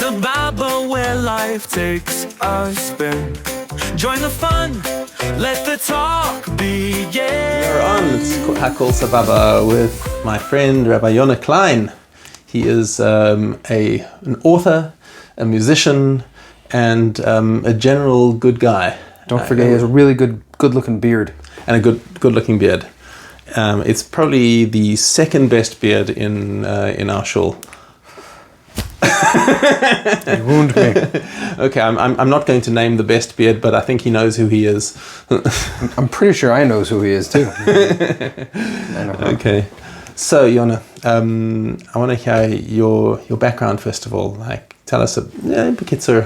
Sababa, where life takes a spin. Join the fun, let the talk begin. We're on. It's Hakol Sababa with my friend Rabbi Yonah Klein. He is an author, a musician, and a general good guy. Don't forget, he has a really good-looking beard. And a good-looking beard. It's probably the second best beard in our shul. You wound me. Okay, I'm not going to name the best beard, but I think he knows who he is. I'm pretty sure I knows who he is too. I know. Okay, so Yonah, I want to hear your background first of all. Like, tell us in Bekitzer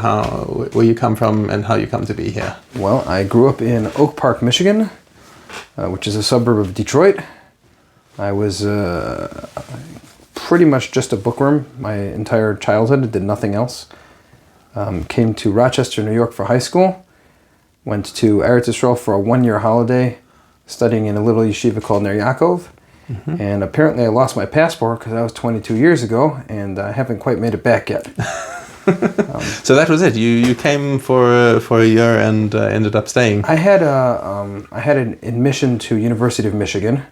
where you come from and how you come to be here. Well, I grew up in Oak Park, Michigan, which is a suburb of Detroit. I was pretty much just a bookworm my entire childhood, did nothing else. Came to Rochester, New York for high school. Went to Eretz Yisrael for a one-year holiday, studying in a little yeshiva called Ner Yaakov. Mm-hmm. And apparently I lost my passport because that was 22 years ago, and I haven't quite made it back yet. So that was it. You came for a year and ended up staying. I had an admission to University of Michigan.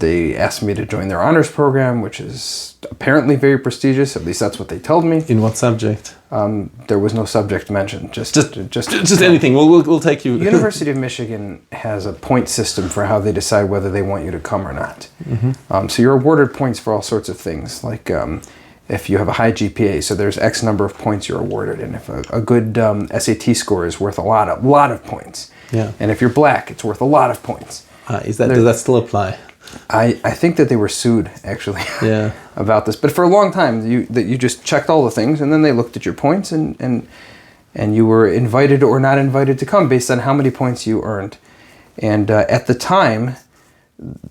They asked me to join their honors program, which is apparently very prestigious. At least that's what they told me. In what subject? There was no subject mentioned. Just anything. We'll take you. University of Michigan has a point system for how they decide whether they want you to come or not. Mm-hmm. So you're awarded points for all sorts of things, like if you have a high GPA, so there's X number of points you're awarded, and if a good SAT score is worth a lot of points. Yeah. And if you're black, it's worth a lot of points. Does that still apply? I think that they were sued, actually, about this. But for a long time, you just checked all the things, and then they looked at your points, and you were invited or not invited to come based on how many points you earned. And at the time,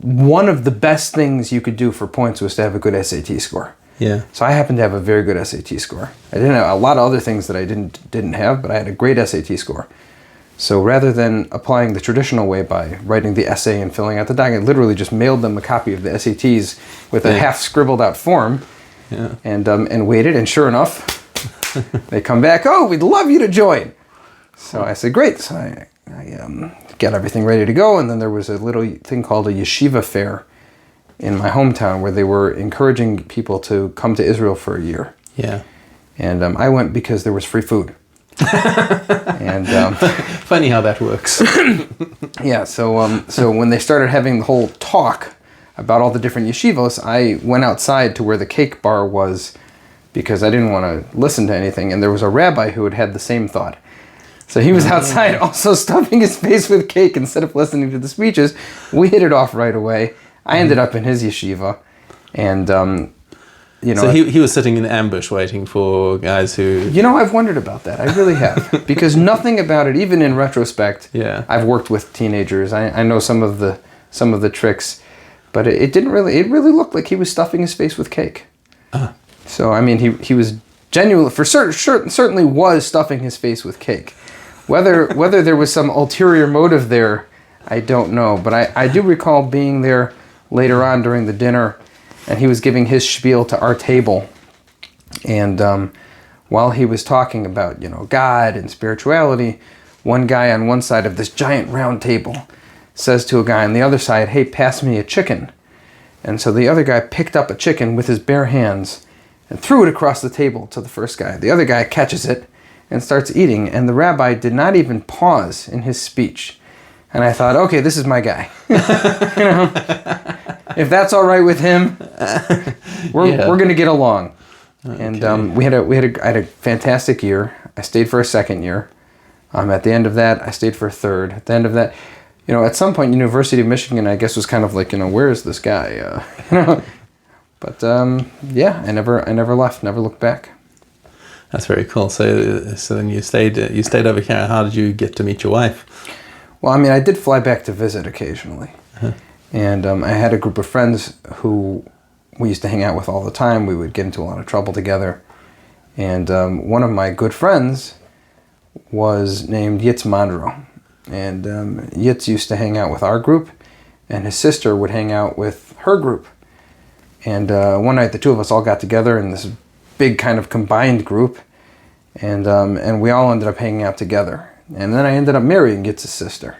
one of the best things you could do for points was to have a good SAT score. Yeah. So I happened to have a very good SAT score. I didn't have a lot of other things that I didn't have, but I had a great SAT score. So rather than applying the traditional way by writing the essay and filling out the document, I literally just mailed them a copy of the SATs with a half scribbled out form, and waited. And sure enough, they come back. Oh, we'd love you to join. So I said, great. So I got everything ready to go. And then there was a little thing called a yeshiva fair in my hometown where they were encouraging people to come to Israel for a year. Yeah. And I went because there was free food. And funny how that works. Yeah, so when they started having the whole talk about all the different yeshivos, I went outside to where the cake bar was because I didn't want to listen to anything, and there was a rabbi who had the same thought. So he was outside also stuffing his face with cake instead of listening to the speeches. We hit it off right away. I ended up in his yeshiva, and so he was sitting in ambush waiting for guys who... I've wondered about that. I really have. Because nothing about it, even in retrospect, I've worked with teenagers. I know some of the tricks, but it really looked like he was stuffing his face with cake. So, I mean, he was genuinely, certainly was stuffing his face with cake. Whether there was some ulterior motive there, I don't know. But I do recall being there later on during the dinner, and he was giving his spiel to our table. And while he was talking about, God and spirituality, one guy on one side of this giant round table says to a guy on the other side, hey, pass me a chicken. And so the other guy picked up a chicken with his bare hands and threw it across the table to the first guy. The other guy catches it and starts eating, and the rabbi did not even pause in his speech. And I thought, okay, this is my guy. If that's all right with him, we're going to get along. Okay. And I had a fantastic year. I stayed for a second year. At the end of that, I stayed for a third. At the end of that, at some point, University of Michigan, I guess, was kind of like, where is this guy? But I never left, never looked back. That's very cool. So then you stayed over here. How did you get to meet your wife? Well, I mean, I did fly back to visit occasionally. Uh-huh. And I had a group of friends who we used to hang out with all the time. We would get into a lot of trouble together. And one of my good friends was named Yitz Monroe. And Yitz used to hang out with our group, and his sister would hang out with her group. And one night the two of us all got together in this big kind of combined group, and we all ended up hanging out together. And then I ended up marrying Yitz's sister.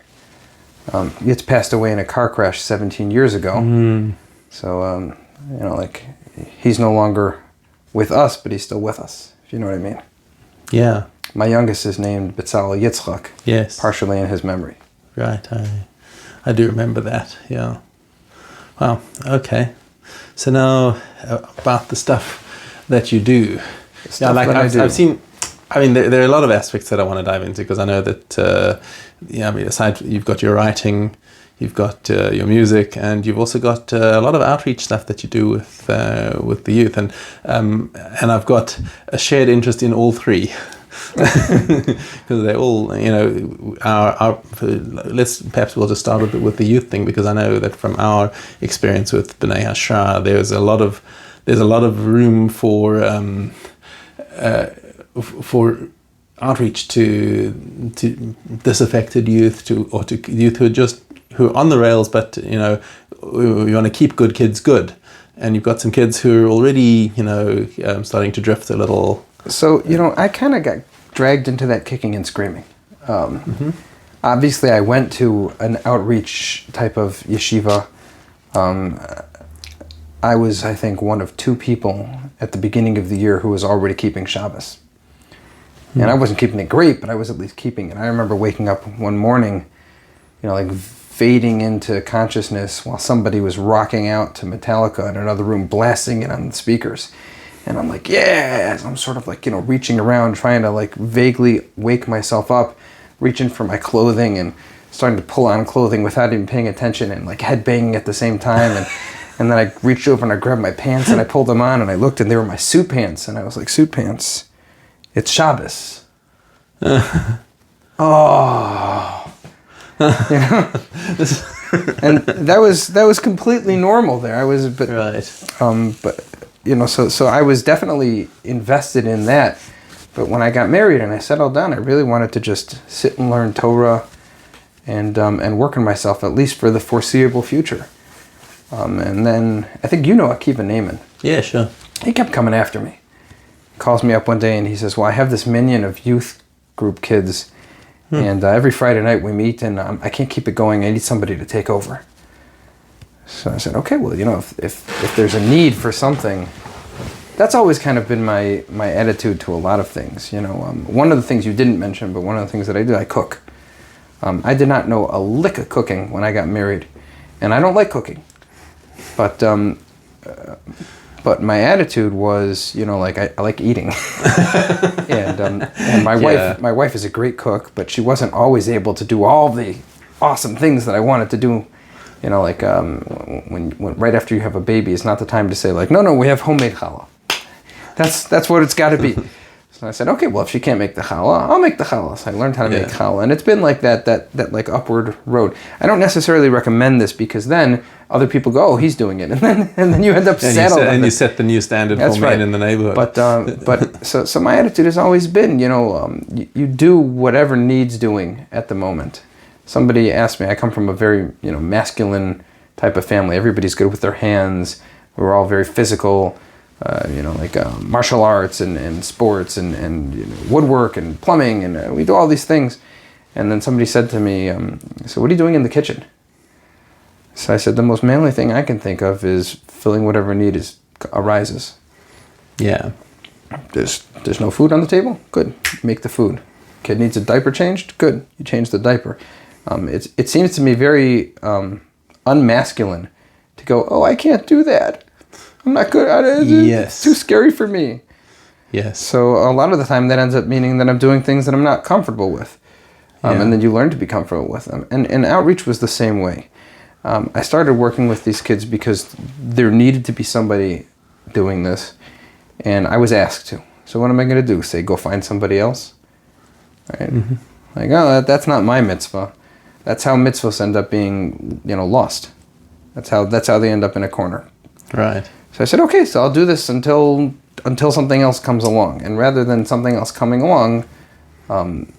Yitz passed away in a car crash 17 years ago. So, like, he's no longer with us, but he's still with us, if you know what I mean. Yeah. My youngest is named Betzalel Yitzchak. Yes. Partially in his memory. Right. I do remember that. Yeah. Wow. Okay. So now about the stuff that you do. Stuff that I've seen. I mean, there are a lot of aspects that I want to dive into, because I know that, aside, you've got your writing, you've got your music, and you've also got a lot of outreach stuff that you do with the youth, and I've got a shared interest in all three, because they're all, perhaps we'll just start with the youth thing, because I know that from our experience with B'nai Hashra, there's a lot of room for outreach to disaffected youth, or to youth who are on the rails, but we want to keep good kids good, and you've got some kids who are already starting to drift a little. So I kind of got dragged into that kicking and screaming. Obviously, I went to an outreach type of yeshiva. I was, I think, one of 2 people at the beginning of the year who was already keeping Shabbos. And I wasn't keeping it great, but I was at least keeping it. I remember waking up one morning, fading into consciousness while somebody was rocking out to Metallica in another room, blasting it on the speakers. And I'm like, yeah! I'm sort of like, reaching around, trying to like vaguely wake myself up, reaching for my clothing and starting to pull on clothing without even paying attention, and like headbanging at the same time. And then I reached over and I grabbed my pants and I pulled them on, and I looked and they were my suit pants. And I was like, suit pants? It's Shabbos. Oh. And that was completely normal there. I was, but right. So I was definitely invested in that. But when I got married and I settled down, I really wanted to just sit and learn Torah and work on myself, at least for the foreseeable future. And then I think Akiva Naaman. Yeah, sure. He kept coming after me. Calls me up one day and he says, well, I have this minion of youth group kids, and every Friday night we meet, and I can't keep it going. I need somebody to take over. So I said, okay, well, if there's a need for something, that's always kind of been my attitude to a lot of things. One of the things you didn't mention, but one of the things that I do, I cook. I did not know a lick of cooking when I got married, and I don't like cooking. But my attitude was, I like eating, and my wife is a great cook, but she wasn't always able to do all the awesome things that I wanted to do. When right after you have a baby, it's not the time to say like, no, we have homemade challah. That's what it's got to be. So I said, okay, well, if she can't make the challah, I'll make the challah. So I learned how to make challah, and it's been like that like upward road. I don't necessarily recommend this, because then other people go, oh, he's doing it, and then you end up saddled. And you set the new standard for men in the neighborhood. But so my attitude has always been, you do whatever needs doing at the moment. Somebody asked me, I come from a very masculine type of family. Everybody's good with their hands. We're all very physical. Martial arts and sports and woodwork and plumbing, and we do all these things. And then somebody said to me, so what are you doing in the kitchen? So I said, the most manly thing I can think of is filling whatever need arises. Yeah. There's no food on the table? Good. Make the food. Kid needs a diaper changed? Good. You change the diaper. It seems to me very unmasculine to go, oh, I can't do that. I'm not good at it. It's too scary for me. Yes. So a lot of the time that ends up meaning that I'm doing things that I'm not comfortable with. And then you learn to be comfortable with them. And outreach was the same way. I started working with these kids because there needed to be somebody doing this. And I was asked to. So what am I going to do? Say, go find somebody else? Right? Mm-hmm. Like, oh, that's not my mitzvah. That's how mitzvahs end up being, lost. That's how they end up in a corner. Right. So I said, okay, so I'll do this until something else comes along. And rather than something else coming along,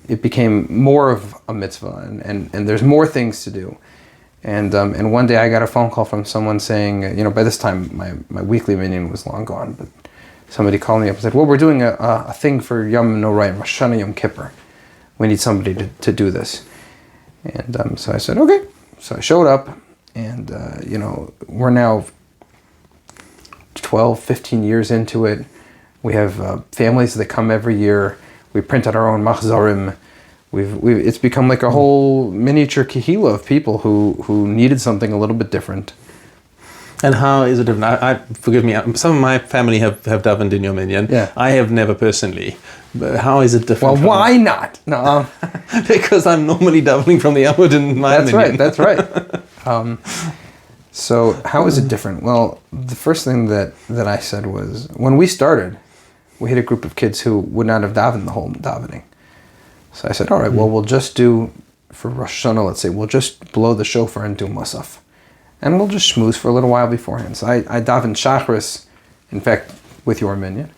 it became more of a mitzvah, and there's more things to do. And one day I got a phone call from someone saying, by this time my weekly minyan was long gone, but somebody called me up and said, well, we're doing a thing for Yom Norayim, Rosh Hashanah Yom Kippur. We need somebody to do this. And so I said, okay. So I showed up, and, we're now 12, 15 years into it. We have families that come every year. We print out our own machzorim. It's become like a whole miniature kahila of people who needed something a little bit different. And how is it different? Forgive me, some of my family have davened in your minyan. Yeah. I have never personally. But how is it different? Well, why not? No, because I'm normally davening from the Amud in my minyan. That's right. So how is it different? Well, the first thing that I said was, when we started, we had a group of kids who would not have davened the whole davening. So I said, all right, well, we'll just do, for Rosh Hashanah, let's say, we'll just blow the shofar and do musaf. And we'll just schmooze for a little while beforehand. So I davened Shachris, in fact, with your minyan.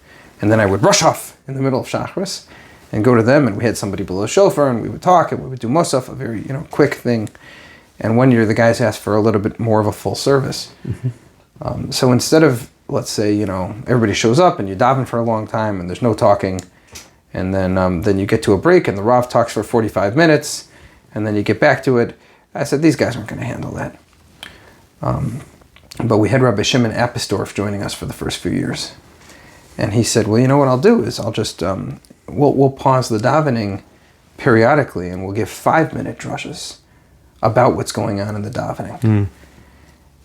And then I would rush off in the middle of Shachris and go to them, and we had somebody blow the shofar, and we would talk, and we would do musaf, a very quick thing. And one year the guys asked for a little bit more of a full service. Mm-hmm. So instead of, let's say, everybody shows up and you daven for a long time and there's no talking, and then you get to a break and the Rav talks for 45 minutes, and then you get back to it. I said, these guys aren't going to handle that. But we had Rabbi Shimon Appisdorf joining us for the first few years. And he said, well, you know what I'll do is I'll just, we'll pause the davening periodically, and we'll give 5-minute drushes about what's going on in the davening. Mm.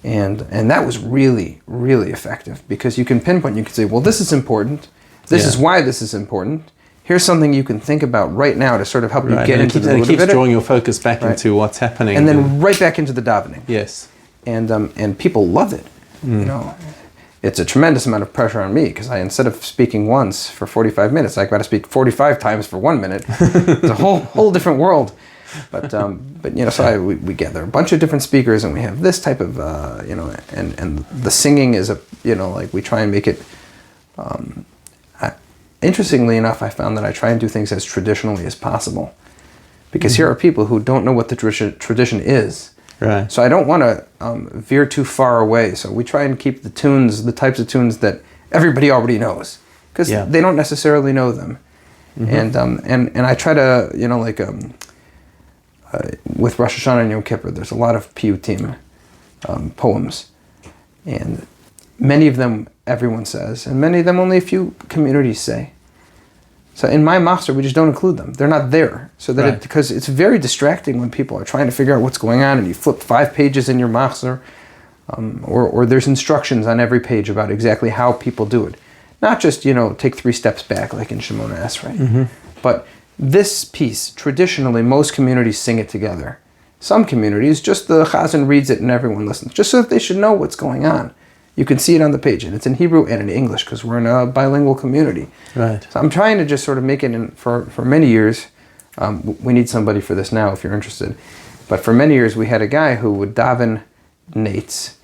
And that was really, really effective, because you can pinpoint, you can say, well, this is important. This is why this is important. Here's something you can think about right now to sort of help you get into the mood of it. It keeps drawing your focus back into what's happening. And then right back into the davening. Yes. And people love it. Mm. It's a tremendous amount of pressure on me, because instead of speaking once for 45 minutes, I got to speak 45 times for 1 minute. It's a whole different world. But so we gather a bunch of different speakers, and we have this type of and the singing is we try and make it. Interestingly enough, I found that I try and do things as traditionally as possible, because here are people who don't know what the tradition is. Right. So I don't want to veer too far away. So we try and keep the tunes, the types of tunes that everybody already knows, because they don't necessarily know them. Mm-hmm. And I try to with Rosh Hashanah and Yom Kippur, there's a lot of piyutim, poems, and many of them everyone says, and many of them only a few communities say. So in my machzor, we just don't include them. They're not there. So that because it's very distracting when people are trying to figure out what's going on, and you flip 5 pages in your machzor, or there's instructions on every page about exactly how people do it. Not just, take 3 steps back like in Shemona Esrei. Mm-hmm. But this piece, traditionally, most communities sing it together. Some communities, just the chazan reads it and everyone listens, just so that they should know what's going on. You can see it on the page, and it's in Hebrew and in English, because we're in a bilingual community. Right. So I'm trying to just sort of make it, for many years, we need somebody for this now if you're interested, but for many years we had a guy who would daven nates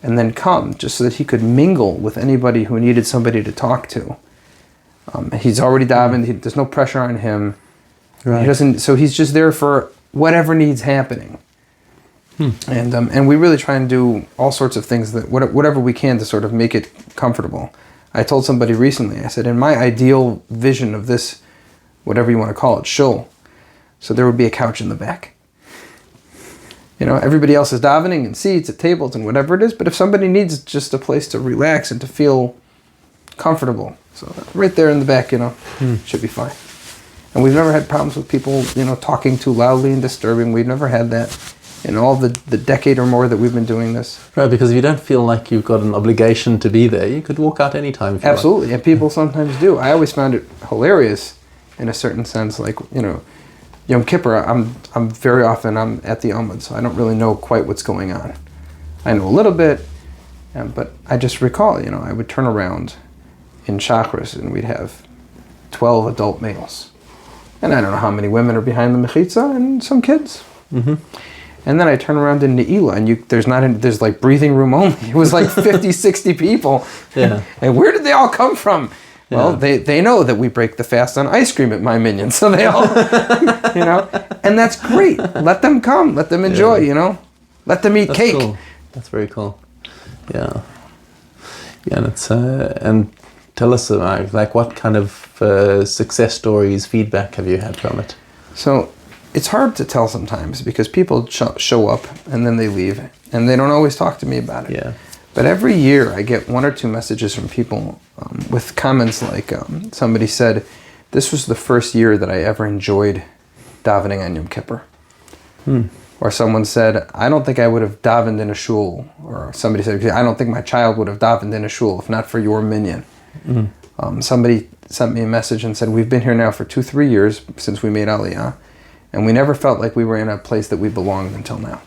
and then come, just so that he could mingle with anybody who needed somebody to talk to. He's already davened, there's no pressure on him. Right. So he's just there for whatever needs happening. And we really try and do all sorts of things, that whatever we can to sort of make it comfortable. I told somebody recently, I said, in my ideal vision of this, whatever you want to call it, shul, so there would be a couch in the back. Everybody else is davening and seats at tables and whatever it is, but if somebody needs just a place to relax and to feel comfortable, so right there in the back, should be fine. And we've never had problems with people, talking too loudly and disturbing. We've never had that in all the decade or more that we've been doing this. Right, because if you don't feel like you've got an obligation to be there, you could walk out any time if you Absolutely, want. And people sometimes do. I always found it hilarious in a certain sense, like, Yom Kippur, I'm very often at the Amud, so I don't really know quite what's going on. I know a little bit, but I just recall, I would turn around in Shachris and we'd have 12 adult males. And I don't know how many women are behind the mechitza, and some kids. Mm-hmm. And then I turn around in Ne'ilah, and there's like breathing room only. It was like 50, 60 people. Yeah. And where did they all come from? Yeah. Well, they know that we break the fast on ice cream at my minyan, so they all, and that's great. Let them come, let them enjoy, let them eat cake. Cool. That's very cool. Yeah. Yeah, and it's and tell us like what kind of success stories, feedback have you had from it? So it's hard to tell sometimes because people show up and then they leave and they don't always talk to me about it. Yeah. But every year I get 1 or 2 messages from people with comments like somebody said, "This was the first year that I ever enjoyed davening on Yom Kippur." Or someone said, "I don't think I would have davened in a shul." Or somebody said, "I don't think my child would have davened in a shul if not for your minyan." Somebody sent me a message and said, "We've been here now for 2-3 years since we made Aliyah, and we never felt like we were in a place that we belonged until now."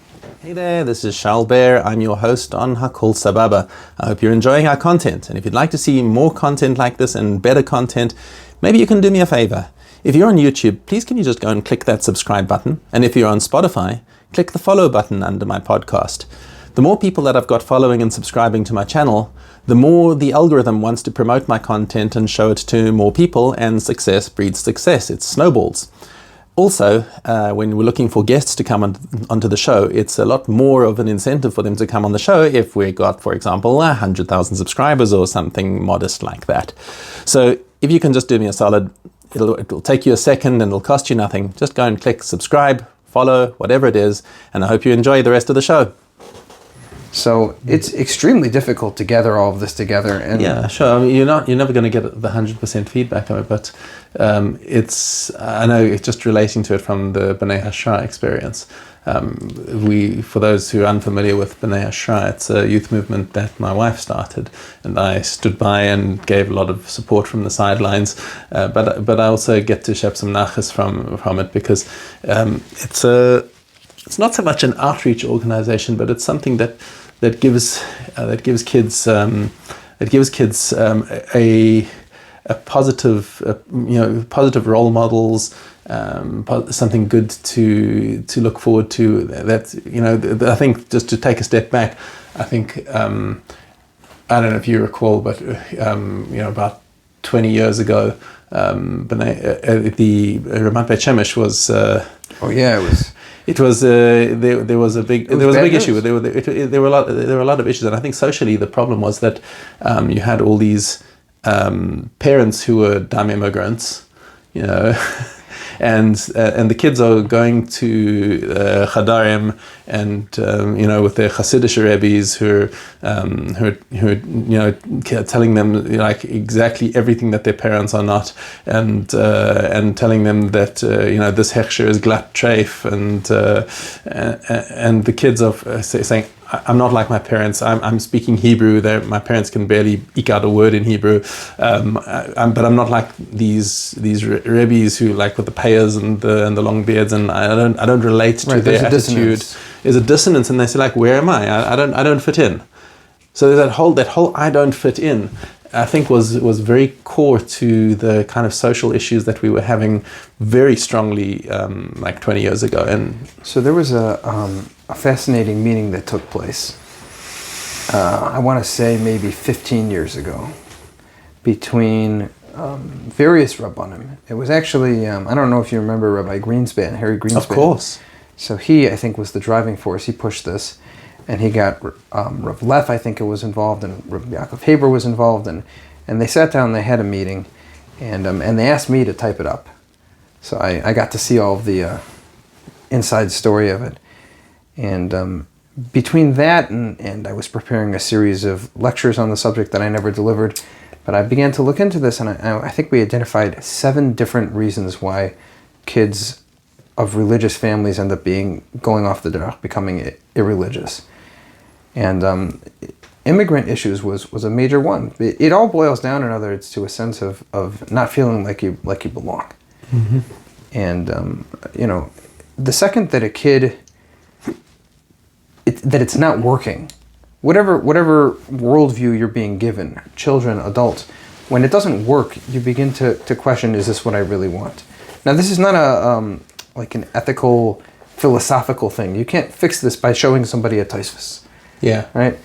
Hey there, this is Charles Bear. I'm your host on Hakol Sababa. I hope you're enjoying our content. And if you'd like to see more content like this and better content, maybe you can do me a favor. If you're on YouTube, please can you just go and click that subscribe button? And if you're on Spotify, click the follow button under my podcast. The more people that I've got following and subscribing to my channel, the more the algorithm wants to promote my content and show it to more people, and success breeds success. It snowballs. Also, when we're looking for guests to come onto the show, it's a lot more of an incentive for them to come on the show if we got, for example, 100,000 subscribers or something modest like that. So if you can just do me a solid, it'll take you a second and it'll cost you nothing. Just go and click subscribe, follow, whatever it is, and I hope you enjoy the rest of the show. So it's extremely difficult to gather all of this together. And yeah, sure. I mean, you're never going to get the 100% feedback of it, but I know it's just relating to it from the B'nai Hashra experience. For those who are unfamiliar with B'nai Hashra, it's a youth movement that my wife started, and I stood by and gave a lot of support from the sidelines. But I also get to share some nachas from it because it's not so much an outreach organization, but it's something that gives kids a positive positive role models, something good to look forward to. That I think, just to take a step back, I think I don't know if you recall, but about 20 years ago, the Ramat Beit Shemesh was. It was there was a big issue. There were a lot of issues, and I think socially the problem was that you had all these parents who were dam immigrants, and the kids are going to Chadarim and with their Hasidic rabbis who are telling them like exactly everything that their parents are not, and telling them that this hechsher is glatt treif, and the kids are saying, I'm not like my parents. I'm speaking Hebrew. My parents can barely eke out a word in Hebrew. But I'm not like these rabbis who like with the payas and the long beards, and I don't relate to their attitude. There's a dissonance, and they say like, where am I? I don't fit in. So that whole I don't fit in, I think was very core to the kind of social issues that we were having very strongly like 20 years ago. And so there was a fascinating meeting that took place, I want to say maybe 15 years ago, between various Rabbanim. It was actually, I don't know if you remember Rabbi Greenspan, Harry Greenspan. Of course. So he, I think, was the driving force. He pushed this, and he got Rav Leff, I think, it was involved, and Rav Yaakov Haber was involved, and they sat down, they had a meeting, and they asked me to type it up. So I got to see all of the inside story of it. And between that and I was preparing a series of lectures on the subject that I never delivered, but I began to look into this, and I think we identified 7 different reasons why kids of religious families end up going off the derech, becoming irreligious. And immigrant issues was a major one. It all boils down, in other words, to a sense of not feeling like you belong. Mm-hmm. And the second that a kid that it's not working, whatever worldview you're being given, children, adults, when it doesn't work, you begin to question, is this what I really want? Now, this is not like an ethical, philosophical thing. You can't fix this by showing somebody a taisvus. Yeah. Right?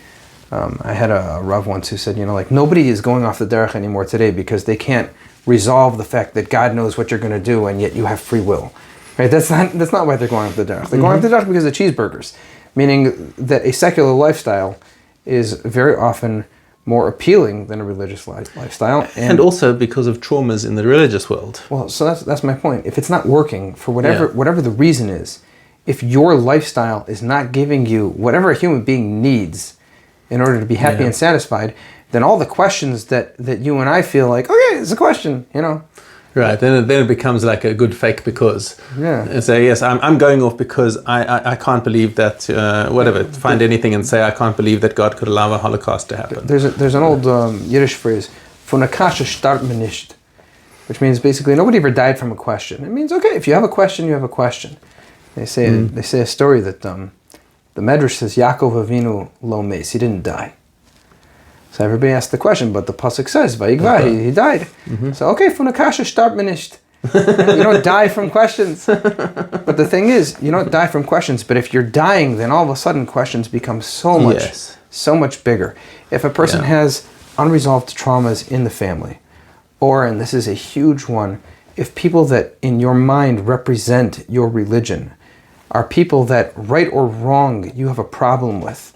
I had a Rav once who said, nobody is going off the derech anymore today because they can't resolve the fact that God knows what you're going to do, and yet you have free will. Right? That's not why they're going off the derech. They're going off the derech because of cheeseburgers. Meaning that a secular lifestyle is very often more appealing than a religious lifestyle. And also because of traumas in the religious world. Well, so that's my point. If it's not working for whatever the reason is, if your lifestyle is not giving you whatever a human being needs in order to be happy and satisfied, then all the questions that you and I feel like, okay, it's a question, you know. Right, then it becomes like a good fake because. Yeah. And say, yes, I'm going off because I can't believe that, find anything and say I can't believe that God could allow a Holocaust to happen. There's an old Yiddish phrase, von der Kasche starrt man nicht, which means basically nobody ever died from a question. It means, okay, if you have a question, you have a question. They say a story that the Medrash says Yaakov Avinu lo mes, he didn't die. So everybody asked the question, but the pasuk says Vayigva, he died. So okay, von der Kasche starrt man nicht. You don't die from questions. But the thing is, you don't die from questions, but if you're dying, then all of a sudden questions become so much bigger. If a person has unresolved traumas in the family, or, and this is a huge one, if people that in your mind represent your religion are people that, right or wrong, you have a problem with,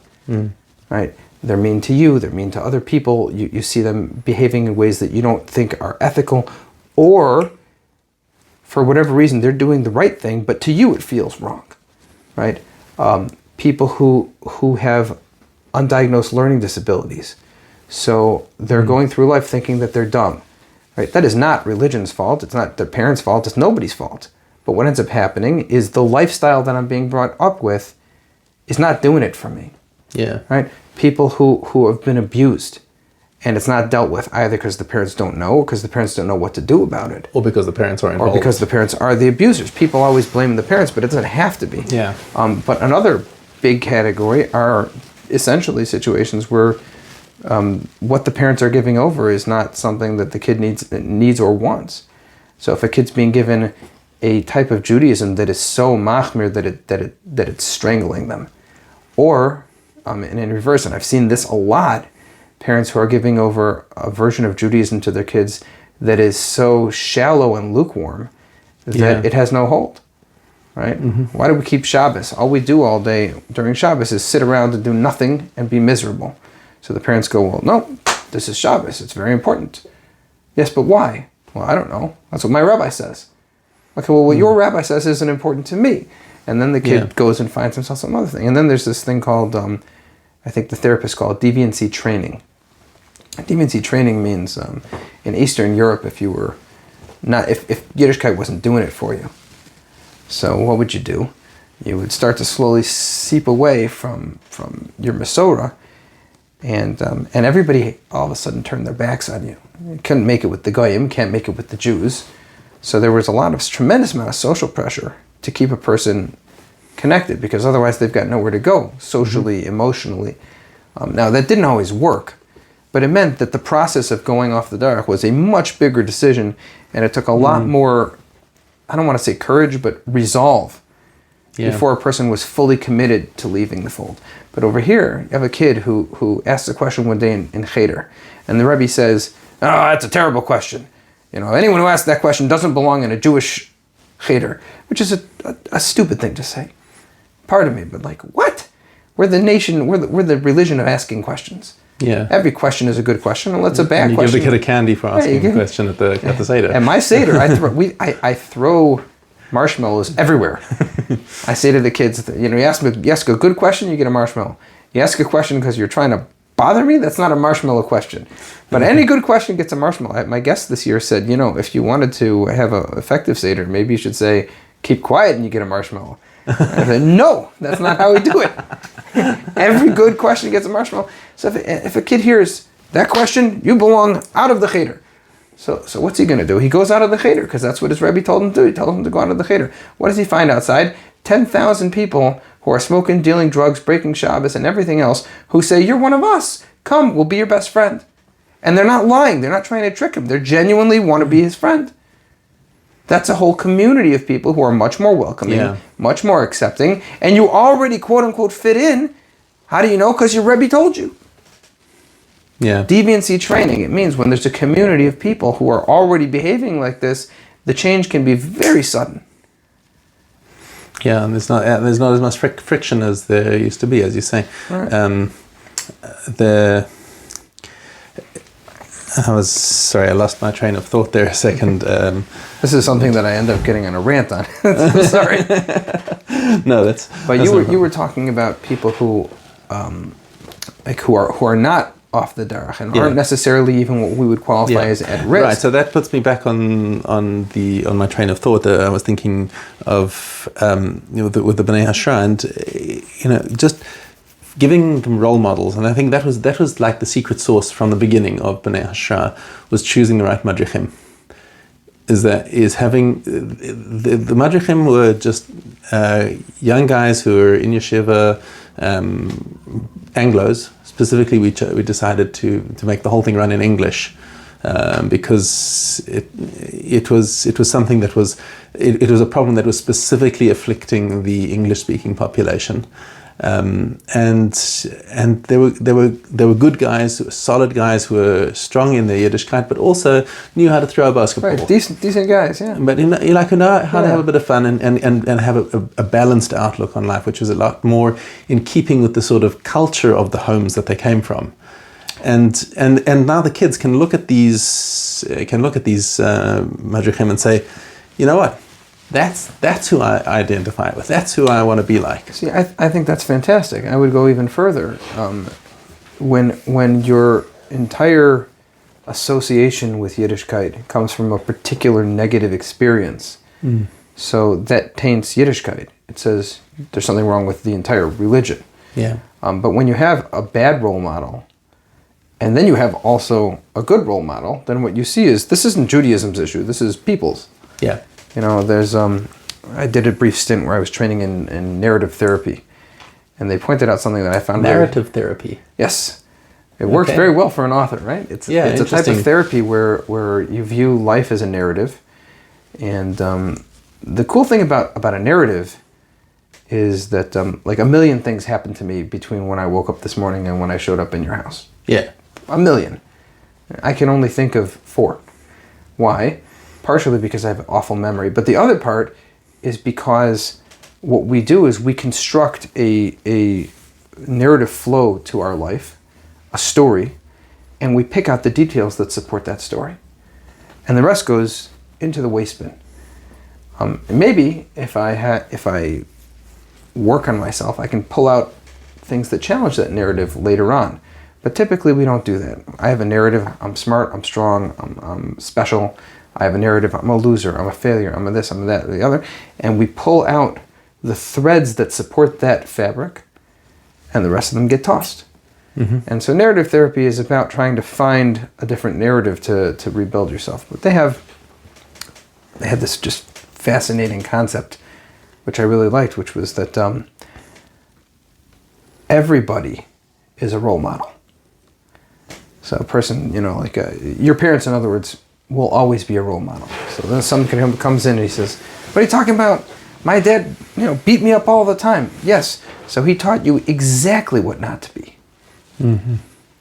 right? They're mean to you, they're mean to other people, you see them behaving in ways that you don't think are ethical, or for whatever reason they're doing the right thing, but to you it feels wrong, right? People who have undiagnosed learning disabilities, so they're going through life thinking that they're dumb, right? That is not religion's fault, it's not their parents' fault, it's nobody's fault. But what ends up happening is the lifestyle that I'm being brought up with is not doing it for me. Yeah. Right? People who have been abused and it's not dealt with either because the parents don't know or because the parents don't know what to do about it. Or because the parents are involved. Or because the parents are the abusers. People always blame the parents, but it doesn't have to be. Yeah. But another big category are essentially situations where what the parents are giving over is not something that the kid needs or wants. So if a kid's being given a type of Judaism that is so machmir that it's strangling them, or and in reverse, and I've seen this a lot, parents who are giving over a version of Judaism to their kids that is so shallow and lukewarm that it has no hold, right? Why do we keep Shabbos? All we do all day during Shabbos is sit around and do nothing and be miserable. So the parents go, well, no, this is Shabbos. It's very important. Yes, but why? Well, I don't know. That's what my rabbi says. Okay, well, what your rabbi says isn't important to me. And then the kid goes and finds himself some other thing. And then there's this thing called, I think the therapist called deviancy training. Deviancy training means in Eastern Europe, if Yiddishkeit wasn't doing it for you. So what would you do? You would start to slowly seep away from your Masorah, and everybody all of a sudden turned their backs on you. You couldn't make it with the Goyim, can't make it with the Jews. So there was tremendous amount of social pressure to keep a person connected, because otherwise they've got nowhere to go socially, emotionally. Now that didn't always work, but it meant that the process of going off the derech was a much bigger decision, and it took a lot more, I don't want to say courage, but resolve before a person was fully committed to leaving the fold. But over here, you have a kid who asks a question one day in Cheder, and the Rebbe says, "Oh, that's a terrible question. You know, anyone who asks that question doesn't belong in a Jewish Cheder," which is a stupid thing to say. Pardon me, but like, what? We're the nation, we're the religion of asking questions. Yeah. Every question is a good question, unless it's a bad question. You give the kid a candy for asking a question at the Seder. At my Seder, I throw marshmallows everywhere. I say to the kids, you ask a good question, you get a marshmallow. You ask a question because you're trying to bother me, that's not a marshmallow question. But any good question gets a marshmallow. My guest this year said, if you wanted to have an effective Seder, maybe you should say, keep quiet and you get a marshmallow. I said, no, that's not how we do it. Every good question gets a marshmallow. So if a kid hears that question, you belong out of the Cheder. So what's he going to do? He goes out of the Cheder because that's what his Rebbe told him to do. He told him to go out of the Cheder. What does he find outside? 10,000 people who are smoking, dealing drugs, breaking Shabbos and everything else, who say, you're one of us. Come, we'll be your best friend. And they're not lying. They're not trying to trick him. They genuinely want to be his friend. That's a whole community of people who are much more welcoming, much more accepting, and you already, quote-unquote, fit in. How do you know? Because your Rebbe told you. Yeah. Deviancy training, it means when there's a community of people who are already behaving like this, the change can be very sudden. Yeah, and there's not as much friction as there used to be, as you say. Right. Sorry, I lost my train of thought there a second. This is something that I end up getting on a rant on. So sorry. No, that's. But that's you were talking about people who, who are not off the derech and aren't necessarily even what we would qualify as at risk. Right. So that puts me back on my train of thought. I was thinking of with the Bnei Hashra, and just giving them role models, and I think that was like the secret sauce from the beginning of Bnei Hashra, was choosing the right madrichim. Is having the madrichim were just young guys who were in yeshiva, Anglos specifically. We decided to make the whole thing run in English because it was something that was it was a problem that was specifically afflicting the English speaking population. And there were good guys, solid guys who were strong in their Yiddishkeit, but also knew how to throw a basketball. Right, decent guys, yeah. But you know how to have a bit of fun and have a balanced outlook on life, which was a lot more in keeping with the sort of culture of the homes that they came from. And now the kids can look at these madrichim and say, you know what? That's who I identify with. That's who I want to be like. See, I think that's fantastic. I would go even further. When your entire association with Yiddishkeit comes from a particular negative experience, so that taints Yiddishkeit. It says there's something wrong with the entire religion. Yeah. But when you have a bad role model, and then you have also a good role model, then what you see is this isn't Judaism's issue. This is people's. Yeah. You know, there's I did a brief stint where I was training in narrative therapy, and they pointed out something that I found narrative therapy. Yes, it works very well for an author, right? It's a type of therapy where you view life as a narrative, and the cool thing about a narrative is that like a million things happened to me between when I woke up this morning and when I showed up in your house. Yeah, a million. I can only think of 4. Why? Partially because I have an awful memory, but the other part is because what we do is we construct a narrative flow to our life, a story, and we pick out the details that support that story. And the rest goes into the waste bin. Maybe if I work on myself, I can pull out things that challenge that narrative later on. But typically we don't do that. I have a narrative, I'm smart, I'm strong, I'm special. I have a narrative, I'm a loser, I'm a failure, I'm a this, I'm a that, the other. And we pull out the threads that support that fabric, and the rest of them get tossed. Mm-hmm. And so narrative therapy is about trying to find a different narrative to rebuild yourself. But they had this just fascinating concept, which I really liked, which was that everybody is a role model. So a person, like your parents, in other words, will always be a role model. So then someone comes in and he says, what are you talking about? My dad, beat me up all the time. Yes. So he taught you exactly what not to be. Mm-hmm.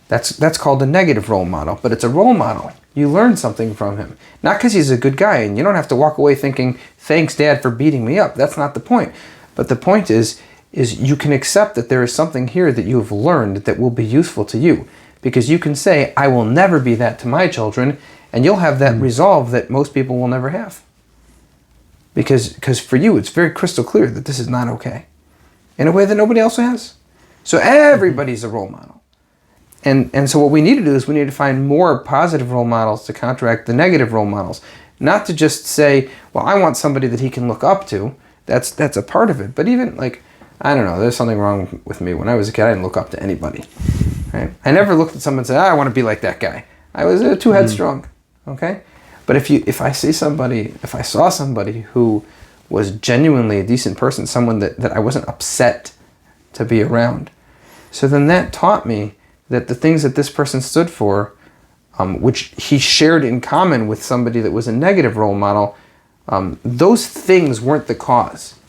That's called a negative role model, but it's a role model. You learn something from him. Not because he's a good guy, and you don't have to walk away thinking, thanks, Dad, for beating me up. That's not the point. But the point is you can accept that there is something here that you have learned that will be useful to you. Because you can say, I will never be that to my children, and you'll have that resolve that most people will never have. Because for you, it's very crystal clear that this is not okay. In a way that nobody else has. So everybody's a role model. And so what we need to do is we need to find more positive role models to counteract the negative role models. Not to just say, well, I want somebody that he can look up to. That's a part of it. But even I don't know, there's something wrong with me. When I was a kid, I didn't look up to anybody. Right? I never looked at someone and said, I want to be like that guy. I was too headstrong. Okay? But if I saw somebody who was genuinely a decent person, someone that I wasn't upset to be around. So then that taught me that the things that this person stood for, which he shared in common with somebody that was a negative role model, those things weren't the cause.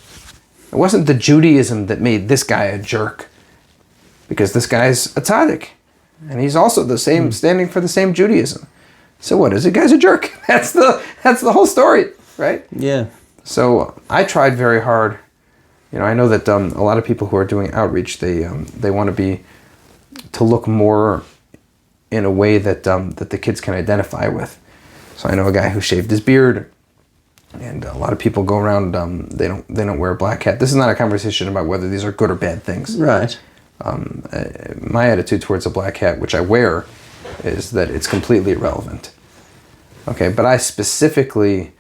It wasn't the Judaism that made this guy a jerk, because this guy's a tzaddik, and he's also the same, standing for the same Judaism. So what is it? Guy's a jerk. That's the whole story, right? Yeah. So I tried very hard. I know that a lot of people who are doing outreach, they want to look more in a way that that the kids can identify with. So I know a guy who shaved his beard, and a lot of people go around. They don't wear a black hat. This is not a conversation about whether these are good or bad things. Right. My attitude towards a black hat, which I wear, is that it's completely irrelevant. Okay, but I specifically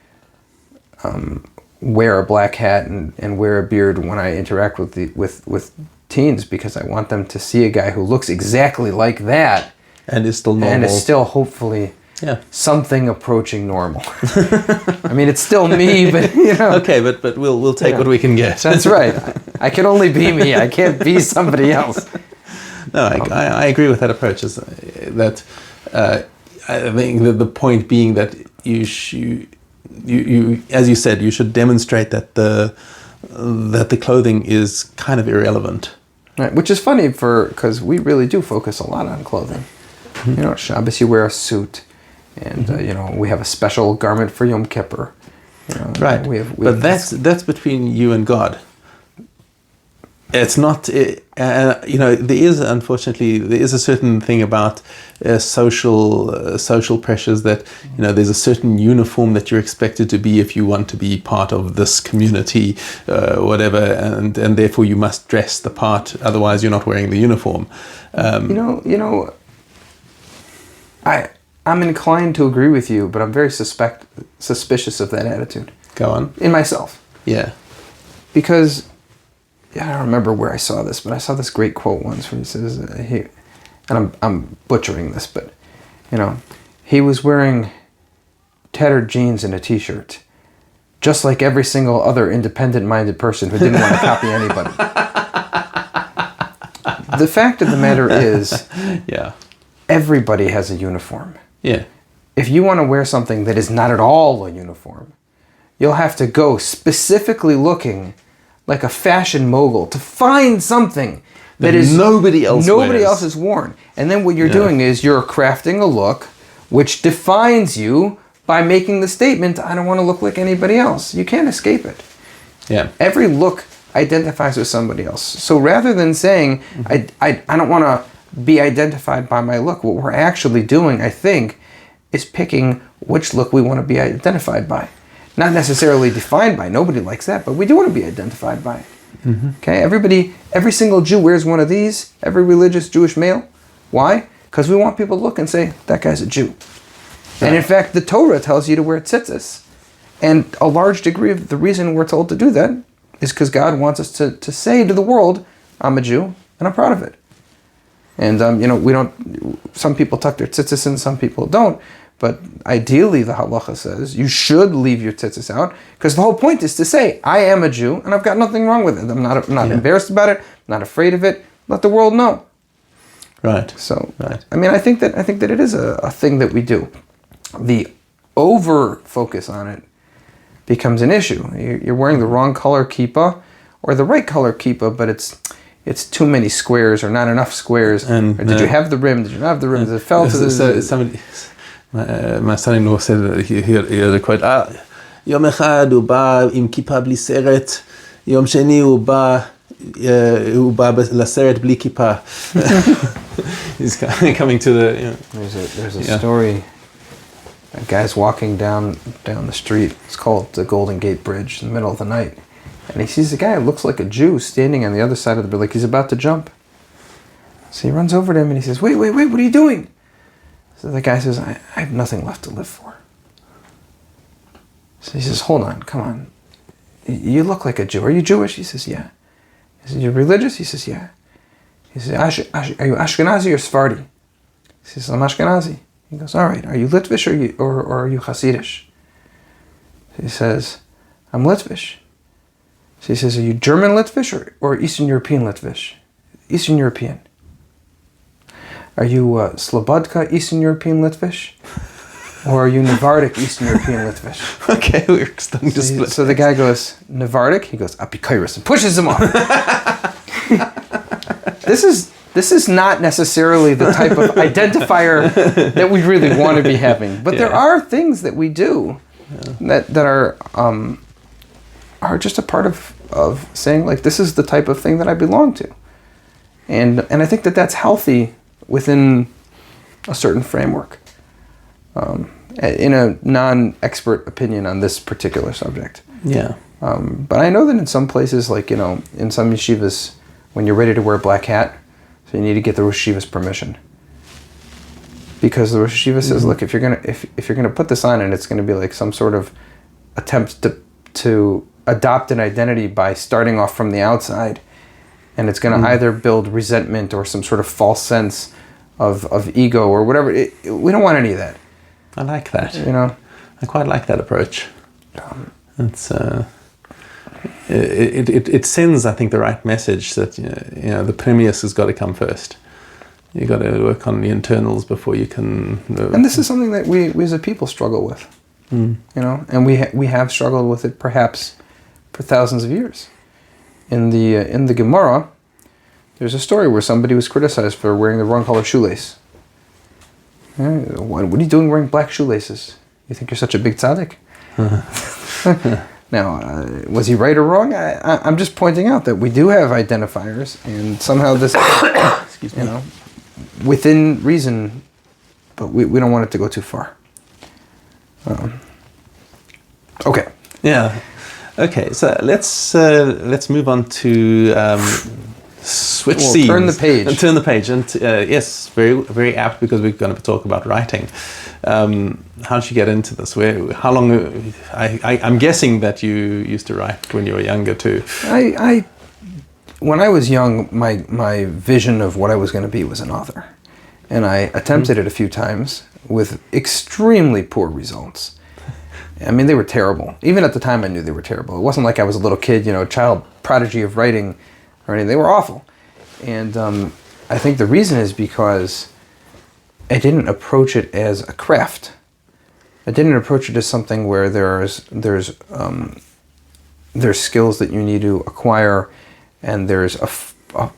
wear a black hat and wear a beard when I interact with teens, because I want them to see a guy who looks exactly like that and is still normal, and is still hopefully something approaching normal. I mean, it's still me, but you know. Okay, but we'll take what we can get. That's right. I can only be me. I can't be somebody else. No, I agree with that approach. I think the point being that you as you said, you should demonstrate that the clothing is kind of irrelevant. Right, which is funny because we really do focus a lot on clothing. You know, Shabbos you wear a suit, and you know, we have a special garment for Yom Kippur. You know, right, but that's between you and God. It's not, you know, there is a certain thing about social pressures that, you know, there's a certain uniform that you're expected to be if you want to be part of this community, whatever, and therefore you must dress the part, otherwise you're not wearing the uniform. You know, I'm inclined to agree with you, but I'm very suspicious of that attitude. Go on. In myself. Yeah. Because I don't remember where I saw this, but I saw this great quote once where he says, and I'm butchering this, but, you know, he was wearing tattered jeans and a t-shirt, just like every single other independent-minded person who didn't want to copy anybody. The fact of the matter is, everybody has a uniform. Yeah. If you want to wear something that is not at all a uniform, you'll have to go specifically looking like a fashion mogul to find something that is nobody else has worn. And then what you're doing is you're crafting a look which defines you by making the statement, I don't want to look like anybody else. You can't escape it. Yeah. Every look identifies with somebody else. So rather than saying, I don't want to be identified by my look, what we're actually doing, I think, is picking which look we want to be identified by. Not necessarily defined by. Nobody likes that, but we do want to be identified by it. Okay, every single Jew wears one of these. Every religious Jewish male. Why? Because we want people to look and say, that guy's a Jew. Yeah. And in fact, the Torah tells you to wear tzitzis. And a large degree of the reason we're told to do that is because God wants us to say to the world, I'm a Jew, and I'm proud of it. And, you know, some people tuck their tzitzis in, some people don't. But ideally, the halacha says you should leave your tzitzis out, because the whole point is to say, I am a Jew, and I've got nothing wrong with it. I'm not embarrassed about it. I'm not afraid of it. Let the world know. Right. So, I mean, I think that it is a thing that we do. The over focus on it becomes an issue. You're wearing the wrong color kippah, or the right color kippah, but it's too many squares or not enough squares. Or did you have the rim? Did you not have the rim? It fell to the... Somebody, my son-in-law said that he heard a quote, יום אחד הוא בא עם כיפה בלי סרט, יום שני הוא בא לסרט בלי כיפה. He's coming to the... You know, there's a story. A guy's walking down the street. It's called the Golden Gate Bridge in the middle of the night. And he sees a guy who looks like a Jew standing on the other side of the bridge, like he's about to jump. So he runs over to him and he says, wait, what are you doing? So the guy says, I have nothing left to live for. So he says, hold on, come on. You look like a Jew. Are you Jewish? He says, yeah. He says, you're religious? He says, yeah. He says, are you Ashkenazi or Sephardi? He says, I'm Ashkenazi. He goes, all right, are you Litvish or are you Hasidish? He says, I'm Litvish. So he says, are you German Litvish or Eastern European Litvish? Eastern European. Are you Slobodka Eastern European Litvish? Or are you Navardic Eastern European Litvish? Okay, we're starting to split. So the guy goes, Navardic? He goes, Apikairos, and pushes him off. This is not necessarily the type of identifier that we really want to be having. But there are things that we do that are just a part of saying, like, this is the type of thing that I belong to. And I think that that's healthy within a certain framework, in a non-expert opinion on this particular subject. Yeah. But I know that in some places, like, you know, in some yeshivas, when you're ready to wear a black hat, so you need to get the Rosh Yeshiva's permission. Because the Rosh Yeshiva says, look, if you're gonna put this on, and it's gonna be like some sort of attempt to adopt an identity by starting off from the outside, and it's gonna either build resentment or some sort of false sense of ego or whatever. We don't want any of that. I like that. You know, I quite like that approach. It's it sends, I think, the right message that you know the premise has got to come first. You got to work on the internals before you can. And this is something that we as a people struggle with. You know, and we have struggled with it perhaps for thousands of years. In the Gemara, there's a story where somebody was criticized for wearing the wrong color shoelace. What are you doing wearing black shoelaces? You think you're such a big tzaddik? Now, was he right or wrong? I'm just pointing out that we do have identifiers, and somehow this, excuse me, you know, within reason, but we don't want it to go too far. Okay. Yeah. Okay. So let's move on to switch scenes. Turn the page. And turn the page. And yes, very very apt, because we're going to talk about writing. How did you get into this? How long? I'm guessing that you used to write when you were younger too. When I was young, my vision of what I was going to be was an author, and I attempted it a few times with extremely poor results. I mean, they were terrible. Even at the time, I knew they were terrible. It wasn't like I was a little kid, you know, child prodigy of writing or anything. They were awful. And I think the reason is because I didn't approach it as a craft. I didn't approach it as something where there's skills that you need to acquire, and there's a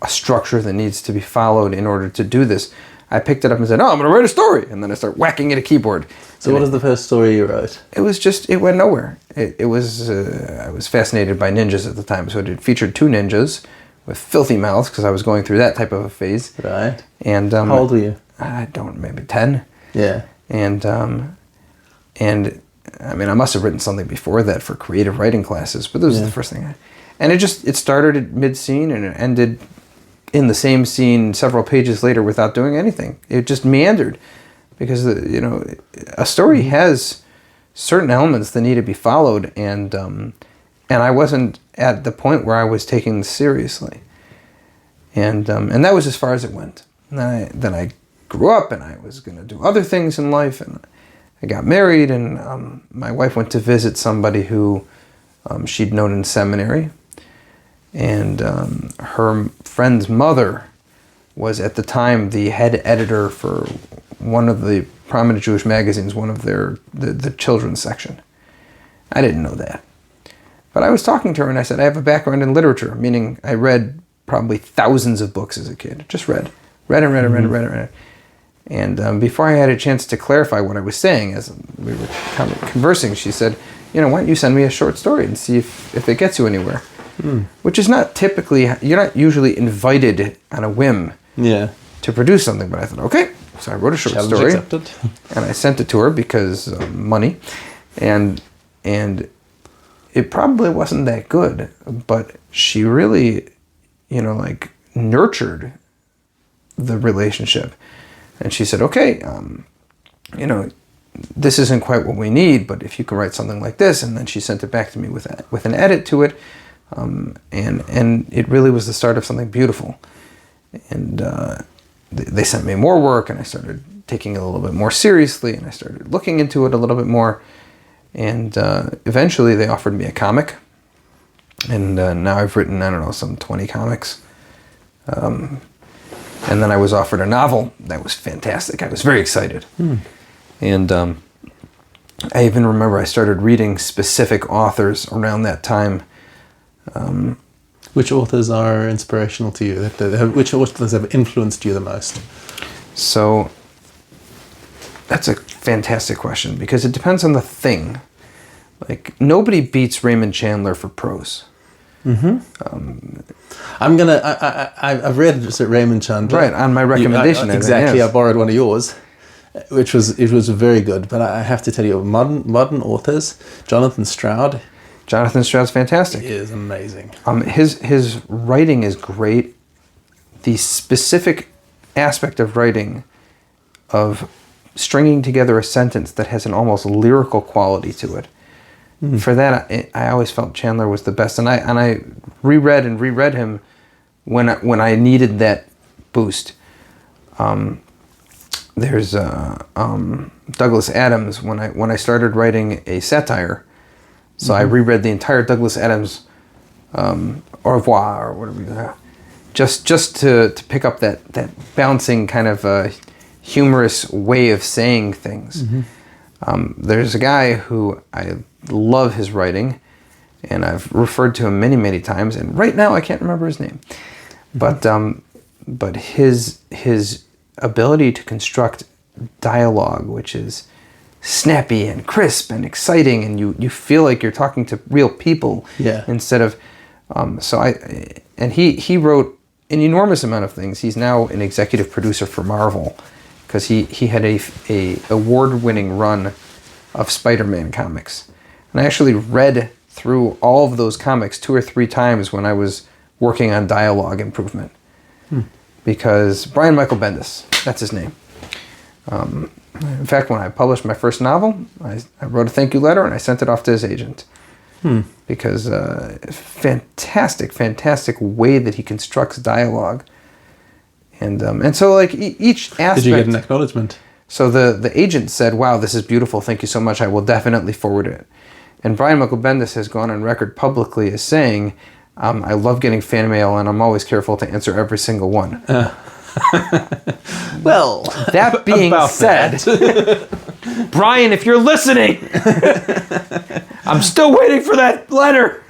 structure that needs to be followed in order to do this. I picked it up and said, "Oh, I'm going to write a story," and then I start whacking at a keyboard. So, what was the first story you wrote? It went nowhere. I was fascinated by ninjas at the time, so it featured two ninjas with filthy mouths, because I was going through that type of a phase. Right. And how old were you? I don't, maybe 10. Yeah. And I mean, I must have written something before that for creative writing classes, but this was the first thing. And it started at mid-scene and it ended in the same scene several pages later without doing anything. It just meandered, because you know, a story has certain elements that need to be followed, and I wasn't at the point where I was taking this seriously, and that was as far as it went. And then I grew up, and I was going to do other things in life, and I got married, and my wife went to visit somebody who she'd known in seminary, and her friend's mother was at the time the head editor for one of the prominent Jewish magazines, one of the children's section. I didn't know that. But I was talking to her and I said, I have a background in literature, meaning I read probably thousands of books as a kid. Just read. And before I had a chance to clarify what I was saying, as we were conversing, she said, you know, why don't you send me a short story and see if it gets you anywhere? Which is not typically, you're not usually invited on a whim to produce something. But I thought, okay. So I wrote a short story. Accepted. And I sent it to her because money. And it probably wasn't that good, but she really, you know, like nurtured the relationship. And she said, okay, you know, this isn't quite what we need, but if you can write something like this. And then she sent it back to me with an edit to it. And it really was the start of something beautiful. And they sent me more work, and I started taking it a little bit more seriously, and I started looking into it a little bit more. And eventually they offered me a comic. And now I've written, I don't know, some 20 comics. And then I was offered a novel. That was fantastic. I was very excited. And I even remember I started reading specific authors around that time. Which authors are inspirational to you? Which authors have influenced you the most? So that's a fantastic question, because it depends on the thing. Like, nobody beats Raymond Chandler for prose. I've read Raymond Chandler. Right, on my recommendation. Exactly, I borrowed one of yours. it was very good. But I have to tell you, modern authors, Jonathan Stroud Stroud's fantastic. is amazing. His writing is great. The specific aspect of writing, of stringing together a sentence that has an almost lyrical quality to it. For that, I always felt Chandler was the best, and I reread him when I needed that boost. There's Douglas Adams when I started writing a satire, so I reread the entire Douglas Adams Au revoir or whatever, just to pick up that bouncing kind of humorous way of saying things. There's a guy who I love his writing, and I've referred to him many times, and right now I can't remember his name, but his ability to construct dialogue, which is snappy and crisp and exciting, and you feel like you're talking to real people, instead of he wrote an enormous amount of things. He's now an executive producer for Marvel, because he had a award-winning run of Spider-Man comics. And I actually read through all of those comics 2 or 3 times when I was working on dialogue improvement. Because Brian Michael Bendis, that's his name. In fact, when I published my first novel, I wrote a thank you letter and I sent it off to his agent. Because fantastic way that he constructs dialogue. And so like each aspect... Did you get an acknowledgement? So the agent said, wow, this is beautiful, thank you so much, I will definitely forward it. And Brian Michael Bendis has gone on record publicly as saying, I love getting fan mail and I'm always careful to answer every single one. Well, that being said, Brian, if you're listening, I'm still waiting for that letter.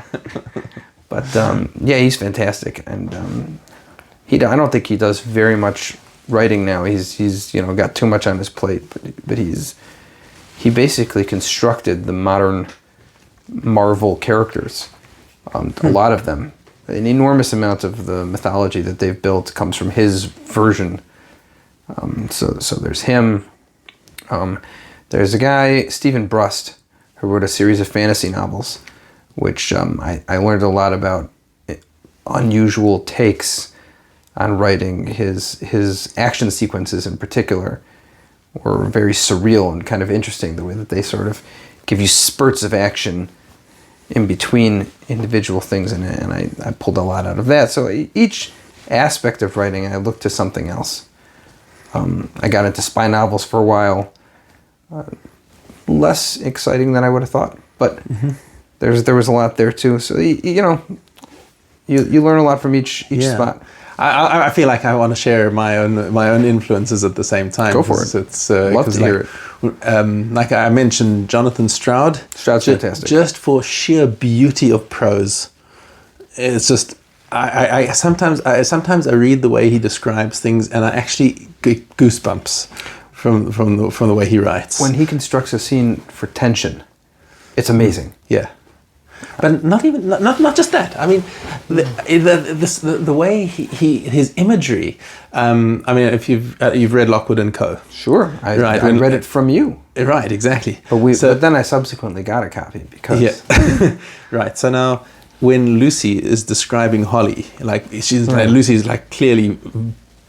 But yeah, he's fantastic. And I don't think he does very much writing now. He's got too much on his plate, but he basically constructed the modern Marvel characters. A lot of them, an enormous amount of the mythology that they've built comes from his version. So there's him. There's a guy, Stephen Brust, who wrote a series of fantasy novels, which I learned a lot about unusual takes on writing. His action sequences in particular were very surreal and kind of interesting, the way that they sort of give you spurts of action in between individual things, and I pulled a lot out of that. So each aspect of writing, I looked to something else. I got into spy novels for a while. Less exciting than I would have thought, but there was a lot there too. So you learn a lot from each spot. I feel like I want to share my own influences at the same time. Go for it. It's love to hear it. Like I mentioned, Jonathan Stroud. Stroud's fantastic. Just for sheer beauty of prose, it's just I sometimes I read the way he describes things, and I actually get goosebumps from the way he writes. When he constructs a scene for tension, it's amazing. Yeah. But not just that. I mean, the way his imagery. I mean, if you've read Lockwood and Co. Sure, I read it from you. Right, exactly. But then I subsequently got a copy because. Right. So now, when Lucy is describing Holly, like Lucy's like clearly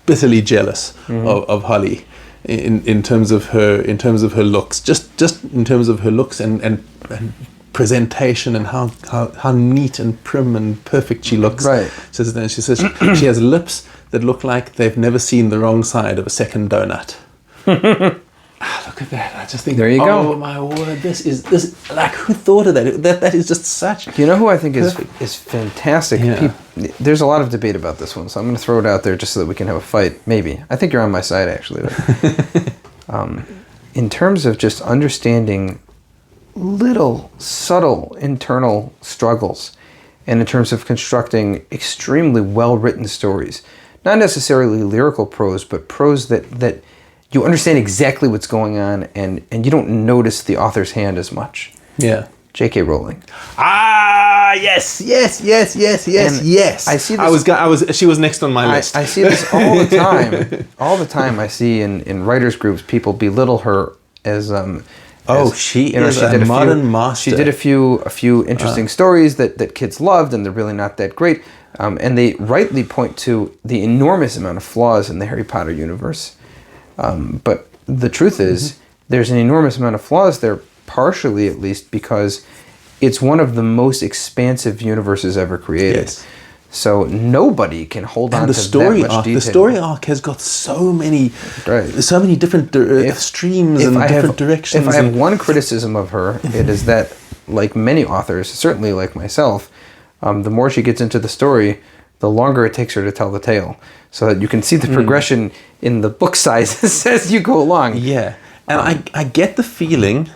bitterly jealous of Holly in terms of her looks, just in terms of her looks and presentation and how neat and prim and perfect she looks. Right. She says she has lips that look like they've never seen the wrong side of a second donut. Look at that! I just think, there you go. Oh my word! This like, who thought of that? That is just such. You know who I think is fantastic. Yeah. There's a lot of debate about this one, so I'm going to throw it out there just so that we can have a fight. Maybe I think you're on my side actually. But, in terms of just understanding little subtle internal struggles, and in terms of constructing extremely well-written stories, not necessarily lyrical prose, but prose that you understand exactly what's going on, and you don't notice the author's hand as much. Yeah. J.K. Rowling. Ah! yes. Yes. I see this. She was next on my list. I see this all the time. All the time I see in writers groups people belittle her as she is a modern master. She did a few interesting stories that kids loved, and they're really not that great. And they rightly point to the enormous amount of flaws in the Harry Potter universe. But the truth is, there's an enormous amount of flaws there, partially at least because it's one of the most expansive universes ever created. Yes. So nobody can hold on to that much detail. The story arc has got so many different streams and different directions. If I have one criticism of her, it is that, like many authors, certainly like myself, the more she gets into the story, the longer it takes her to tell the tale. So that you can see the progression in the book sizes as you go along. Yeah. And I get the feeling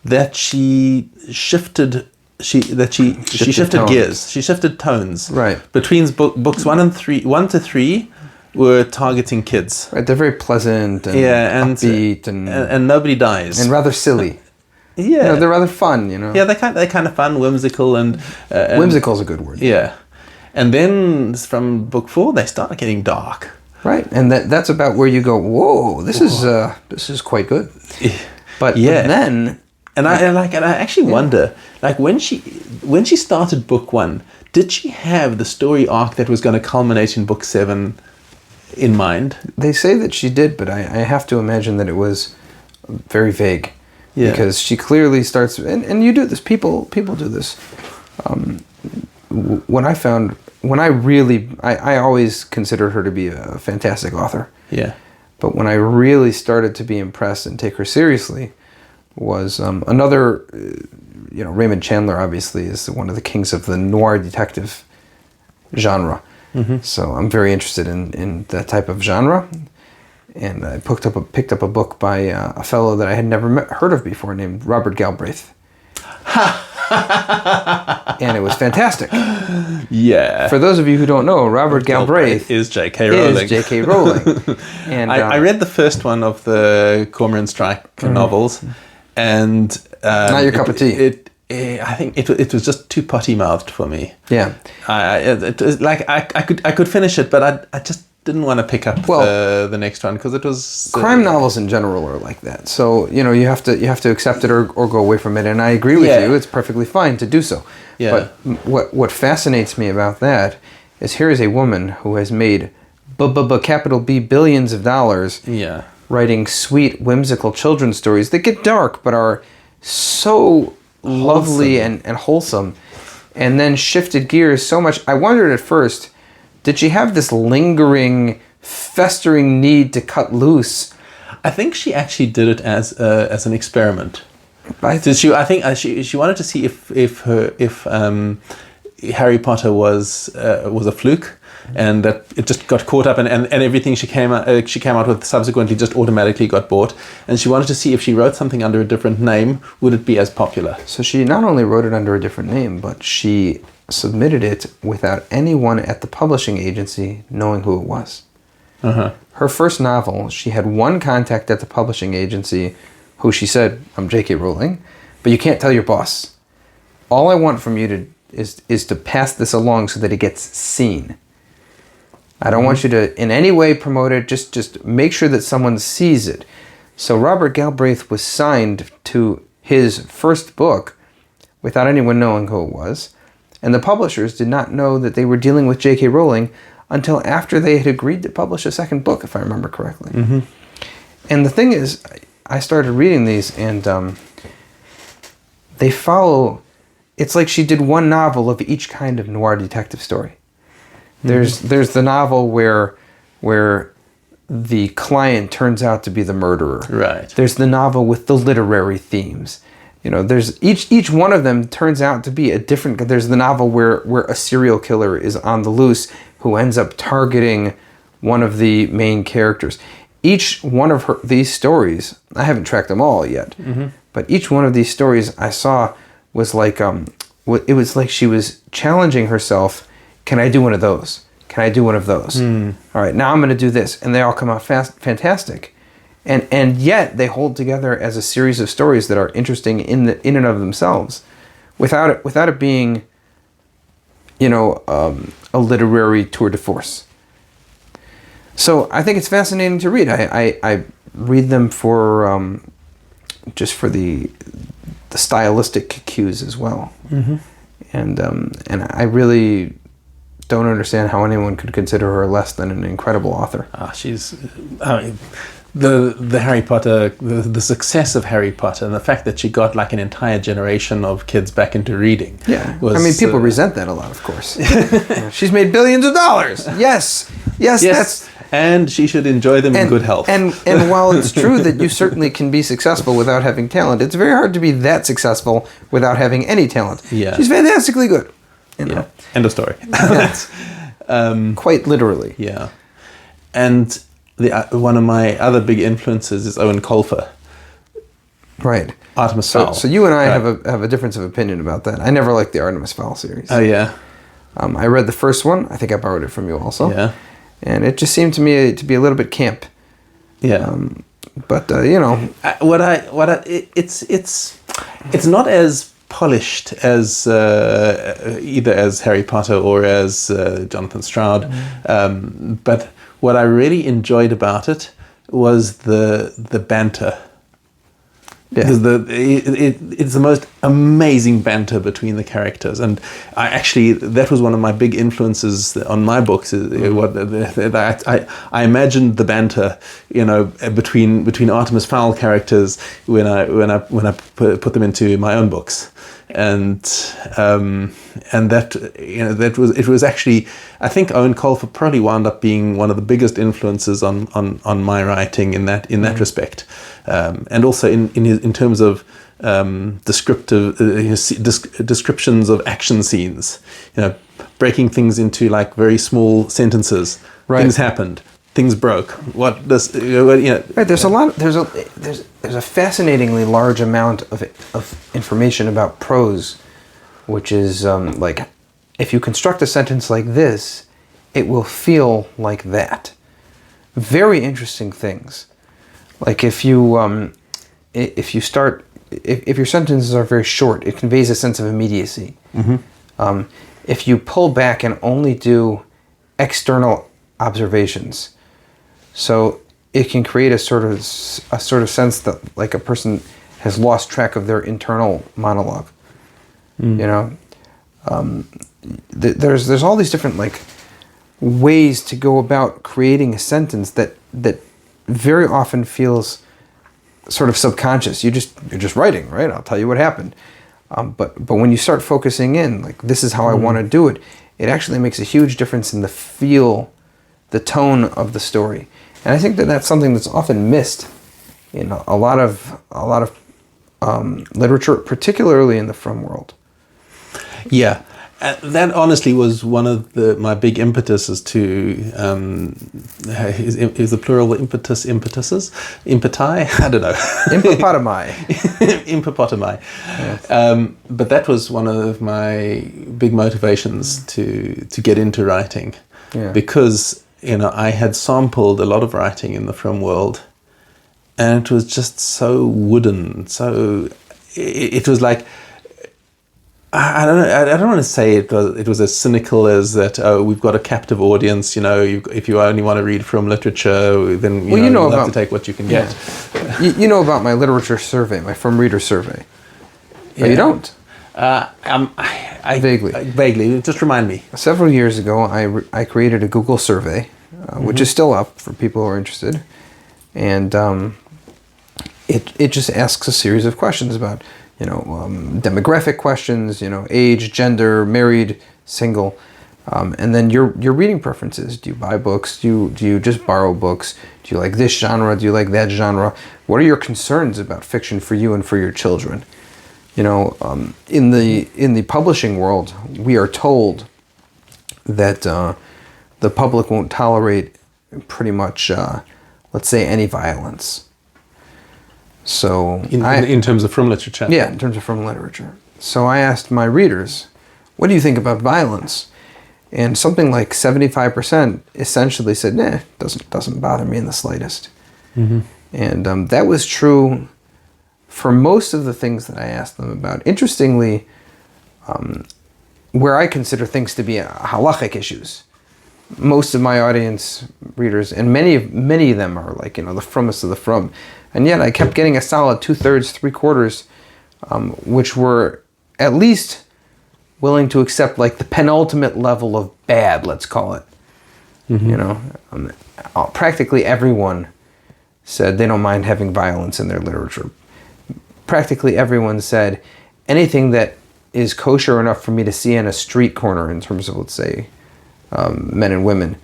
that she shifted gears. She shifted tones. Right. Between books 1 to 3 were targeting kids. Right. They're very pleasant and upbeat and nobody dies. And rather silly. Yeah. They're rather fun, Yeah, they're kind of fun, whimsical and whimsical is a good word. Yeah. And then from book 4 they start getting dark. Right. And that's about where you go, whoa, this is quite good. But then And I actually wonder, like when she started book 1, did she have the story arc that was going to culminate in book 7 in mind? They say that she did, but I have to imagine that it was very vague. Yeah. Because she clearly starts, and you do this, people do this. I always considered her to be a fantastic author. Yeah. But when I really started to be impressed and take her seriously was another, Raymond Chandler obviously is one of the kings of the noir detective genre. Mm-hmm. So I'm very interested in that type of genre. And I picked up a book by a fellow that I had never heard of before named Robert Galbraith. And it was fantastic. Yeah. For those of you who don't know, Robert Galbraith is J.K. Rowling. And I read the first one of the Cormoran Strike novels, and not your cup of tea. I think it was just too potty mouthed for me. Yeah. It was like I could finish it, but I just didn't want to pick up the next one because it was crime novels in general are like that. So you have to accept it or go away from it. And I agree with you; it's perfectly fine to do so. Yeah. But what fascinates me about that is here is a woman who has made capital B billions of dollars. Yeah. Writing sweet, whimsical children's stories that get dark but are so lovely and wholesome, and then shifted gears so much. I wondered at first, did she have this lingering, festering need to cut loose? I think she actually did it as an experiment. I think she wanted to see if Harry Potter was a fluke, and that it just got caught up, and everything she came out with subsequently just automatically got bought. And she wanted to see if she wrote something under a different name, would it be as popular? So she not only wrote it under a different name, but she submitted it without anyone at the publishing agency knowing who it was. Uh-huh. Her first novel, she had one contact at the publishing agency who she said, "I'm J.K. Rowling, but you can't tell your boss. All I want from you is to pass this along so that it gets seen. I don't want you to in any way promote it, just make sure that someone sees it." So Robert Galbraith was signed to his first book without anyone knowing who it was. And the publishers did not know that they were dealing with J.K. Rowling until after they had agreed to publish a second book, if I remember correctly. Mm-hmm. And the thing is, I started reading these, and they follow... It's like she did one novel of each kind of noir detective story. Mm-hmm. There's the novel where the client turns out to be the murderer. Right. There's the novel with the literary themes. There's each one of them turns out to be a different... There's the novel where a serial killer is on the loose who ends up targeting one of the main characters. Each one of these stories, I haven't tracked them all yet, but each one of these stories I saw was like... it was like she was challenging herself. Can I do one of those? Can I do one of those? All right, now I'm going to do this. And they all come out fantastic. And yet they hold together as a series of stories that are interesting in and of themselves, without it being a literary tour de force. So I think it's fascinating to read. I read them for just for the stylistic cues as well. Mm-hmm. And I really don't understand how anyone could consider her less than an incredible author. She's the Harry Potter, the success of Harry Potter, and the fact that she got like an entire generation of kids back into reading. Yeah, I mean, people resent that a lot, of course. She's made billions of dollars. Yes, that's. And she should enjoy them in good health. And while it's true that you certainly can be successful without having talent, it's very hard to be that successful without having any talent. Yeah. She's fantastically good. Yeah. End of story. Quite literally. Yeah. And one of my other big influences is Owen Colfer. Right. Artemis Fowl. So you and I have a difference of opinion about that. I never liked the Artemis Fowl series. Oh, yeah. I read the first one. I think I borrowed it from you also. Yeah. And it just seemed to me to be a little bit camp. Yeah. But it's not as polished as either as Harry Potter or as Jonathan Stroud. But what I really enjoyed about it was the banter. Yeah. It's the most amazing banter between the characters, and that was one of my big influences on my books. I imagined the banter, between Artemis Fowl characters when I put them into my own books, and it was actually, I think Owen Colfer probably wound up being one of the biggest influences on my writing in that respect. And also in terms of descriptions of action scenes, breaking things into like very small sentences. Right. Things happened. Things broke. What does Right. There's a fascinatingly large amount of information about prose, which is like, if you construct a sentence like this, it will feel like that. Very interesting things. Like if your sentences are very short, it conveys a sense of immediacy. Mm-hmm. If you pull back and only do external observations, so it can create a sort of sense that like a person has lost track of their internal monologue. Mm. There's all these different like ways to go about creating a sentence that very often feels sort of subconscious. You're just writing, right? I'll tell you what happened. But when you start focusing in, like, this is how I want to do it, it actually makes a huge difference in the feel, the tone of the story. And I think that that's something that's often missed in a lot of literature, particularly in the Frum world. Yeah. That honestly was one of my big impetuses to, is the plural impetuses? Impeti? I don't know. Impopotami. Impopotami. Yes. But that was one of my big motivations to get into writing. Yeah. Because, I had sampled a lot of writing in the Frum world, and it was just so wooden. So it was like, I don't know. I don't want to say it was as cynical as that. Oh, we've got a captive audience. If you only want to read from literature, then you'll have to take what you can get. You know about my literature survey, my Frum reader survey. Yeah. Oh, you don't? Vaguely. Just remind me. Several years ago, I created a Google survey, which is still up for people who are interested, and it just asks a series of questions about, demographic questions, age, gender, married, single, and then your reading preferences. Do you buy books? Do you just borrow books? Do you like this genre? Do you like that genre? What are your concerns about fiction for you and for your children? In the publishing world, we are told that the public won't tolerate pretty much, let's say, any violence. So in terms of Frum literature? Yeah, in terms of Frum literature. So I asked my readers, what do you think about violence? And something like 75% essentially said, nah, doesn't bother me in the slightest. Mm-hmm. And that was true for most of the things that I asked them about. Interestingly, where I consider things to be halachic issues. Most of my audience readers, and many of them are like, the frommest of the frum. And yet I kept getting a solid 2/3, 3/4, which were at least willing to accept like the penultimate level of bad, let's call it. Practically everyone said they don't mind having violence in their literature. Practically everyone said anything that is kosher enough for me to see on a street corner in terms of, let's say, men and women,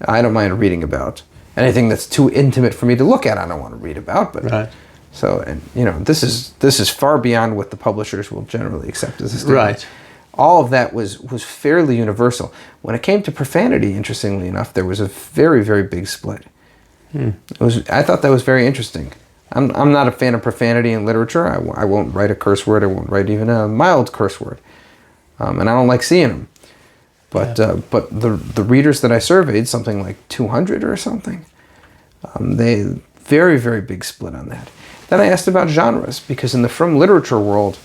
I don't mind reading about. Anything that's too intimate for me to look at, I don't want to read about. But right. So, and this is far beyond what the publishers will generally accept as a standard. Right. All of that was fairly universal. When it came to profanity, interestingly enough, there was a very, very big split. I thought that was very interesting. I'm not a fan of profanity in literature. I won't write a curse word. I won't write even a mild curse word, and I don't like seeing them. But the readers that I surveyed, something like 200 or something, they very, very big split on that. Then I asked about genres, because in the frum literature world,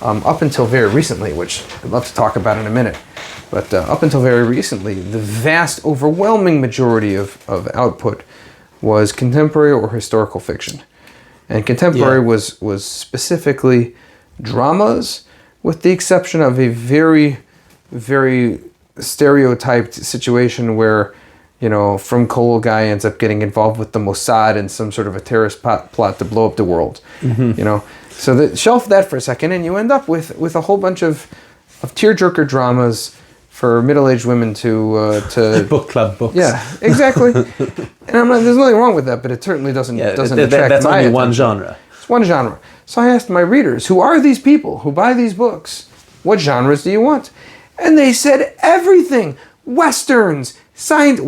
up until very recently, which I'd love to talk about in a minute, but up until very recently, the vast, overwhelming majority of output was contemporary or historical fiction. And contemporary was specifically dramas, with the exception of a very, very stereotyped situation where, Frum Kollel guy ends up getting involved with the Mossad in some sort of a terrorist plot to blow up the world. So shelf that for a second, and you end up with a whole bunch of tearjerker dramas for middle-aged women to book club books. Yeah, exactly. And there's nothing wrong with that, but it certainly doesn't attract that's my only attention. one genre. It's one genre. So I asked my readers, who are these people who buy these books? What genres do you want? And they said everything. Westerns, science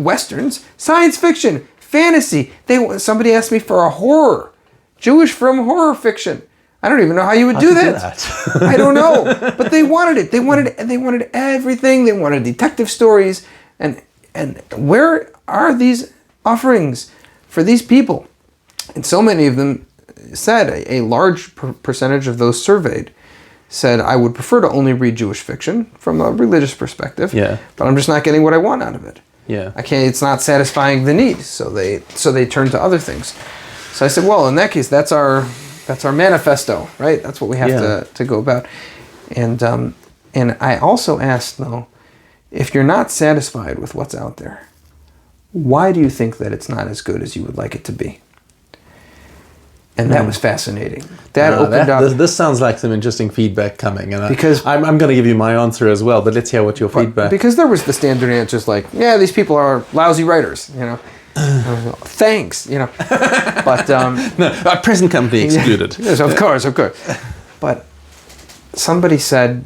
fiction, fantasy. Somebody asked me for a horror, Jewish frum horror fiction. I don't even know how you would do that. I don't know, but they wanted it. They wanted everything. They wanted detective stories, and where are these offerings for these people? And so many of them said, a large percentage of those surveyed said, I would prefer to only read Jewish fiction from a religious perspective. Yeah. But I'm just not getting what I want out of it. Yeah. I can't. It's not satisfying the need. So they turn to other things. So I said, well, in that case, that's our manifesto, right? That's what we have to go about. And I also asked, though, if you're not satisfied with what's out there, why do you think that it's not as good as you would like it to be? And that was fascinating. That opened up. This sounds like some interesting feedback coming, and because I'm going to give you my answer as well. But let's hear what your feedback. Because there was the standard answers like, yeah, these people are lousy writers, Thanks, But no, our present company excluded. Yes, of course. But somebody said,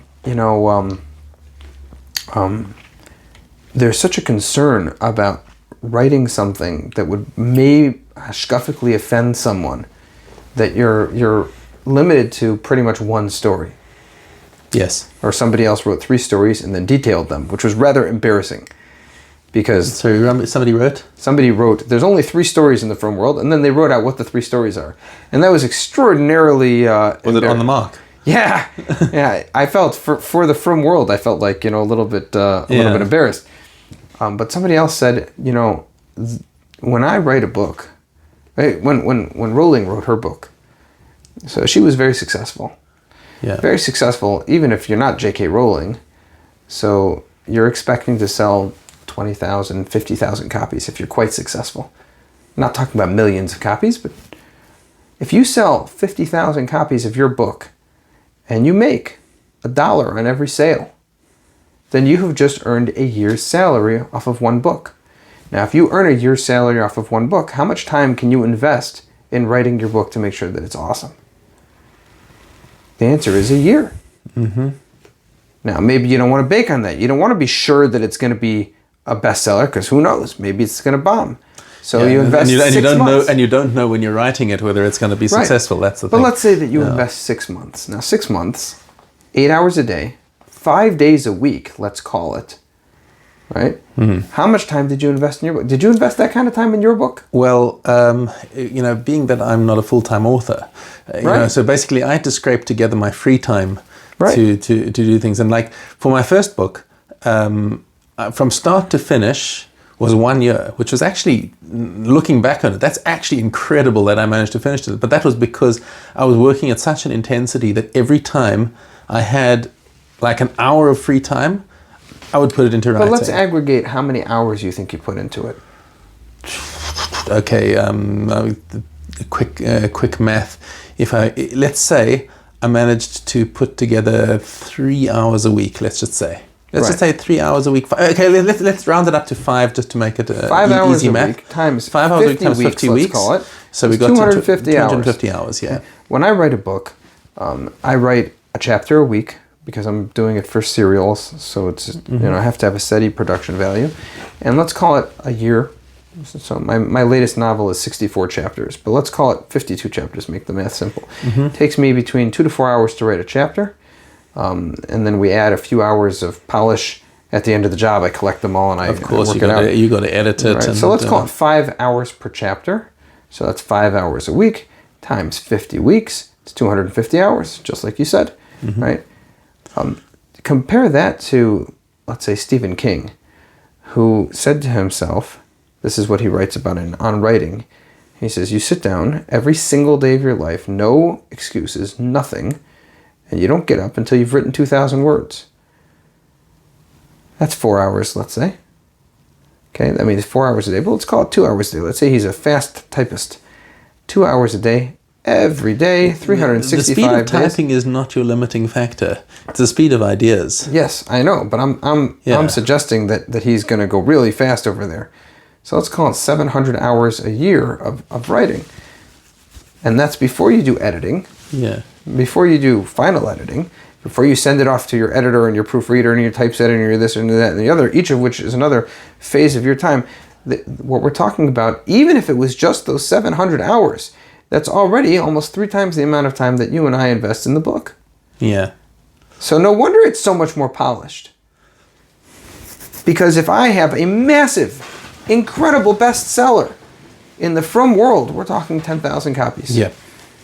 there's such a concern about writing something that would may hashkafically offend someone, that you're limited to pretty much one story. Yes. Or somebody else wrote 3 stories and then detailed them, which was rather embarrassing. Because somebody wrote? There's only 3 stories in the frum world, and then they wrote out what the 3 stories are. And that was extraordinarily was it on the mark? Yeah. Yeah. I felt for the frum world, I felt like, a little bit embarrassed. But somebody else said, when I write a book, when Rowling wrote her book, so she was very successful. Yeah. Very successful, even if you're not J.K. Rowling. So you're expecting to sell 20,000, 50,000 copies if you're quite successful. I'm not talking about millions of copies, but if you sell 50,000 copies of your book and you make $1 on every sale, then you have just earned a year's salary off of one book. Now, if you earn a year's salary off of one book, how much time can you invest in writing your book to make sure that it's awesome? The answer is a year. Mm-hmm. Now, maybe you don't want to bake on that. You don't want to be sure that it's going to be a bestseller, because who knows? Maybe it's going to bomb. So you invest 6 months. And you don't know when you're writing it whether it's going to be successful. Right. That's the thing. But let's say that you invest 6 months. Now, 6 months, 8 hours a day, 5 days a week, let's call it. Right? Mm-hmm. How much time did you invest in your book? Did you invest that kind of time in your book? Well, being that I'm not a full-time author, so basically I had to scrape together my free time Right. to do things. And like for my first book, from start to finish was 1 year, which was actually, looking back on it, that's actually incredible that I managed to finish it. But that was because I was working at such an intensity that every time I had like an hour of free time, I would put it into writing. But let's aggregate how many hours you think you put into it. Okay, quick math. Let's say I managed to put together 3 hours a week. Let's just say. Just say 3 hours a week. Okay, let's round it up to 5 just to make it 5 hours easy a math. week times 5 hours a week 50 times weeks, 50 weeks. let's call it. So we got 250 hours. 250 hours. Yeah. When I write a book, I write a chapter a week because I'm doing it for serials, so it's I have to have a steady production value, and let's call it a year. So my latest novel is 64 chapters, but let's call it 52 chapters. Make the math simple. It takes me between 2 to 4 hours to write a chapter, and then we add a few hours of polish at the end of the job. I collect them all and I work it out. You got to edit it. Right. And, so let's call it 5 hours per chapter. So that's 5 hours a week times 50 weeks. It's 250 hours, just like you said, right? Compare that to, let's say, Stephen King, who said to himself, this is what he writes about on writing. He says, you sit down every single day of your life, no excuses, nothing, and you don't get up until you've written 2,000 words. That's 4 hours, let's say. Okay, that means 4 hours a day, but let's call it 2 hours a day. Let's say he's a fast typist. 2 hours a day, every day, 365 days. The speed of typing is not your limiting factor. It's the speed of ideas. Yes, I know, but I'm suggesting that he's going to go really fast over there. So let's call it 700 hours a year of writing. And that's before you do editing. Yeah. Before Before you do final editing. Before you send it off to your editor and your proofreader and your typesetter and your this and that and the other, each of which is another phase of your time. What we're talking about, even if it was just those 700 hours, that's already almost 3 times the amount of time that you and I invest in the book. Yeah. So no wonder it's so much more polished. Because if I have a massive, incredible bestseller in the Frum world, we're talking 10,000 copies. Yeah.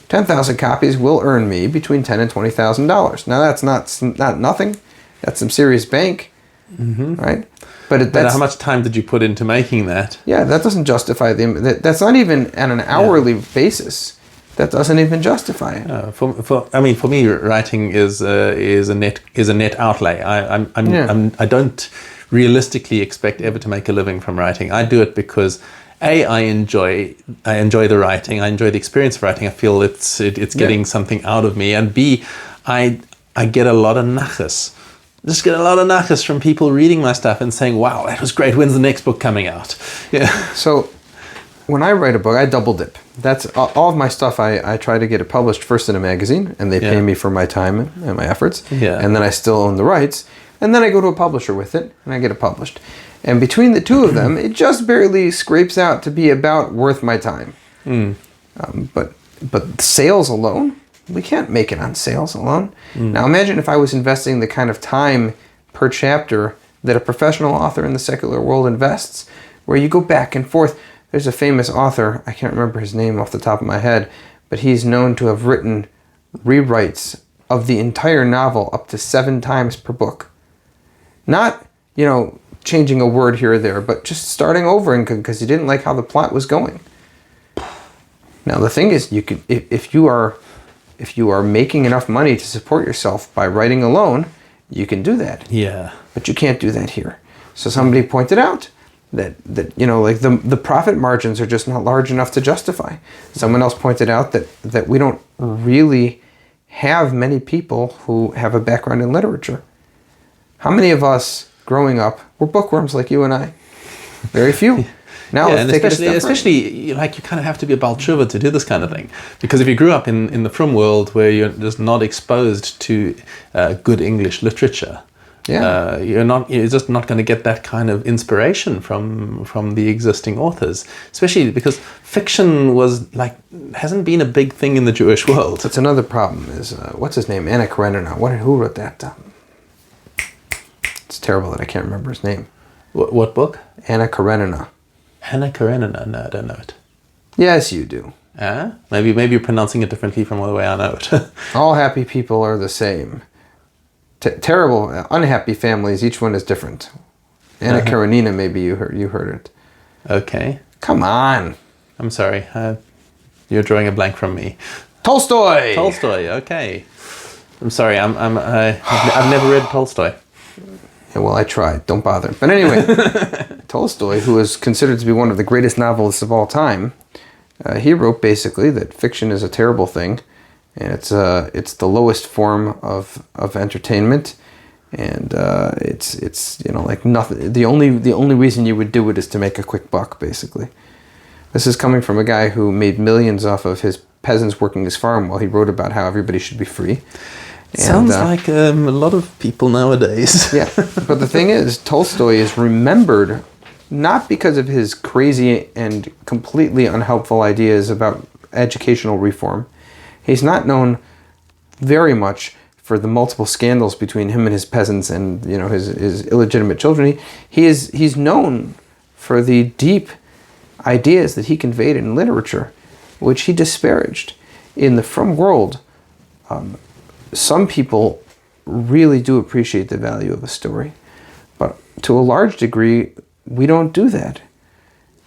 10,000 copies will earn me between $10,000 and $20,000. Now that's not nothing. That's some serious bank, right? But how much time did you put into making that? Yeah, that doesn't justify that's not even at an hourly basis. That doesn't even justify it. For me, writing is a net outlay. I don't realistically expect ever to make a living from writing. I do it because I enjoy the writing. I enjoy the experience of writing. I feel it's getting something out of me. And B, I get a lot of nachas. Just get a lot of nachas from people reading my stuff and saying, "Wow, that was great. When's the next book coming out?" Yeah. So when I write a book, I double dip. That's all of my stuff. I try to get it published first in a magazine, and they pay me for my time and my efforts. Yeah. And then I still own the rights. And then I go to a publisher with it, and I get it published. And between the two of them, it just barely scrapes out to be about worth my time. But sales alone, we can't make it on sales alone. Now imagine if I was investing the kind of time per chapter that a professional author in the secular world invests, where you go back and forth. There's a famous author, I can't remember his name off the top of my head, but he's known to have written rewrites of the entire novel up to 7 times per book. Not, changing a word here or there, but just starting over because he didn't like how the plot was going. Now the thing is, you can if you are making enough money to support yourself by writing alone, you can do that. Yeah. But you can't do that here. So somebody pointed out that the profit margins are just not large enough to justify. Someone else pointed out that we don't really have many people who have a background in literature. How many of us growing up were bookworms like you and I? Very few. Now, and especially like you kind of have to be a Baal Tshuva to do this kind of thing, because if you grew up in the Frum world where you're just not exposed to good English literature, you're just not going to get that kind of inspiration from the existing authors, especially because fiction hasn't been a big thing in the Jewish world. That's another problem. Is what's his name? Anna Karenina. Who wrote that? It's terrible that I can't remember his name. What book? Anna Karenina. Anna Karenina? No, I don't know it. Yes, you do. Maybe you're pronouncing it differently from the way I know it. All happy people are the same. terrible, unhappy families. Each one is different. Anna Karenina, maybe you heard it. Okay. Come on. I'm sorry. You're drawing a blank from me. Tolstoy. Okay. I'm sorry. I've never read Tolstoy. Yeah, well, I tried. Don't bother. But anyway, Tolstoy, who is considered to be one of the greatest novelists of all time, he wrote basically that fiction is a terrible thing, and it's the lowest form of entertainment, and it's like nothing. The only reason you would do it is to make a quick buck, basically. This is coming from a guy who made millions off of his peasants working his farm while he wrote about how everybody should be free. Sounds like a lot of people nowadays. Yeah, but the thing is, Tolstoy is remembered not because of his crazy and completely unhelpful ideas about educational reform. He's not known very much for the multiple scandals between him and his peasants and his illegitimate children. He's known for the deep ideas that he conveyed in literature, which he disparaged. In the From World, some people really do appreciate the value of a story, but to a large degree, we don't do that.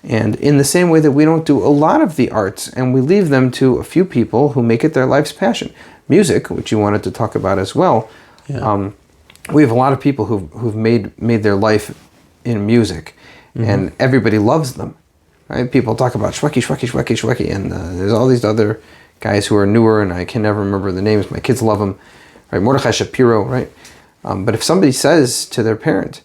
And in the same way that we don't do a lot of the arts, and we leave them to a few people who make it their life's passion. Music, which you wanted to talk about as well. Yeah. We have a lot of people who've made their life in music, and everybody loves them. Right? People talk about Shweki, and there's all these other guys who are newer, and I can never remember the names. My kids love them, right? Mordechai Shapiro, right? But if somebody says to their parent,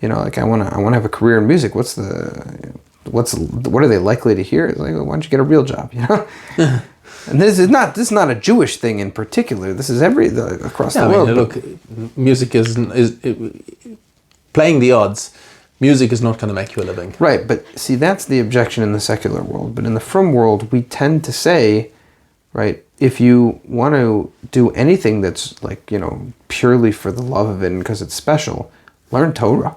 like I want to have a career in music, what are they likely to hear? It's like, well, why don't you get a real job? And this is not a Jewish thing in particular. This is across the world. Look, music is playing the odds. Music is not going to make you a living. Right, but see, that's the objection in the secular world. But in the From world, we tend to say, right, if you want to do anything that's like, purely for the love of it and because it's special, learn Torah.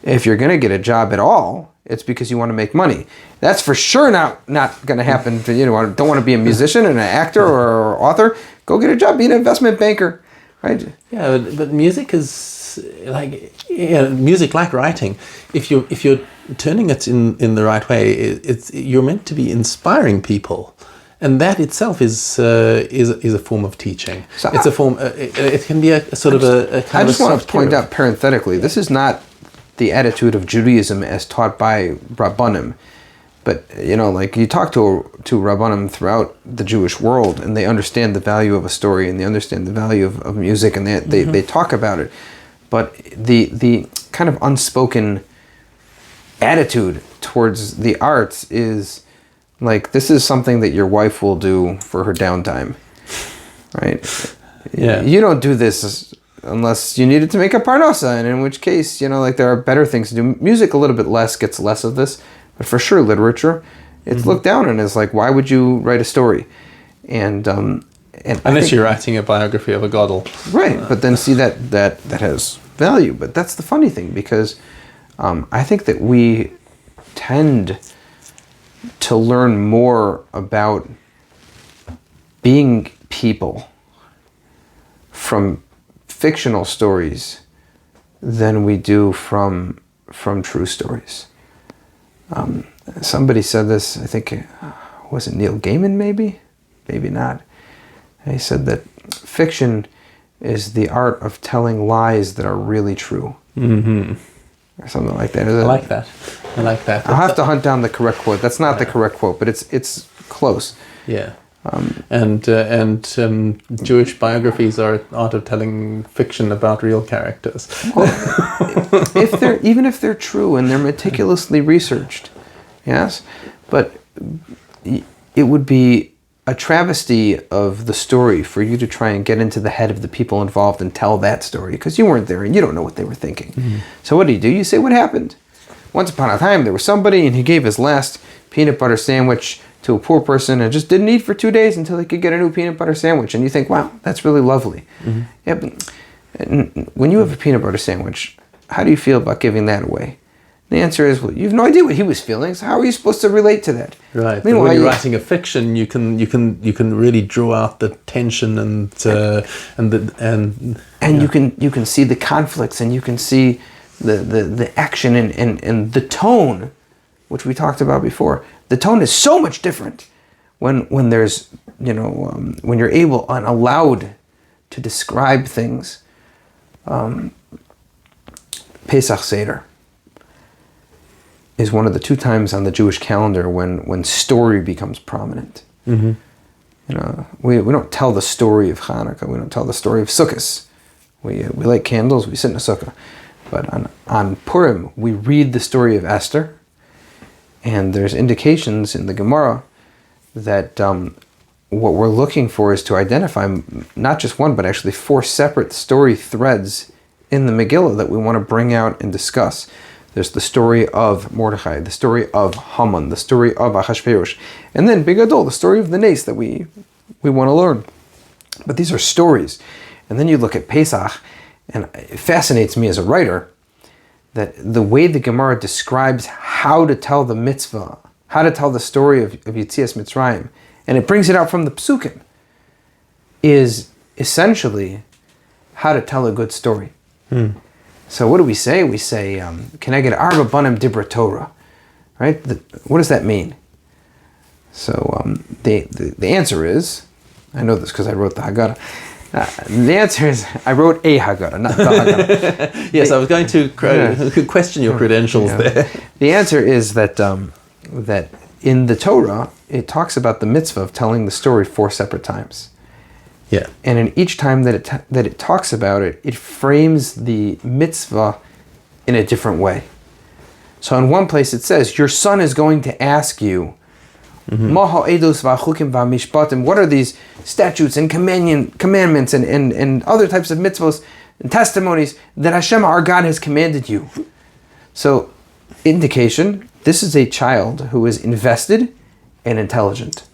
If you're going to get a job at all, it's because you want to make money. That's for sure not going to happen. Don't want to be a musician and an actor or author. Go get a job, be an investment banker, right? Yeah, but music is music like writing. If you're turning it in the right way, you're meant to be inspiring people. And that itself is a form of teaching. So it's a form. It can be a sort of a kind of. I just want to point out parenthetically, this is not the attitude of Judaism as taught by Rabbanim, but like you talk to Rabbanim throughout the Jewish world, and they understand the value of a story, and they understand the value of music, and they talk about it. But the kind of unspoken attitude towards the arts is like, this is something that your wife will do for her downtime, right? Yeah. You don't do this unless you need it to make a parnasa, and in which case, there are better things to do. Music a little bit gets less of this, but for sure literature, it's looked down on as like, why would you write a story? And unless you're writing a biography of a godel. Right, but then see that has value. But that's the funny thing, because I think that we tend to learn more about being people from fictional stories than we do from true stories. Somebody said this, I think, was it Neil Gaiman maybe? Maybe not. He said that fiction is the art of telling lies that are really true. Mm-hmm. Or something like that. I like that. I'll have to hunt down the correct quote. That's not the correct quote, but it's close. Yeah. And Jewish biographies are an art of telling fiction about real characters. Well, even if they're true and they're meticulously researched, yes, but it would be a travesty of the story for you to try and get into the head of the people involved and tell that story, because you weren't there and you don't know what they were thinking. Mm-hmm. So what do? You say, what happened? Once upon a time, there was somebody and he gave his last peanut butter sandwich to a poor person and just didn't eat for 2 days until he could get a new peanut butter sandwich. And you think, wow, that's really lovely. Mm-hmm. Yeah, but when you have a peanut butter sandwich, how do you feel about giving that away? The answer is, well, you have no idea what he was feeling, so how are you supposed to relate to that? Right. But when you're writing a fiction, you can really draw out the tension and you can see the conflicts, and you can see the action and the tone, which we talked about before. The tone is so much different when there's when you're able and allowed to describe things. Pesach Seder is one of the 2 times on the Jewish calendar when story becomes prominent. Mm-hmm. We don't tell the story of Hanukkah. We don't tell the story of Sukkot. We light candles. We sit in a sukkah. But on Purim, we read the story of Esther, and there's indications in the Gemara that what we're looking for is to identify not just one, but actually 4 separate story threads in the Megillah that we want to bring out and discuss. There's the story of Mordechai, the story of Haman, the story of Achashverosh, and then Bigadol, the story of the Nace that we want to learn. But these are stories. And then you look at Pesach, and it fascinates me as a writer that the way the Gemara describes how to tell the mitzvah, how to tell the story of Yetzias Mitzrayim, and it brings it out from the Psukim, is essentially how to tell a good story. So what do we say? We say, Keneged Arba Banim Dibra Torah, right? What does that mean? So the answer is, I know this because I wrote the Haggadah. The answer is, I wrote a Haggadah, not the Haggadah. Yes, I was going to question your credentials there. The answer is that that in the Torah, it talks about the mitzvah of telling the story 4 separate times. Yeah. And in each time that it talks about it, it frames the mitzvah in a different way. So in one place it says, your son is going to ask you, what are these statutes and commandments and other types of mitzvahs and testimonies that Hashem our God has commanded you? So, indication, this is a child who is invested and intelligent.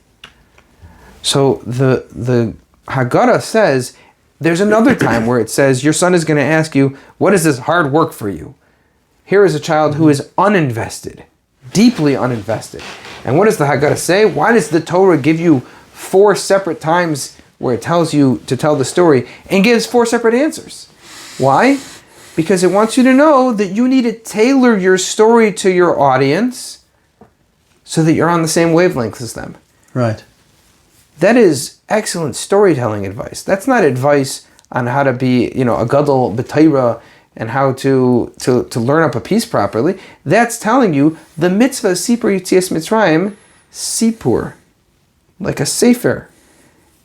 So the Haggadah says, there's another time where it says, your son is going to ask you, what is this hard work for you? Here is a child who is uninvested, deeply uninvested. And what does the Haggadah say? Why does the Torah give you 4 separate times where it tells you to tell the story and gives 4 separate answers? Why? Because it wants you to know that you need to tailor your story to your audience so that you're on the same wavelength as them. Right. That is excellent storytelling advice. That's not advice on how to be, a gadol b'Torah and how to learn up a piece properly. That's telling you the mitzvah Sipur Yetzias Mitzrayim, Sipur, like a sefer,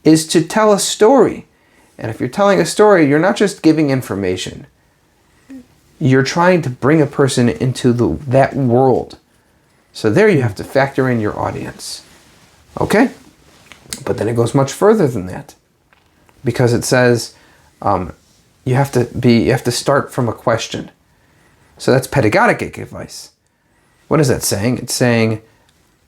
is to tell a story. And if you're telling a story, you're not just giving information. You're trying to bring a person into that world. So there you have to factor in your audience. Okay? But then it goes much further than that. Because it says you have to start from a question. So that's pedagogic advice. What is that saying? It's saying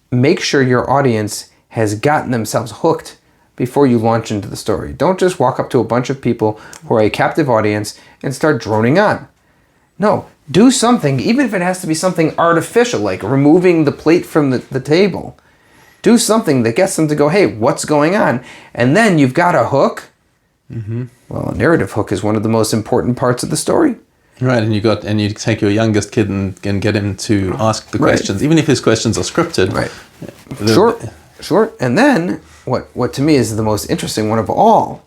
make sure your audience has gotten themselves hooked before you launch into the story. Don't just walk up to a bunch of people who are a captive audience and start droning on. No, do something, even if it has to be something artificial, like removing the plate from the table. Do something that gets them to go, hey, what's going on? And then you've got a hook. Mm-hmm. Well, a narrative hook is one of the most important parts of the story. Right, and you take your youngest kid and get him to ask the questions, even if his questions are scripted. Right. Sure. And then what to me is the most interesting one of all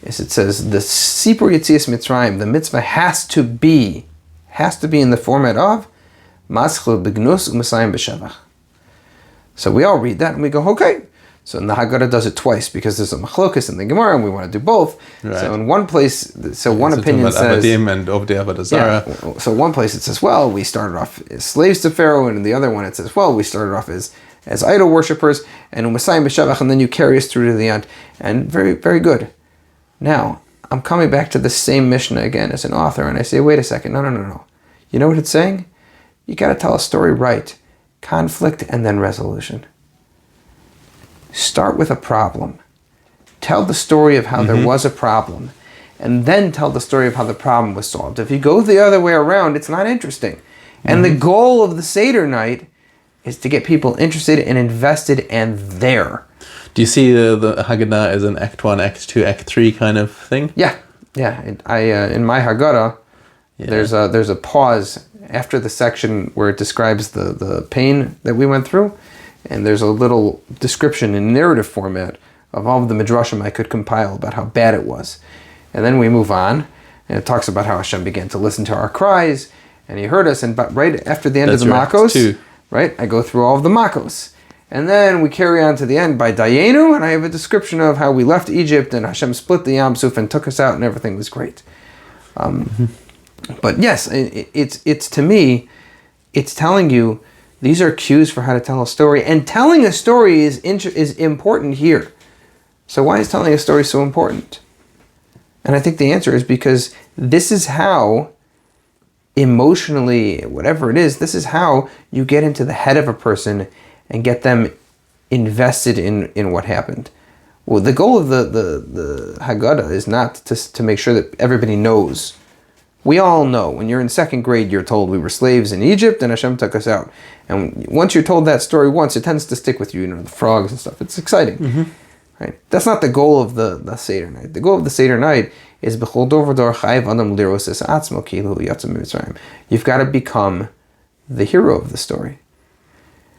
is it says the Sipur Yetzias Mitzrayim, the mitzvah has to be in the format of Maschil B'Gnus U'Mesayim B'Shevach. So we all read that and we go, okay. So the Haggadah does it twice because there's a machlokas in the Gemara and we want to do both. Right. So in one place, one opinion says... and so one place it says, well, we started off as slaves to Pharaoh, and in the other one it says, well, we started off as idol worshippers, and U'Mesayim B'Shevach, and then you carry us through to the end. And very, very good. Now, I'm coming back to the same Mishnah again as an author, and I say, wait a second, no. You know what it's saying? You got to tell a story right. Conflict and then resolution. Start with a problem. Tell the story of how there was a problem, and then tell the story of how the problem was solved. If you go the other way around, it's not interesting. And the goal of the Seder night is to get people interested and invested and there. Do you see the Haggadah as an Act 1, Act 2, Act 3 kind of thing? Yeah. In my Haggadah, there's a pause after the section where it describes the pain that we went through, and there's a little description in narrative format of all of the midrashim I could compile about how bad it was. And then we move on, and it talks about how Hashem began to listen to our cries, and He heard us. And right after the end of the Makos, right, I go through all of the Makos. And then we carry on to the end by Dayenu, and I have a description of how we left Egypt and Hashem split the Yam Suf and took us out and everything was great. But yes, it's to me, it's telling you these are cues for how to tell a story. And telling a story is important here. So why is telling a story so important? And I think the answer is because this is how, emotionally, whatever it is, this is how you get into the head of a person and get them invested in what happened. Well, the goal of the Haggadah is not to make sure that everybody knows. We all know. When you're in second grade, you're told we were slaves in Egypt and Hashem took us out. And once you're told that story once, it tends to stick with you, the frogs and stuff. It's exciting. Right? That's not the goal of the Seder night. The goal of the Seder night is B'chol dor v'dor chayav adam liros es atzmo kilu yatsa mitzrayim. You've got to become the hero of the story.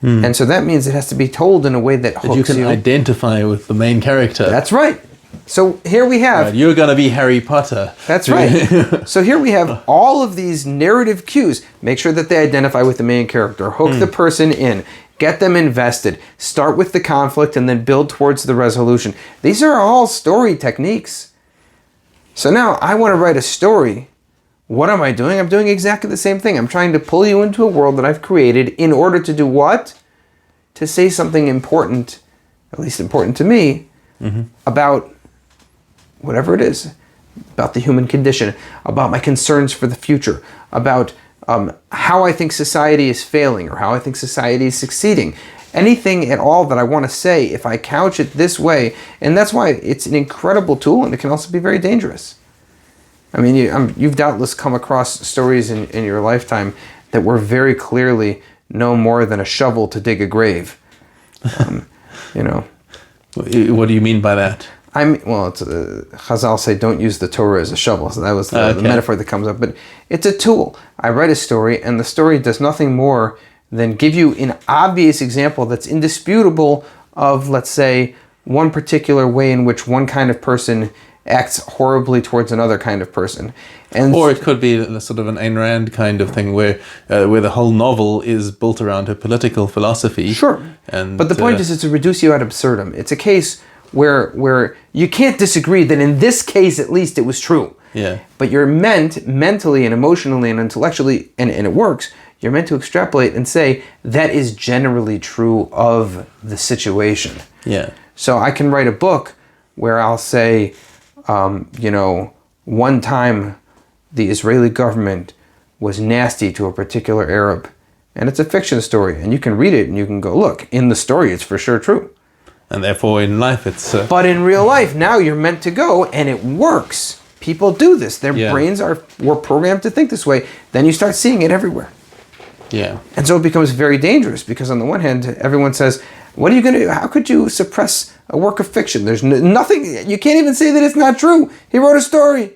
And so that means it has to be told in a way that hooks you. You can identify with the main character. That's right. So here we have... Right, you're going to be Harry Potter. That's right. So here we have all of these narrative cues. Make sure that they identify with the main character. Hook the person in. Get them invested. Start with the conflict and then build towards the resolution. These are all story techniques. So now I want to write a story. What am I doing? I'm doing exactly the same thing. I'm trying to pull you into a world that I've created in order to do what? To say something important, at least important to me, about whatever it is, about the human condition, about my concerns for the future, about how I think society is failing or how I think society is succeeding. Anything at all that I want to say, if I couch it this way, and that's why it's an incredible tool and it can also be very dangerous. I mean, you've doubtless come across stories in your lifetime that were very clearly no more than a shovel to dig a grave. What do you mean by that? Chazal say don't use the Torah as a shovel. So that was the metaphor that comes up. But it's a tool. I write a story, and the story does nothing more than give you an obvious example that's indisputable of, let's say, one particular way in which one kind of person acts horribly towards another kind of person. Or it could be sort of an Ayn Rand kind of thing where the whole novel is built around her political philosophy. Sure. But the point is it's a reductio ad absurdum. It's a case where you can't disagree that in this case at least it was true. Yeah. But you're meant mentally and emotionally and intellectually, and it works, you're meant to extrapolate and say that is generally true of the situation. Yeah. So I can write a book where I'll say, one time the Israeli government was nasty to a particular Arab. And it's a fiction story. And you can read it and you can go, look, in the story it's for sure true. And therefore in life it's... But in real life, now you're meant to go and it works. People do this. Their brains were programmed to think this way. Then you start seeing it everywhere. Yeah. And so it becomes very dangerous because on the one hand, everyone says, what are you going to do? How could you suppress a work of fiction? There's nothing, you can't even say that it's not true. He wrote a story.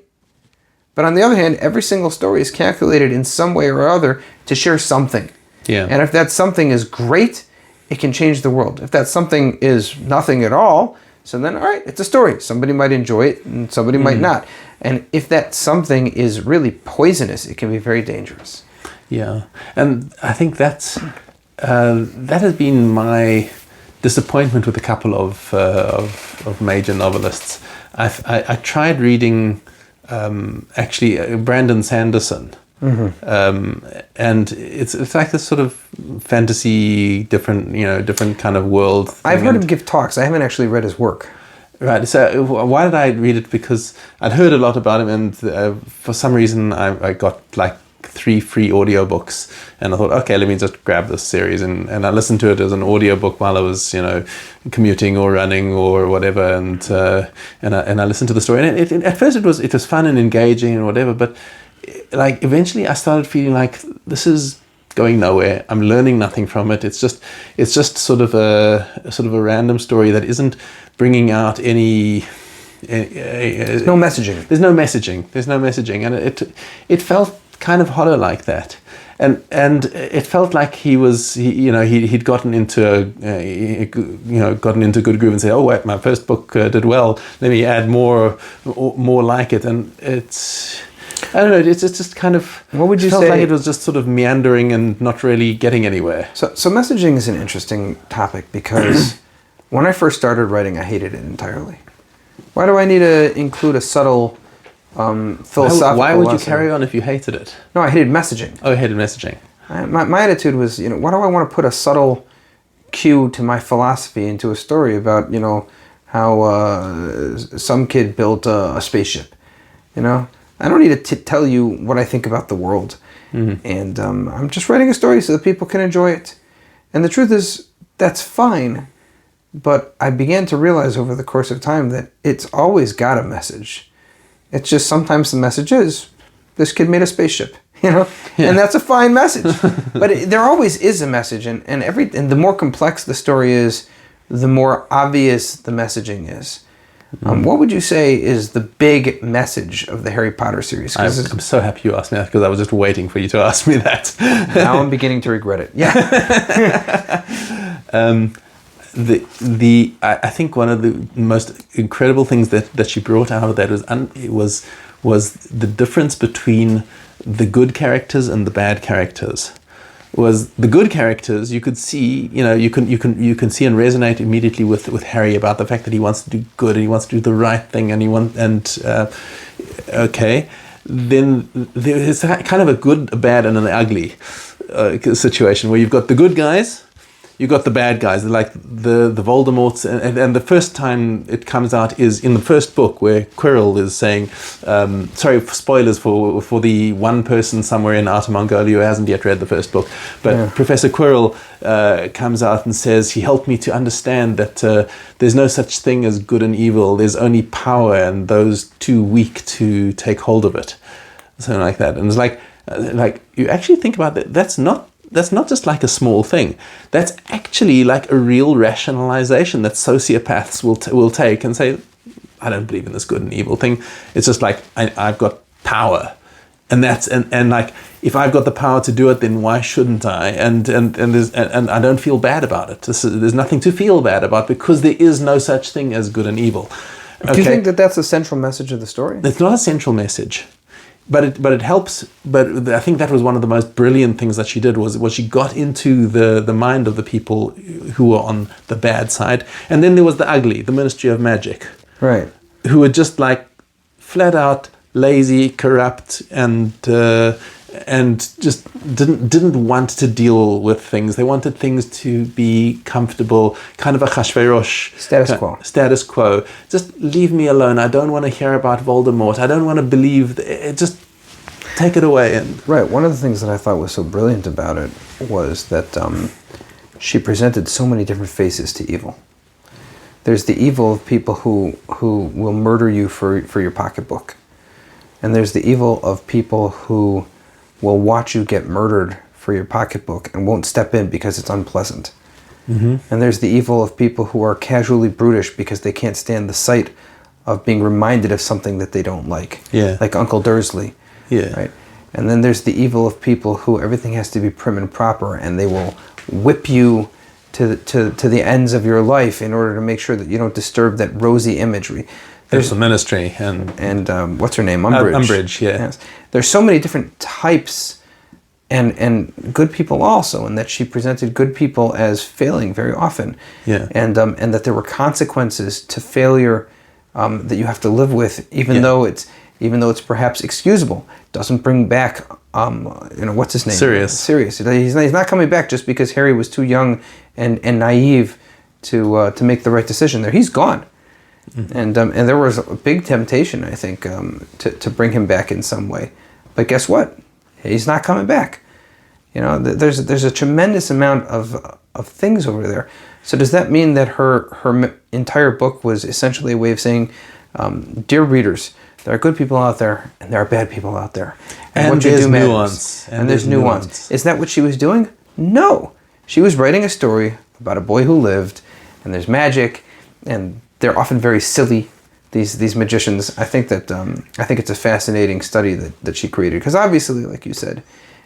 But on the other hand, every single story is calculated in some way or other to share something. Yeah. And if that something is great, it can change the world. If that something is nothing at all, so then, all right, it's a story. Somebody might enjoy it and somebody might not. And if that something is really poisonous, it can be very dangerous. Yeah. And I think that has been my disappointment with a couple of major novelists. I tried reading Brandon Sanderson, and it's like this sort of fantasy, different kind of world thing. I've heard him give talks. I haven't actually read his work. Right. So why did I read it? Because I'd heard a lot about him, and for some reason I got like 3 free audiobooks, and I thought, okay, let me just grab this series, and I listened to it as an audiobook while I was commuting or running or whatever, and I listened to the story, and at first it was fun and engaging and whatever, but like eventually I started feeling like this is going nowhere. I'm learning nothing from it. It's just sort of a random story that isn't bringing out any. There's no messaging. There's no messaging, and it felt kind of hollow like that. And it felt like he'd gotten into good groove and said, oh wait, my first book did well, let me add more like it. And it's, I don't know, it's just kind of, what would you felt say, like it was just sort of meandering and not really getting anywhere. So messaging is an interesting topic, because when I first started writing, I hated it entirely. Why do I need to include a subtle philosophical Why would you lesson? carry on if you hated it? No, I hated messaging. Oh, you hated messaging. My attitude was, why do I want to put a subtle cue to my philosophy into a story about, how some kid built a spaceship? I don't need to tell you what I think about the world. Mm-hmm. And I'm just writing a story so that people can enjoy it. And the truth is, that's fine. But I began to realize over the course of time that it's always got a message. It's just sometimes the message is, this kid made a spaceship, Yeah. And that's a fine message. But there always is a message, and the more complex the story is, the more obvious the messaging is. What would you say is the big message of the Harry Potter series? I'm so happy you asked me that, because I was just waiting for you to ask me that. Now I'm beginning to regret it. Yeah. I think one of the most incredible things that she brought out of that was the difference between the good characters and the bad characters. Was the good characters, you could see, you can see and resonate immediately with Harry about the fact that he wants to do good and he wants to do the right thing, and okay, then there's kind of a good, a bad, and an ugly situation where you've got the good guys. You've got the bad guys, like the Voldemorts, and the first time it comes out is in the first book, where Quirrell is saying, sorry, spoilers for the one person somewhere in Outer Mongolia who hasn't yet read the first book, but yeah. Professor Quirrell comes out and says, he helped me to understand that there's no such thing as good and evil, there's only power and those too weak to take hold of it. Something like that. And it's like you actually think about that, that's not just like a small thing. That's actually like a real rationalization that sociopaths will take and say, I don't believe in this good and evil thing. It's just like, I've got power. And like, if I've got the power to do it, then why shouldn't I? And I don't feel bad about it. There's nothing to feel bad about, because there is no such thing as good and evil. Okay? Do you think that that's the central message of the story? It's not a central message. But it helps. But I think that was one of the most brilliant things that she did was she got into the mind of the people who were on the bad side, and then there was the ugly, the Ministry of Magic, right? Who were just like flat out lazy, corrupt, and just didn't want to deal with things. They wanted things to be comfortable, kind of a Achashverosh status quo. Just leave me alone. I don't want to hear about Voldemort. I don't want to believe. Just take it away. Right. One of the things that I thought was so brilliant about it was that she presented so many different faces to evil. There's the evil of people who will murder you for your pocketbook, and there's the evil of people who will watch you get murdered for your pocketbook and won't step in because it's unpleasant. Mm-hmm. And there's the evil of people who are casually brutish because they can't stand the sight of being reminded of something that they don't like. Yeah. Like Uncle Dursley. Yeah. Right. And then there's the evil of people who everything has to be prim and proper, and they will whip you to the ends of your life in order to make sure that you don't disturb that rosy imagery. There's the Ministry and what's her name? Umbridge. Umbridge, yeah. Yes. There's so many different types, and good people also, and that she presented good people as failing very often. Yeah. And that there were consequences to failure that you have to live with, even though it's perhaps excusable. Doesn't bring back what's his name? Sirius. He's not coming back just because Harry was too young and naive to make the right decision there. He's gone. Mm-hmm. And there was a big temptation, I think, to bring him back in some way. But guess what? He's not coming back. There's a tremendous amount of things over there. So does that mean that her entire book was essentially a way of saying, dear readers, there are good people out there and there are bad people out there. And what you there's do matters. nuance. And there's nuance. Is that what she was doing? No. She was writing a story about a boy who lived, and there's magic, and they're often very silly, these magicians. I think it's a fascinating study that she created, because obviously, like you said,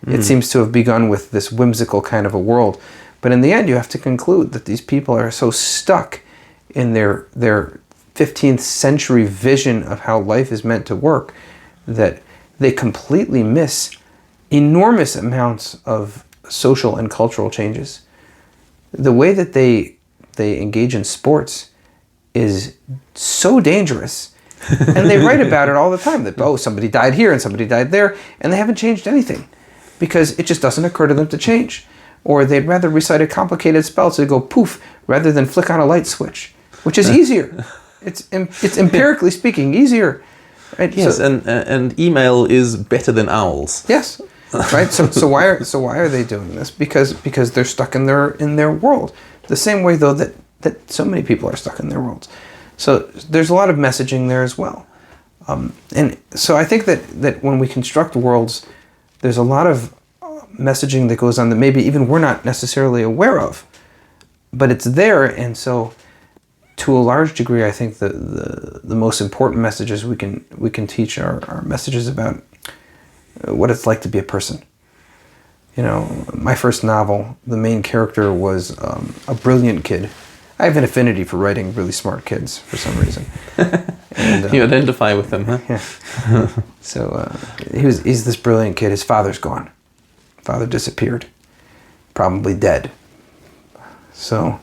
it seems to have begun with this whimsical kind of a world. But in the end, you have to conclude that these people are so stuck in their 15th century vision of how life is meant to work that they completely miss enormous amounts of social and cultural changes. The way that they engage in sports is so dangerous. And they write about it all the time, that, oh, somebody died here and somebody died there, and they haven't changed anything because it just doesn't occur to them to change. Or they'd rather recite a complicated spell to go poof rather than flick on a light switch, which is easier. It's empirically speaking easier. Right? Yes, and email is better than owls. Yes, right. So why are they doing this? Because they're stuck in their world. The same way though that so many people are stuck in their worlds. So there's a lot of messaging there as well. And so I think that when we construct worlds, there's a lot of messaging that goes on that maybe even we're not necessarily aware of, but it's there. And so to a large degree, I think the most important messages we can teach are messages about what it's like to be a person. You know, my first novel, the main character was a brilliant kid. I have an affinity for writing really smart kids for some reason. And, you identify with them, huh? Yeah. So he's this brilliant kid. His father's gone. Father disappeared, probably dead. So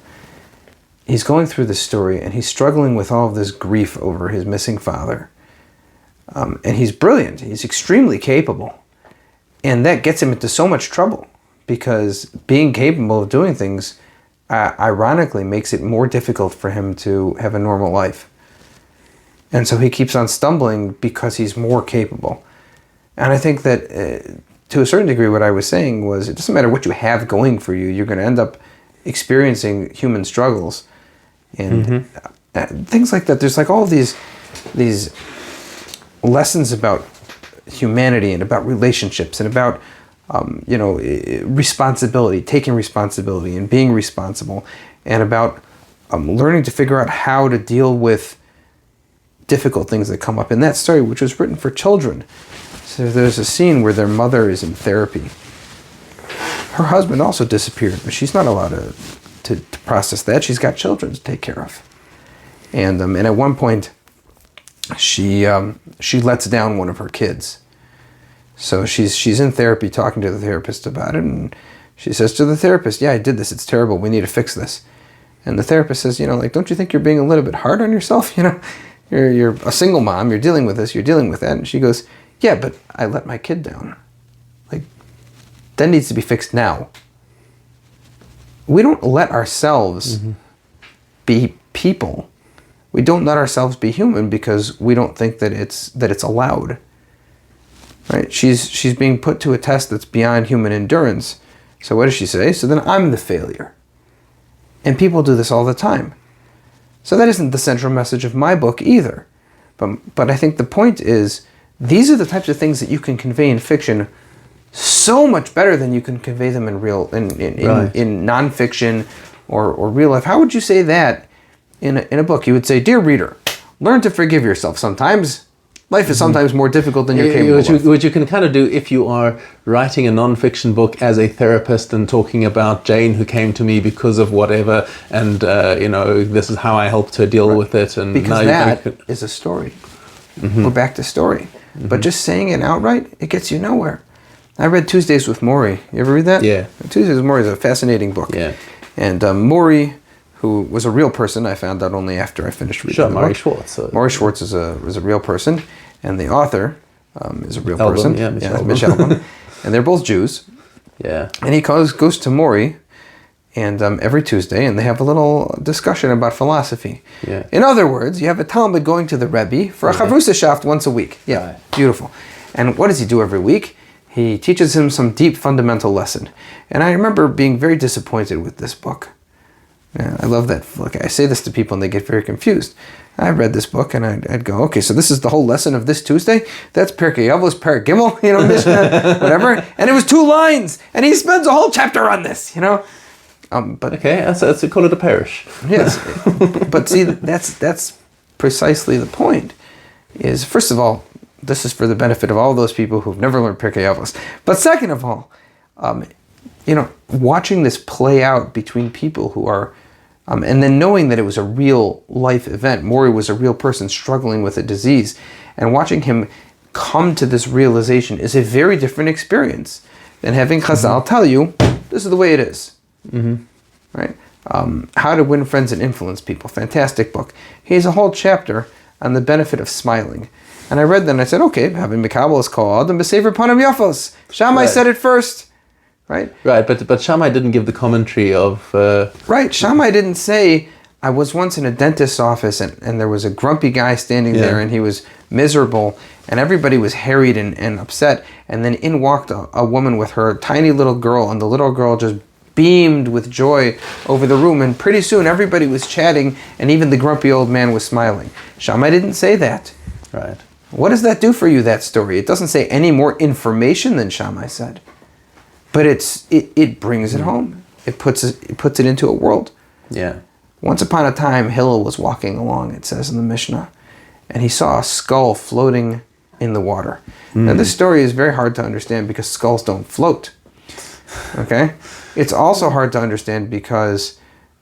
he's going through this story, and he's struggling with all of this grief over his missing father. And he's brilliant. He's extremely capable. And that gets him into so much trouble, because being capable of doing things, ironically, makes it more difficult for him to have a normal life. And so he keeps on stumbling because he's more capable. And I think that to a certain degree, what I was saying was, it doesn't matter what you have going for you, you're going to end up experiencing human struggles and things like that. There's like all these lessons about humanity and about relationships and about responsibility, taking responsibility and being responsible, and about learning to figure out how to deal with difficult things that come up. In that story, which was written for children, so there's a scene where their mother is in therapy. Her husband also disappeared, but she's not allowed to process that. She's got children to take care of. And at one point, she lets down one of her kids. So she's in therapy talking to the therapist about it, and she says to the therapist, "Yeah, I did this. It's terrible. We need to fix this." And the therapist says, don't you think you're being a little bit hard on yourself? You're a single mom. You're dealing with this. You're dealing with that. And she goes, "Yeah, but I let my kid down. Like, that needs to be fixed now." We don't let ourselves be people. We don't let ourselves be human because we don't think that it's allowed. Right? She's being put to a test that's beyond human endurance. So what does she say? So then I'm the failure. And people do this all the time. So that isn't the central message of my book either. But I think the point is, these are the types of things that you can convey in fiction so much better than you can convey them in in nonfiction or real life. How would you say that in a book? You would say, "Dear reader, learn to forgive yourself sometimes. Life is sometimes more difficult than you're capable of." Which you can kind of do if you are writing a non-fiction book as a therapist and talking about Jane who came to me because of whatever, and this is how I helped her deal with it. And because that is a story. We're back to story. But just saying it outright, it gets you nowhere. I read Tuesdays with Morrie. You ever read that? Yeah. Tuesdays with Morrie is a fascinating book. Yeah. And Morrie, who was a real person, I found out only after I finished reading the book. Morrie Schwartz. Morrie Schwartz is a real person, and the author is a real person. Yeah, Mitch Albom. And they're both Jews. Yeah. And he goes to Morrie, and every Tuesday, and they have a little discussion about philosophy. Yeah. In other words, you have a Talmud going to the Rebbe for a Chavrusashaft once a week. Yeah, Right. Beautiful. And what does he do every week? He teaches him some deep fundamental lesson. And I remember being very disappointed with this book. Yeah, I love that. Look, I say this to people and they get very confused. I read this book and I'd go, okay, so this is the whole lesson of this Tuesday. That's Pirkei Avos, Perek Gimel, Mishnah, whatever. And it was 2 lines, and he spends a whole chapter on this, But okay, let's call it a parish. Yes, but see, that's precisely the point. Is first of all, this is for the benefit of all those people who've never learned Pirkei Avos. But second of all, watching this play out between people who are, and then knowing that it was a real life event. Maury was a real person struggling with a disease, and watching him come to this realization is a very different experience than having Chazal tell you, this is the way it is. Right? How to Win Friends and Influence People. Fantastic book. He has a whole chapter on the benefit of smiling. And I read that and I said, okay, having Mikabel is called and Besefer Panim Yafos. Shammai said it first. Right? Right, but Shammai didn't give the commentary of... Right, Shammai didn't say, I was once in a dentist's office and there was a grumpy guy standing there and he was miserable and everybody was harried and upset, and then in walked a woman with her tiny little girl, and the little girl just beamed with joy over the room, and pretty soon everybody was chatting and even the grumpy old man was smiling. Shammai didn't say that. Right. What does that do for you, that story? It doesn't say any more information than Shammai said. But it brings it home. It puts it into a world. Yeah. Once upon a time, Hillel was walking along, it says in the Mishnah, and he saw a skull floating in the water. Now this story is very hard to understand because skulls don't float. Okay? It's also hard to understand because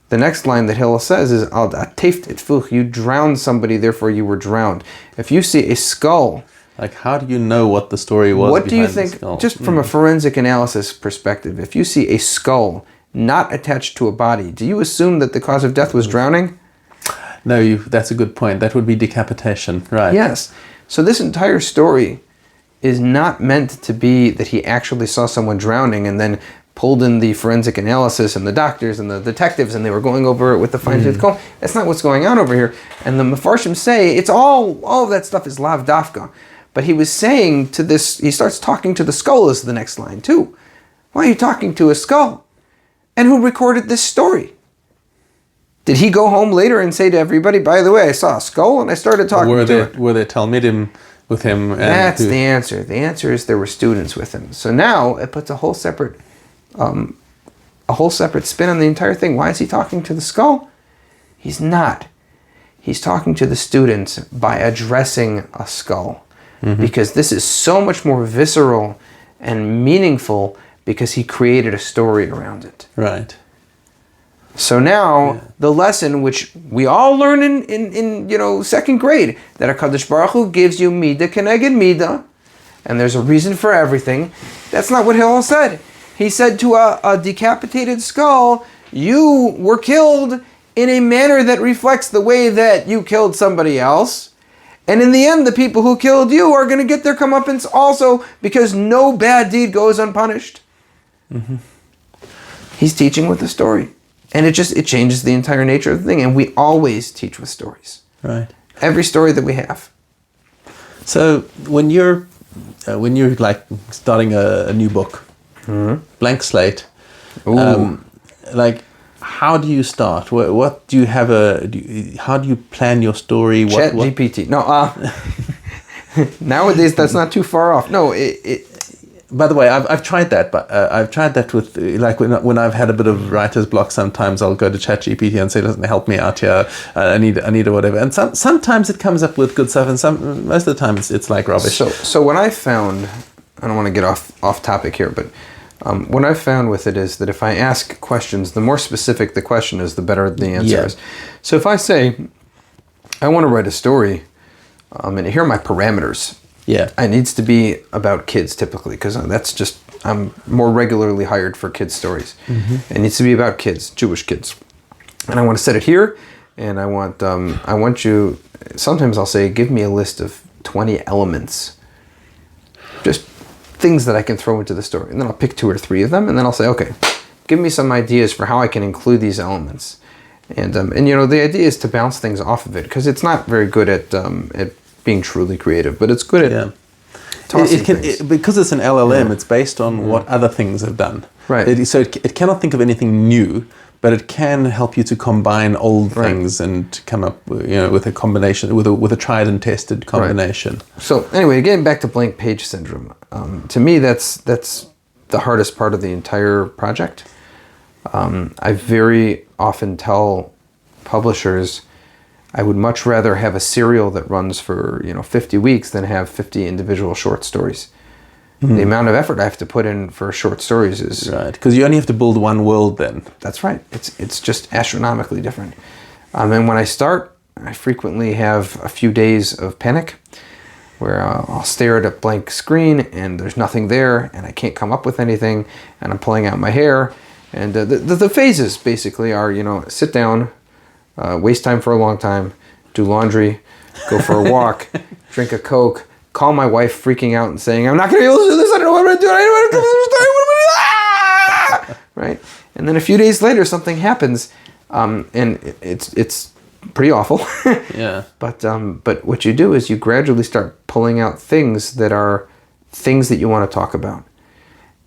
the next line that Hillel says is, Al ateft et fuch, you drowned somebody, therefore you were drowned. If you see a skull... Like, how do you know what the story was? What do you think, just from a forensic analysis perspective, if you see a skull not attached to a body, do you assume that the cause of death was drowning? No, that's a good point. That would be decapitation, right? Yes. So this entire story is not meant to be that he actually saw someone drowning and then pulled in the forensic analysis and the doctors and the detectives and they were going over it with the fine-tooth comb. That's not what's going on over here. And the Mefarshim say it's all of that stuff is lav dafka. But he was saying to this, he starts talking to the skull is the next line too. Why are you talking to a skull? And who recorded this story? Did he go home later and say to everybody, by the way, I saw a skull and I started talking to it? Were there Talmidim with him? That's the answer. The answer is there were students with him. So now it puts a whole separate spin on the entire thing. Why is he talking to the skull? He's not. He's talking to the students by addressing a skull. Because this is so much more visceral and meaningful because he created a story around it. Right. So now the lesson which we all learn in second grade, that HaKadosh Baruch Hu gives you midah keneged midah, and there's a reason for everything. That's not what Hillel said. He said to a decapitated skull, you were killed in a manner that reflects the way that you killed somebody else. And in the end, the people who killed you are going to get their comeuppance also, because no bad deed goes unpunished. He's teaching with the story. And it changes the entire nature of the thing. And we always teach with stories. Right. Every story that we have. So when you're like starting a new book, blank slate, like, how do you start? What do you have how do you plan your story? Chat GPT. No, nowadays that's not too far off. No, by the way, I've tried that, but I've tried that with, like, when I've had a bit of writer's block. Sometimes I'll go to ChatGPT and say, "Listen, help me out here. I need a whatever." And sometimes it comes up with good stuff, and most of the time it's like rubbish. So what I found, I don't want to get off topic here, but what I've found with it is that if I ask questions, the more specific the question is, the better the answer is. So if I say, I want to write a story, and here are my parameters. Yeah. It needs to be about kids typically, because I'm more regularly hired for kids' stories. It needs to be about kids, Jewish kids. And I want to set it here, and I want you, sometimes I'll say, give me a list of 20 elements. Just things that I can throw into the story. And then I'll pick 2 or 3 of them, and then I'll say, okay, give me some ideas for how I can include these elements. And the idea is to bounce things off of it, because it's not very good at being truly creative, but it's good at tossing things. Because it's an LLM, it's based on what other things have done. Right. So it cannot think of anything new, but it can help you to combine old things and to come up, with a combination, with a tried and tested combination. Right. So anyway, getting back to blank page syndrome, to me that's the hardest part of the entire project. I very often tell publishers I would much rather have a serial that runs for 50 weeks than have 50 individual short stories. The amount of effort I have to put in for short stories is right, because you only have to build one world then. That's right. It's just astronomically different. And when I start, I frequently have a few days of panic where I'll stare at a blank screen and there's nothing there and I can't come up with anything and I'm pulling out my hair. And the phases basically are, sit down, waste time for a long time, do laundry, go for a walk, drink a Coke, call my wife freaking out and saying, I'm not going to be able to do this, I don't know what I'm going to do, I don't know what I'm going to do, what am I going to do, right? And then a few days later something happens, and it's pretty awful. Yeah. But what you do is you gradually start pulling out things that are things that you want to talk about.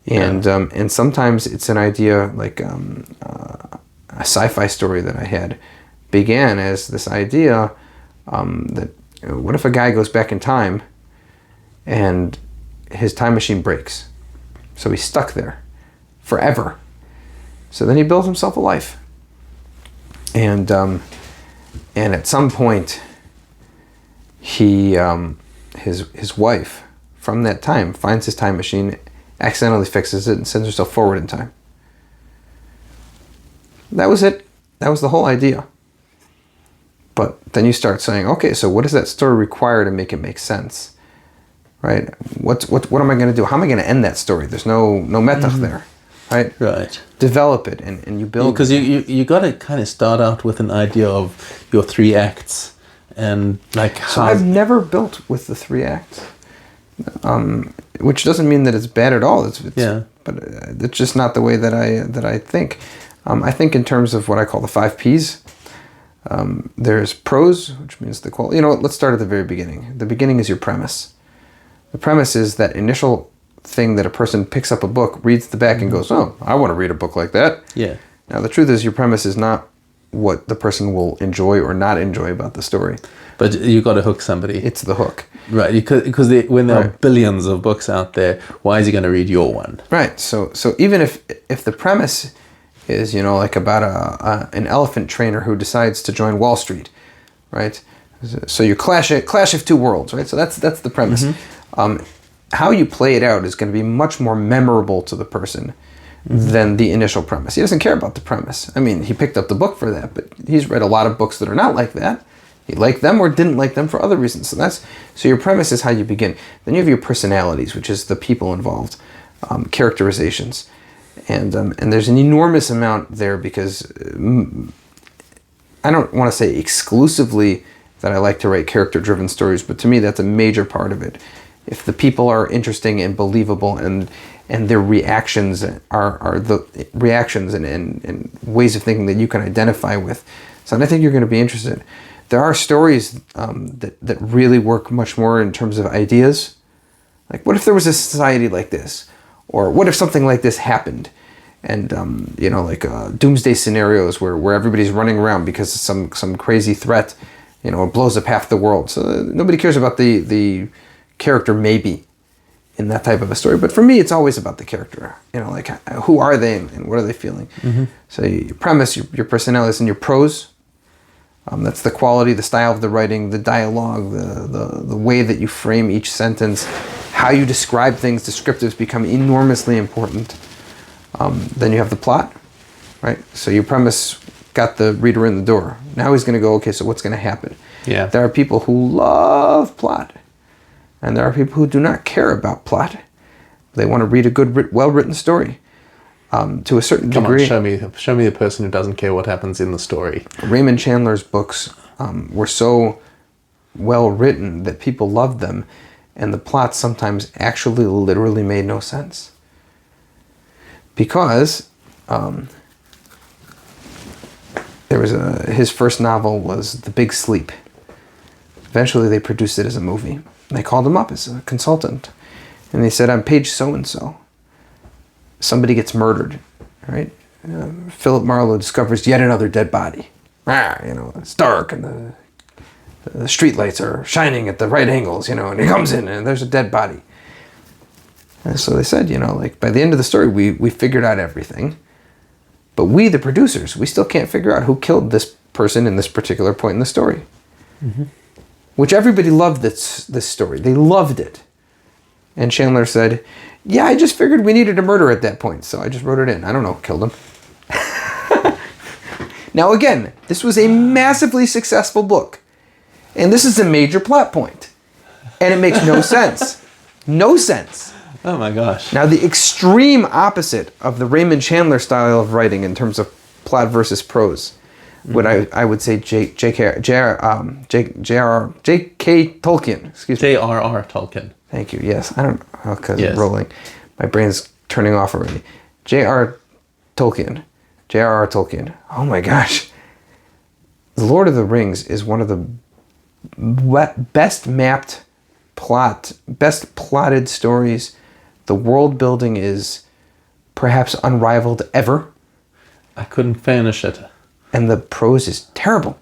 And sometimes it's an idea like a sci-fi story that I had began as this idea that what if a guy goes back in time and his time machine breaks, so he's stuck there forever. So then he builds himself a life, and at some point he his wife from that time finds his time machine, accidentally fixes it, and sends herself forward in time. That was it. That was the whole idea. But then you start saying, okay, so what does that story require to make it make sense? Right? What am I going to do? How am I going to end that story? There's no metach there, right? Right. Develop it and you build. Because you got to kind of start out with an idea of your 3 acts and like how. So I've never built with the 3 acts, which doesn't mean that it's bad at all. But it's just not the way that I think. I think in terms of what I call the 5 Ps. There's prose, which means the quality. Let's start at the very beginning. The beginning is your premise. The premise is that initial thing that a person picks up a book, reads the back, and goes, "Oh, I want to read a book like that." Yeah. Now the truth is, your premise is not what the person will enjoy or not enjoy about the story. But you got to hook somebody. It's the hook, right? Because when there are billions of books out there, why is he going to read your one? Right. So even if the premise is like about an elephant trainer who decides to join Wall Street, right? So you clash of 2 worlds, right? So that's the premise. How you play it out is going to be much more memorable to the person than the initial premise. He doesn't care about the premise. I mean, he picked up the book for that, but he's read a lot of books that are not like that. He liked them or didn't like them for other reasons. So your premise is how you begin. Then you have your personalities, which is the people involved, characterizations. And there's an enormous amount there because I don't want to say exclusively that I like to write character-driven stories, but to me that's a major part of it. If the people are interesting and believable and their reactions are the reactions and ways of thinking that you can identify with, so I think you're going to be interested. There are stories that really work much more in terms of ideas. Like, what if there was a society like this? Or what if something like this happened? And, doomsday scenarios where everybody's running around because of some crazy threat, it blows up half the world. So nobody cares about the character maybe in that type of a story. But for me, it's always about the character. Who are they and what are they feeling? So your premise, your personalities, and your prose. That's the quality, the style of the writing, the dialogue, the way that you frame each sentence, how you describe things. Descriptives become enormously important. Then you have the plot, right? So your premise got the reader in the door. Now he's going to go, okay, so what's going to happen? Yeah. There are people who love plot, and there are people who do not care about plot. They want to read a good, well-written story. To a certain degree. Come on, show me the person who doesn't care what happens in the story. Raymond Chandler's books were so well written that people loved them, and the plots sometimes actually literally made no sense. Because his first novel was The Big Sleep. Eventually they produced it as a movie. They called him up as a consultant, and they said, on page so-and-so, somebody gets murdered, right? Philip Marlowe discovers yet another dead body. It's dark and the street lights are shining at the right angles, and he comes in and there's a dead body. And so they said, by the end of the story, we figured out everything. But we, the producers, we still can't figure out who killed this person in this particular point in the story. Mm-hmm. Which everybody loved this story. They loved it. And Chandler said, yeah, I just figured we needed a murder at that point, so I just wrote it in. I don't know who killed him. Now again, this was a massively successful book. And this is a major plot point. And it makes no sense. No sense. Oh my gosh. Now the extreme opposite of the Raymond Chandler style of writing in terms of plot versus prose, what I would say J.K. Tolkien. Excuse me. J.R.R. Tolkien. Thank you. Yes. I don't know because I'm rolling. My brain's turning off already. J.R. Tolkien. Oh my gosh. The Lord of the Rings is one of the best mapped best plotted stories. The world building is perhaps unrivaled ever. I couldn't finish it. And the prose is terrible.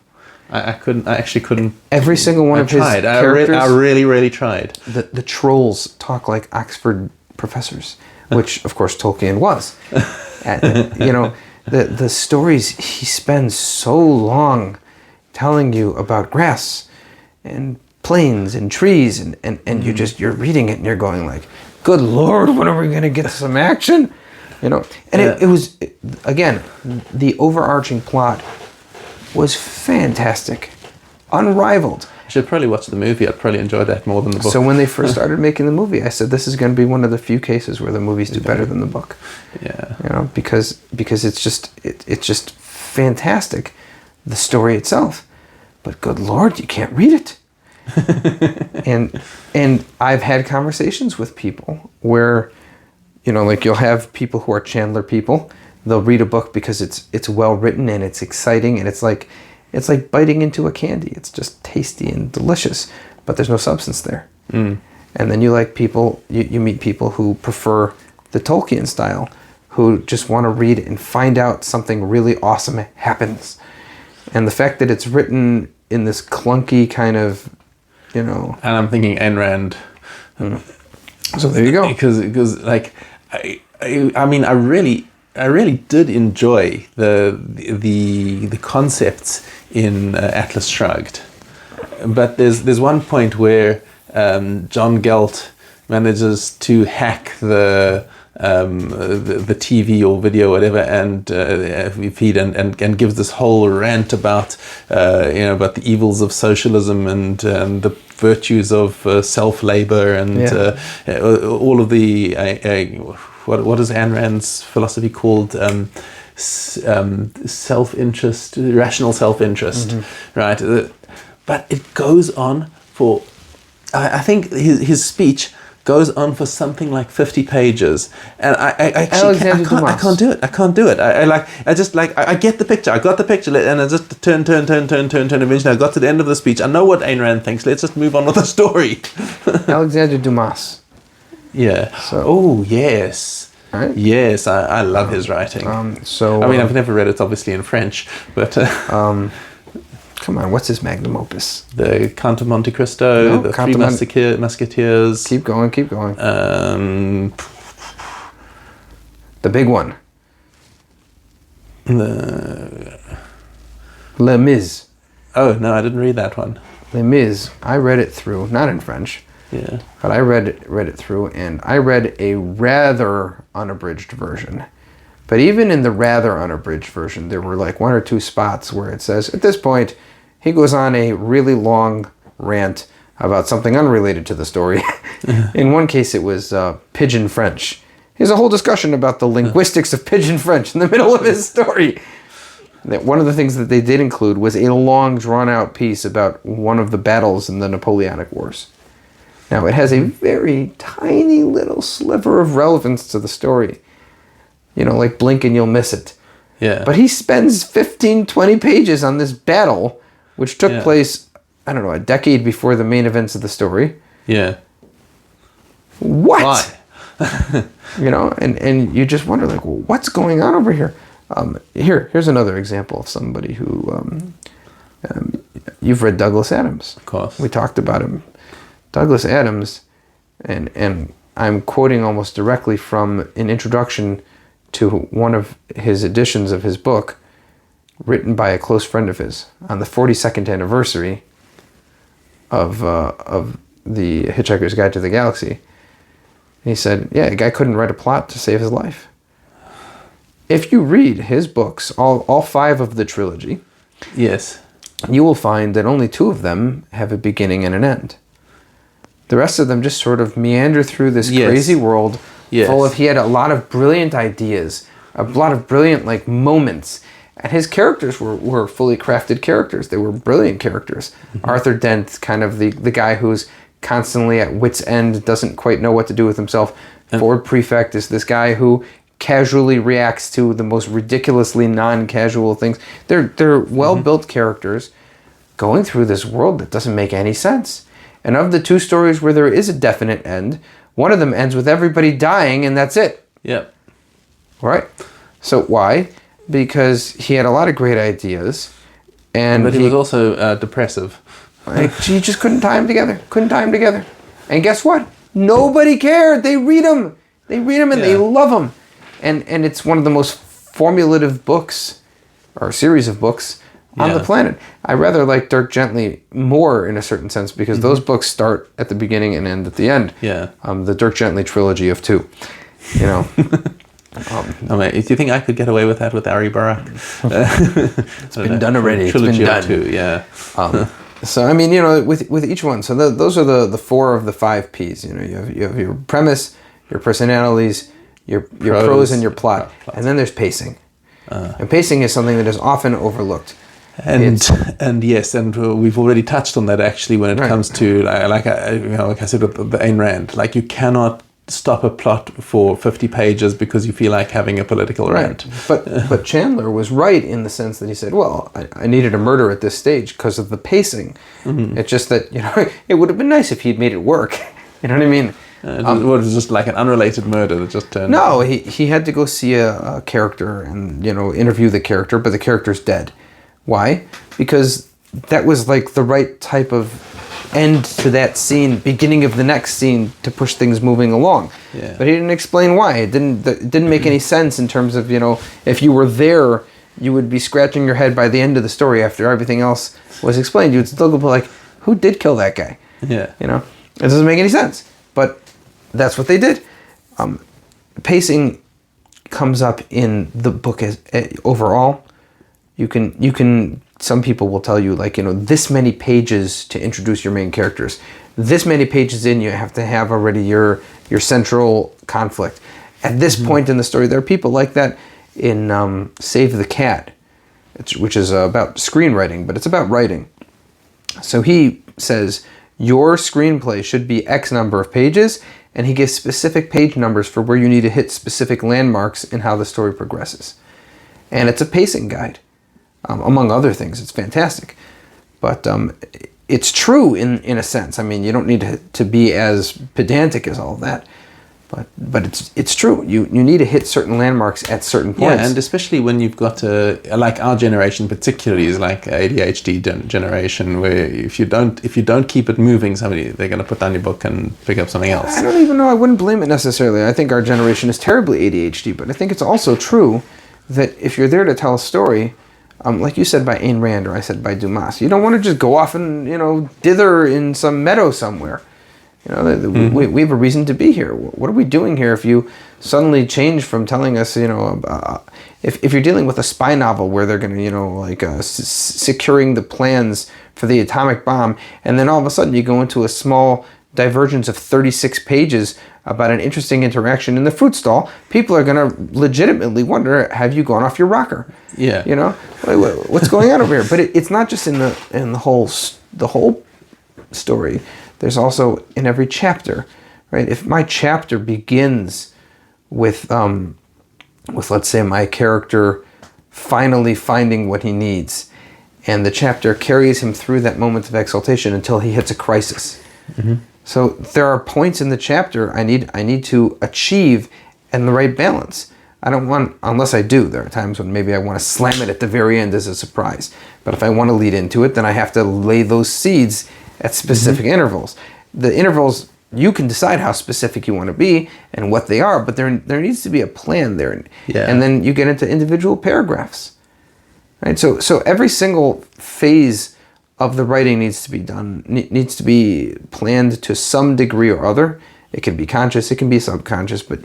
I actually couldn't. Every single one of his characters. I really tried. The trolls talk like Oxford professors, which of course Tolkien was. And, the stories he spends so long telling you about grass and plains and trees and you're reading it and you're going like, good Lord, when are we going to get some action? It was, again, the overarching plot was fantastic, unrivaled. I should probably watch the movie. I'd probably enjoy that more than the book. So when they first started making the movie, I said, this is going to be one of the few cases where the movies do better than the book. Yeah. Because it's just fantastic, the story itself. But good Lord, you can't read it. and I've had conversations with people where, you'll have people who are Chandler people. They'll read a book because it's well written and it's exciting and it's like biting into a candy. It's just tasty and delicious, but there's no substance there. And then you meet people who prefer the Tolkien style, who just want to read and find out something really awesome happens. And the fact that it's written in this clunky kind of, And I'm thinking Ayn Rand. So there you go. Because like, I mean, I really did enjoy the concepts in Atlas Shrugged, but there's one point where John Galt manages to hack the TV or video, whatever, and feed and gives this whole rant about about the evils of socialism and the virtues of self-labor and all of the what is Ayn Rand's philosophy called? Self-interest, rational self-interest, right? But it goes on for, I think his speech goes on for something like 50 pages, and I can't do it. I get the picture. I got the picture, and I just turn. Eventually, I got to the end of the speech. I know what Ayn Rand thinks. Let's just move on with the story. Alexander Dumas. Yeah. Oh yes. Right? Yes, I love his writing. I mean, I've never read it, obviously, in French, but come on, what's his magnum opus? The Count of Monte Cristo, the Three Musketeers. Keep going. The big one. Les Mis. Oh no, I didn't read that one. Les Mis. I read it through, not in French. Yeah. But I read it through, and I read a rather unabridged version. But even in the rather unabridged version, there were like one or two spots where it says, at this point, he goes on a really long rant about something unrelated to the story. In one case, it was Pidgin French. He has a whole discussion about the linguistics of Pidgin French in the middle of his story. One of the things that they did include was a long, drawn-out piece about one of the battles in the Napoleonic Wars. Now, it has a very tiny little sliver of relevance to the story. Like blink and you'll miss it. Yeah. But he spends 15, 20 pages on this battle, which took place, I don't know, a decade before the main events of the story. Yeah. What? Why? And you just wonder, like, well, what's going on over here? Here's another example of somebody who you've read Douglas Adams. Of course. We talked about him. Douglas Adams, and I'm quoting almost directly from an introduction to one of his editions of his book, written by a close friend of his on the 42nd anniversary of the Hitchhiker's Guide to the Galaxy. He said, yeah, a guy couldn't write a plot to save his life. If you read his books, all 5 of the trilogy, yes, you will find that only 2 of them have a beginning and an end. The rest of them just sort of meander through this crazy world full of, he had a lot of brilliant ideas, a lot of brilliant moments. And his characters were fully crafted characters. They were brilliant characters. Mm-hmm. Arthur Dent, kind of the guy who's constantly at wit's end, doesn't quite know what to do with himself. Ford Prefect is this guy who casually reacts to the most ridiculously non-casual things. They're well-built characters going through this world that doesn't make any sense. And of the 2 stories where there is a definite end, one of them ends with everybody dying and that's it. Yep. Right? So why? Because he had a lot of great ideas, but he was also depressive. He just couldn't tie them together. And guess what? Nobody cared. They read them. And they love them. And it's one of the most formulative books, or series of books, on the planet. I rather like Dirk Gently more in a certain sense, because those books start at the beginning and end at the end. Yeah. The Dirk Gently trilogy of 2. You know. Do you think I could get away with that with Ari Barak? It's been done already. Trilogy it's been done. Of 2, yeah. So I mean, with each one, so those are the 4 of the 5 P's. You have your premise, your personalities, your prose and your plot, and then there's pacing. And pacing is something that is often overlooked. And we've already touched on that actually when it comes to like I said with the Ayn Rand, you cannot stop a plot for 50 pages because you feel like having a political rant. But Chandler was right in the sense that he said, well, I needed a murder at this stage because of the pacing. Mm-hmm. It's just that, it would have been nice if he'd made it work. You know what I mean? It was just like an unrelated murder that just turned... No, he had to go see a character and, interview the character, but the character's dead. Why? Because that was the right type of end to that scene, beginning of the next scene, to push things moving along. Yeah. But he didn't explain why. It didn't make any sense in terms of, if you were there, you would be scratching your head by the end of the story after everything else was explained. You would still go who did kill that guy? Yeah. It doesn't make any sense. But that's what they did. Pacing comes up in the book as overall. You can some people will tell you this many pages to introduce your main characters. This many pages in, you have to have already your central conflict. At this point in the story, there are people like that in Save the Cat, which is about screenwriting, but it's about writing. So he says, your screenplay should be X number of pages, and he gives specific page numbers for where you need to hit specific landmarks in how the story progresses. And it's a pacing guide. Among other things, it's fantastic. But it's true in a sense. I mean, you don't need to be as pedantic as all of that. But it's true. You need to hit certain landmarks at certain points. Yeah, and especially when you've got our generation particularly is like ADHD generation, where if you don't keep it moving, they're going to put down your book and pick up something else. I don't even know. I wouldn't blame it necessarily. I think our generation is terribly ADHD, but I think it's also true that if you're there to tell a story, like you said by Ayn Rand or I said by Dumas, you don't want to just go off and dither in some meadow somewhere. We have a reason to be here. What are we doing here if you suddenly change from telling us, if you're dealing with a spy novel where they're going to, securing the plans for the atomic bomb, and then all of a sudden you go into a small divergence of 36 pages about an interesting interaction in the fruit stall, people are going to legitimately wonder, have you gone off your rocker? Yeah. What's going on over here? But it's not just in the whole story. There's also in every chapter, right? If my chapter begins with let's say my character finally finding what he needs, and the chapter carries him through that moment of exaltation until he hits a crisis. Mm-hmm. So there are points in the chapter I need to achieve and the right balance. I don't want, unless I do, there are times when maybe I want to slam it at the very end as a surprise. But if I want to lead into it, then I have to lay those seeds at specific intervals. The intervals, you can decide how specific you want to be and what they are, but there needs to be a plan there. Yeah. And then you get into individual paragraphs. Right? So every single phase of the writing needs to be planned to some degree or other. It can be conscious, it can be subconscious, but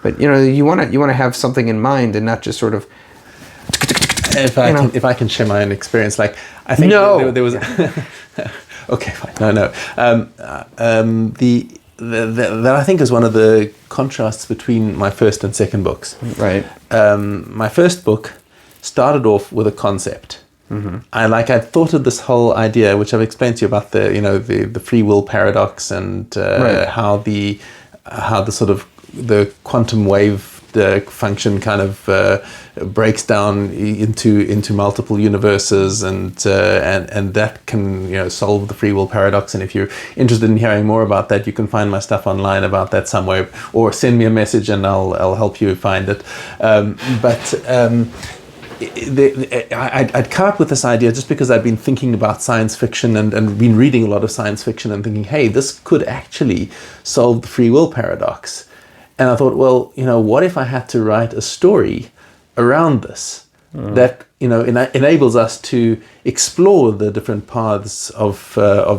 But you want to have something in mind and not just sort of. If I can share my own experience, like I think there was. Okay, fine. No. That I think is one of the contrasts between my first and second books. Right. My first book started off with a concept. Mm-hmm. I thought of this whole idea, which I've explained to you about the free will paradox and how the sort of the quantum wave function kind of breaks down into multiple universes, and that can solve the free will paradox. And if you're interested in hearing more about that, you can find my stuff online about that somewhere, or send me a message and I'll help you find it. I'd come up with this idea just because I'd been thinking about science fiction and been reading a lot of science fiction and thinking, hey, this could actually solve the free will paradox. And I thought, well, what if I had to write a story around this that enables us to explore the different paths of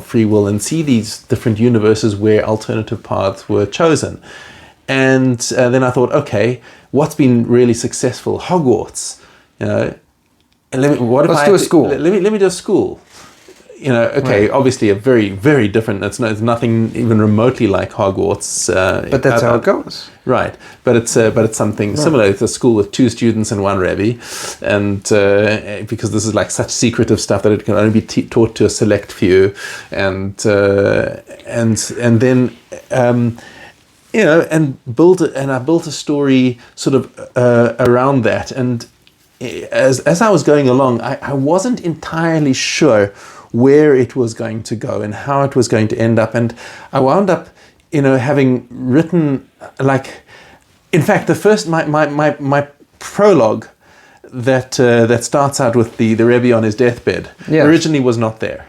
free will and see these different universes where alternative paths were chosen. And then I thought, okay, what's been really successful? Hogwarts. Let's do a school. Let me do a school. Obviously a very, very different. It's nothing even remotely like Hogwarts. But that's how it goes. Right, but it's something similar. It's a school with 2 students and 1 Rebbe, and because this is like such secretive stuff that it can only be taught to a select few, and then. And I built a story sort of around that. And as I was going along, I wasn't entirely sure where it was going to go and how it was going to end up. And I wound up, having written, in fact, the first, my prologue that starts out with the Rebbe on his deathbed originally was not there.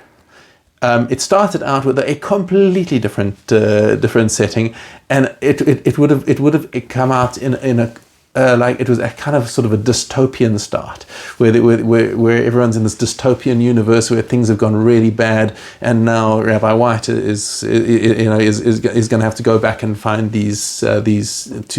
It started out with a completely different setting, and it would have come out in a it was a kind of sort of a dystopian start, where everyone's in this dystopian universe where things have gone really bad, and now Rabbi White is going to have to go back and find these 2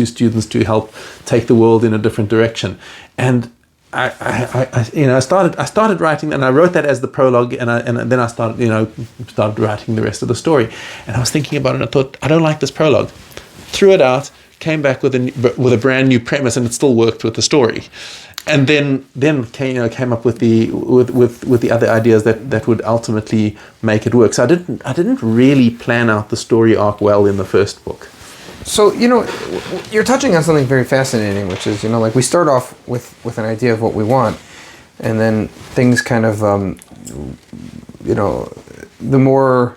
students to help take the world in a different direction. And I started writing, and I wrote that as the prologue, and then I started writing the rest of the story. And I was thinking about it, and I thought, I don't like this prologue. Threw it out, came back with a brand new premise, and it still worked with the story. And then came up with the other ideas that would ultimately make it work. So I didn't really plan out the story arc well in the first book. So, you're touching on something very fascinating, which is, we start off with an idea of what we want, and then things kind of, the more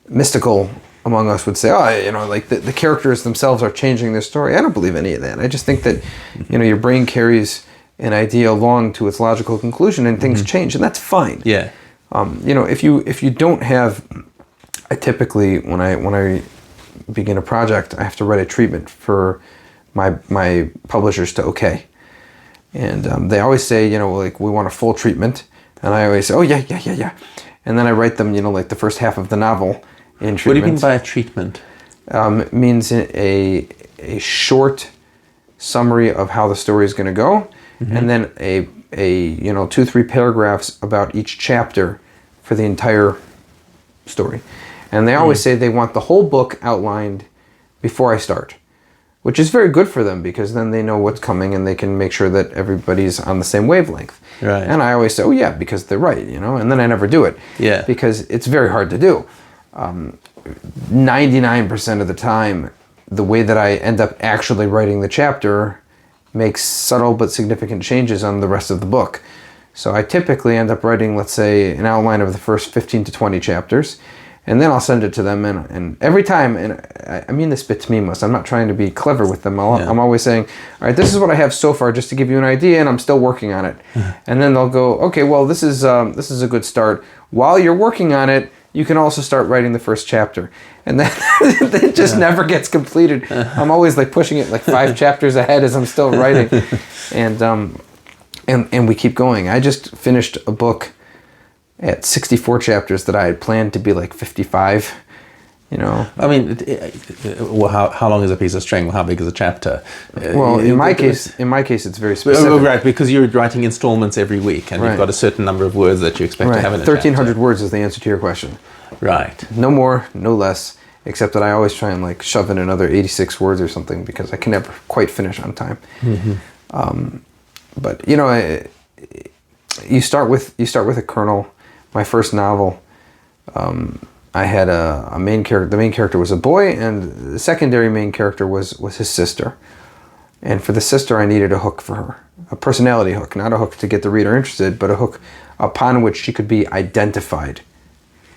mystical among us would say, the characters themselves are changing their story. I don't believe any of that. I just think that, your brain carries an idea along to its logical conclusion, and things change, and that's fine. Yeah. If you don't have, I typically, when I begin a project, I have to write a treatment for my publishers to okay. And they always say, we want a full treatment. And I always say, oh, yeah. And then I write them, the first half of the novel in treatment. What do you mean by a treatment? It means a short summary of how the story is going to go. Mm-hmm. And then a 2-3 paragraphs about each chapter for the entire story. And they always say they want the whole book outlined before I start, which is very good for them, because then they know what's coming and they can make sure that everybody's on the same wavelength. Right. And I always say, oh yeah, because they're right, and then I never do it. Yeah. Because it's very hard to do. 99% of the time, the way that I end up actually writing the chapter makes subtle but significant changes on the rest of the book. So I typically end up writing, let's say, an outline of the first 15 to 20 chapters. And then I'll send it to them, and every time, and I mean this bitmimus, I'm not trying to be clever with them. I'm always saying, all right, this is what I have so far, just to give you an idea, and I'm still working on it. And then they'll go, okay, well, this is a good start. While you're working on it, you can also start writing the first chapter. And then it just never gets completed. I'm always like pushing it like 5 chapters ahead as I'm still writing. And we keep going. I just finished a book at 64 chapters that I had planned to be like 55, you know. I mean, well, how long is a piece of string? How big is a chapter? Well, in my case, it's very specific. Right, because you're writing installments every week, and you've got a certain number of words that you expect to have in a 1,300 chapter. words is the answer to your question. Right. No more, no less, except that I always try and like shove in another 86 words or something because I can never quite finish on time. But you know, you start with a kernel. My first novel, I had a main character. The main character was a boy, and the secondary main character was his sister. And for the sister, I needed a hook for her, a personality hook, not a hook to get the reader interested, but a hook upon which she could be identified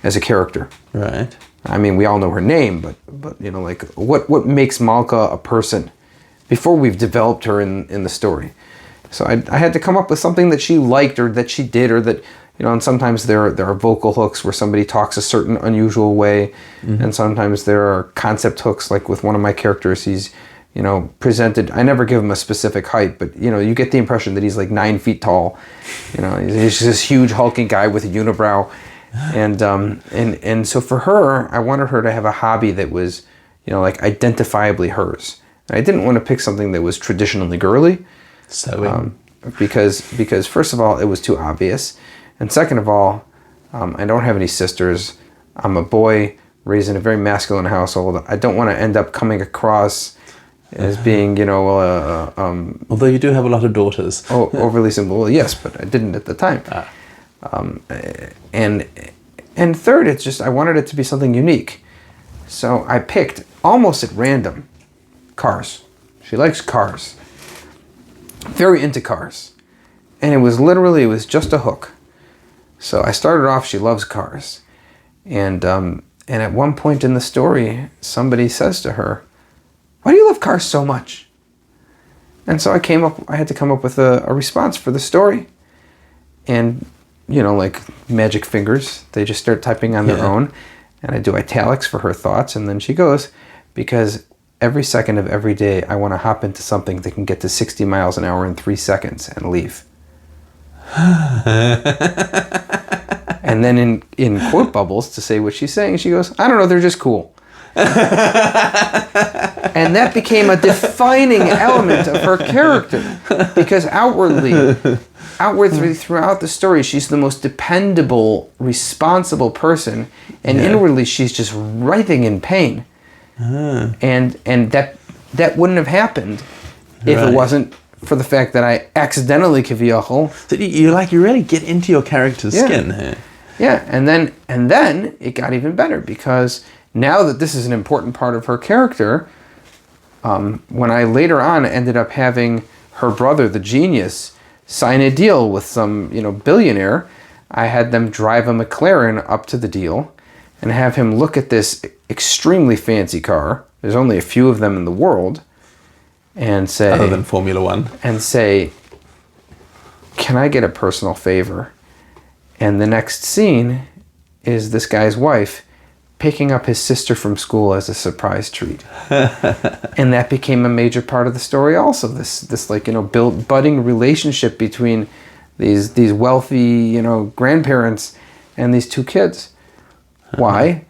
as a character. Right. I mean, we all know her name, but you know, like what makes Malka a person before we've developed her in the story. So I had to come up with something that she liked or that she did or that. You know, and sometimes there are vocal hooks where somebody talks a certain unusual way, and sometimes there are concept hooks. Like with one of my characters, he's, you know, presented. I never give him a specific height, but you know, you get the impression that he's like 9 feet tall. You know, he's this huge hulking guy with a unibrow, and so for her, I wanted her to have a hobby that was, you know, like identifiably hers. And I didn't want to pick something that was traditionally girly, because first of all, it was too obvious. And second of all, I don't have any sisters. I'm a boy raised in a very masculine household. I don't want to end up coming across as being, you know, although you do have a lot of daughters. Overly simple. Well, yes, but I didn't at the time. And third, it's just I wanted it to be something unique. So I picked, almost at random, cars. She likes cars. Very into cars. And it was just a hook. So I started off, she loves cars. And at one point in the story, somebody says to her, "Why do you love cars so much?" And so I had to come up with a response for the story. And, you know, like magic fingers, they just start typing on their own. And I do italics for her thoughts. And then she goes, "Because every second of every day, I want to hop into something that can get to 60 miles an hour in 3 seconds and leave." And then in quote bubbles, to say what she's saying, she goes, "I don't know, they're just cool." And that became a defining element of her character, because outwardly throughout the story, she's the most dependable, responsible person, and inwardly she's just writhing in pain. And that wouldn't have happened if it wasn't for the fact that I accidentally kaviyachol. So you really get into your character's skin. Yeah, and then it got even better, because now that this is an important part of her character, when I later on ended up having her brother, the genius, sign a deal with some, you know, billionaire, I had them drive a McLaren up to the deal and have him look at this extremely fancy car. There's only a few of them in the world. And say, other than Formula One, and say, "Can I get a personal favor?" And the next scene is this guy's wife picking up his sister from school as a surprise treat. And that became a major part of the story also. This like, you know, budding relationship between these wealthy, you know, grandparents and these two kids. Why?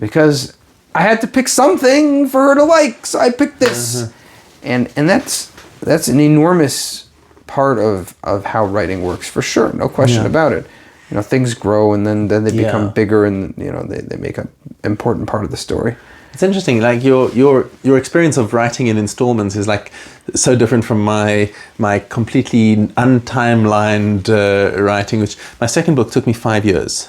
Because I had to pick something for her to like, so I picked this. And that's an enormous part of how writing works, for sure, no question about it. You know, things grow and then they become bigger, and you know they make an important part of the story. It's interesting, like your experience of writing in installments is like so different from my completely untimelined writing, which my second book took me 5 years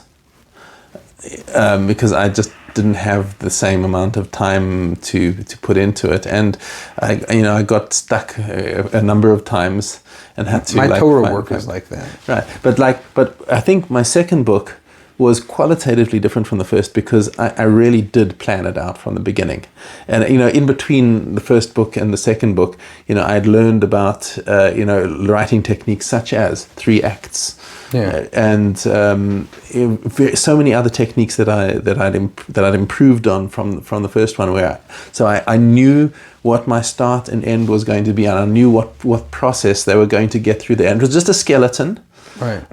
because I just didn't have the same amount of time to put into it, and I got stuck a number of times and had to. My Torah work is like that, right? But I think my second book was qualitatively different from the first because I really did plan it out from the beginning. And, in between the first book and the second book, I had learned about, writing techniques such as 3 acts. Yeah. And so many other techniques that I'd improved on from the first one. So I knew what my start and end was going to be, and I knew what process they were going to get through there. And it was just a skeleton, right?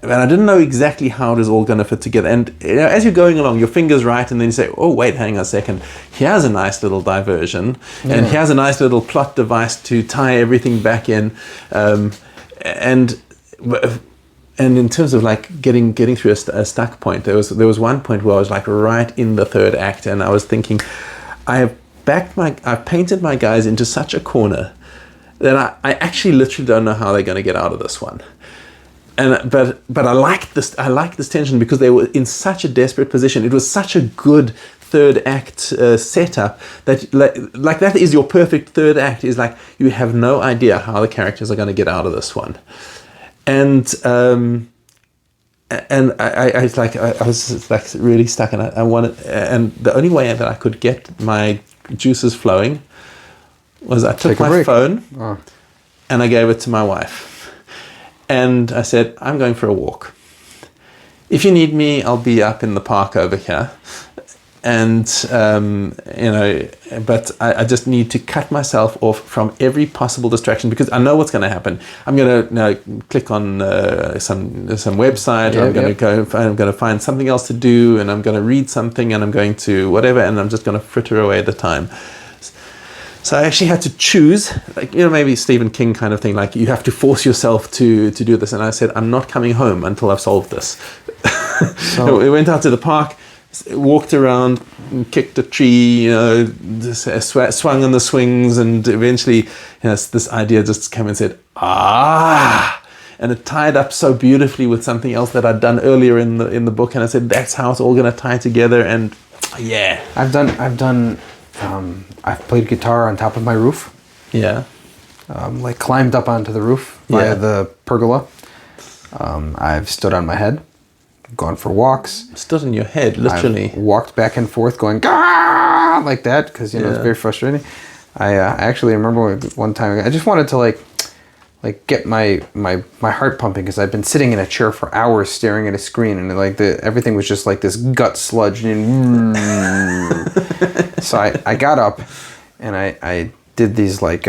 And I didn't know exactly how it was all going to fit together. And as you're going along, your finger's right, and then you say, "Oh, wait, hang on a second. Here's a nice little diversion, and here's a nice little plot device to tie everything back in." And in terms of like getting through a stuck point, there was one point where I was like right in the third act, and I was thinking, I've painted my guys into such a corner that I actually literally don't know how they're going to get out of this one. But I liked this tension because they were in such a desperate position. It was such a good third act setup that like that is your perfect third act. Is like you have no idea how the characters are going to get out of this one. And I was like really stuck, and I wanted, and the only way that I could get my juices flowing was I took my phone and I gave it to my wife, and I said, "I'm going for a walk. If you need me, I'll be up in the park over here." And but I just need to cut myself off from every possible distraction because I know what's going to happen. I'm going to click on some website. I'm going to find something else to do, and I'm going to read something, and I'm going to whatever, and I'm just going to fritter away the time. So I actually had to choose, like maybe Stephen King kind of thing, like you have to force yourself to do this. And I said, I'm not coming home until I've solved this. So we went out to the park. Walked around, kicked a tree, swung on the swings, and eventually, this idea just came and said, and it tied up so beautifully with something else that I'd done earlier in the book, and I said, that's how it's all going to tie together, and yeah. I've played guitar on top of my roof. Yeah. Like climbed up onto the roof via the pergola. I've stood on my head. Gone for walks. Stood on your head, literally. I've walked back and forth going, "Gah!" like that, because, it's very frustrating. I actually remember one time, I just wanted to like get my heart pumping, because I've been sitting in a chair for hours staring at a screen, and everything was just like this gut sludge. So I got up, and I did these like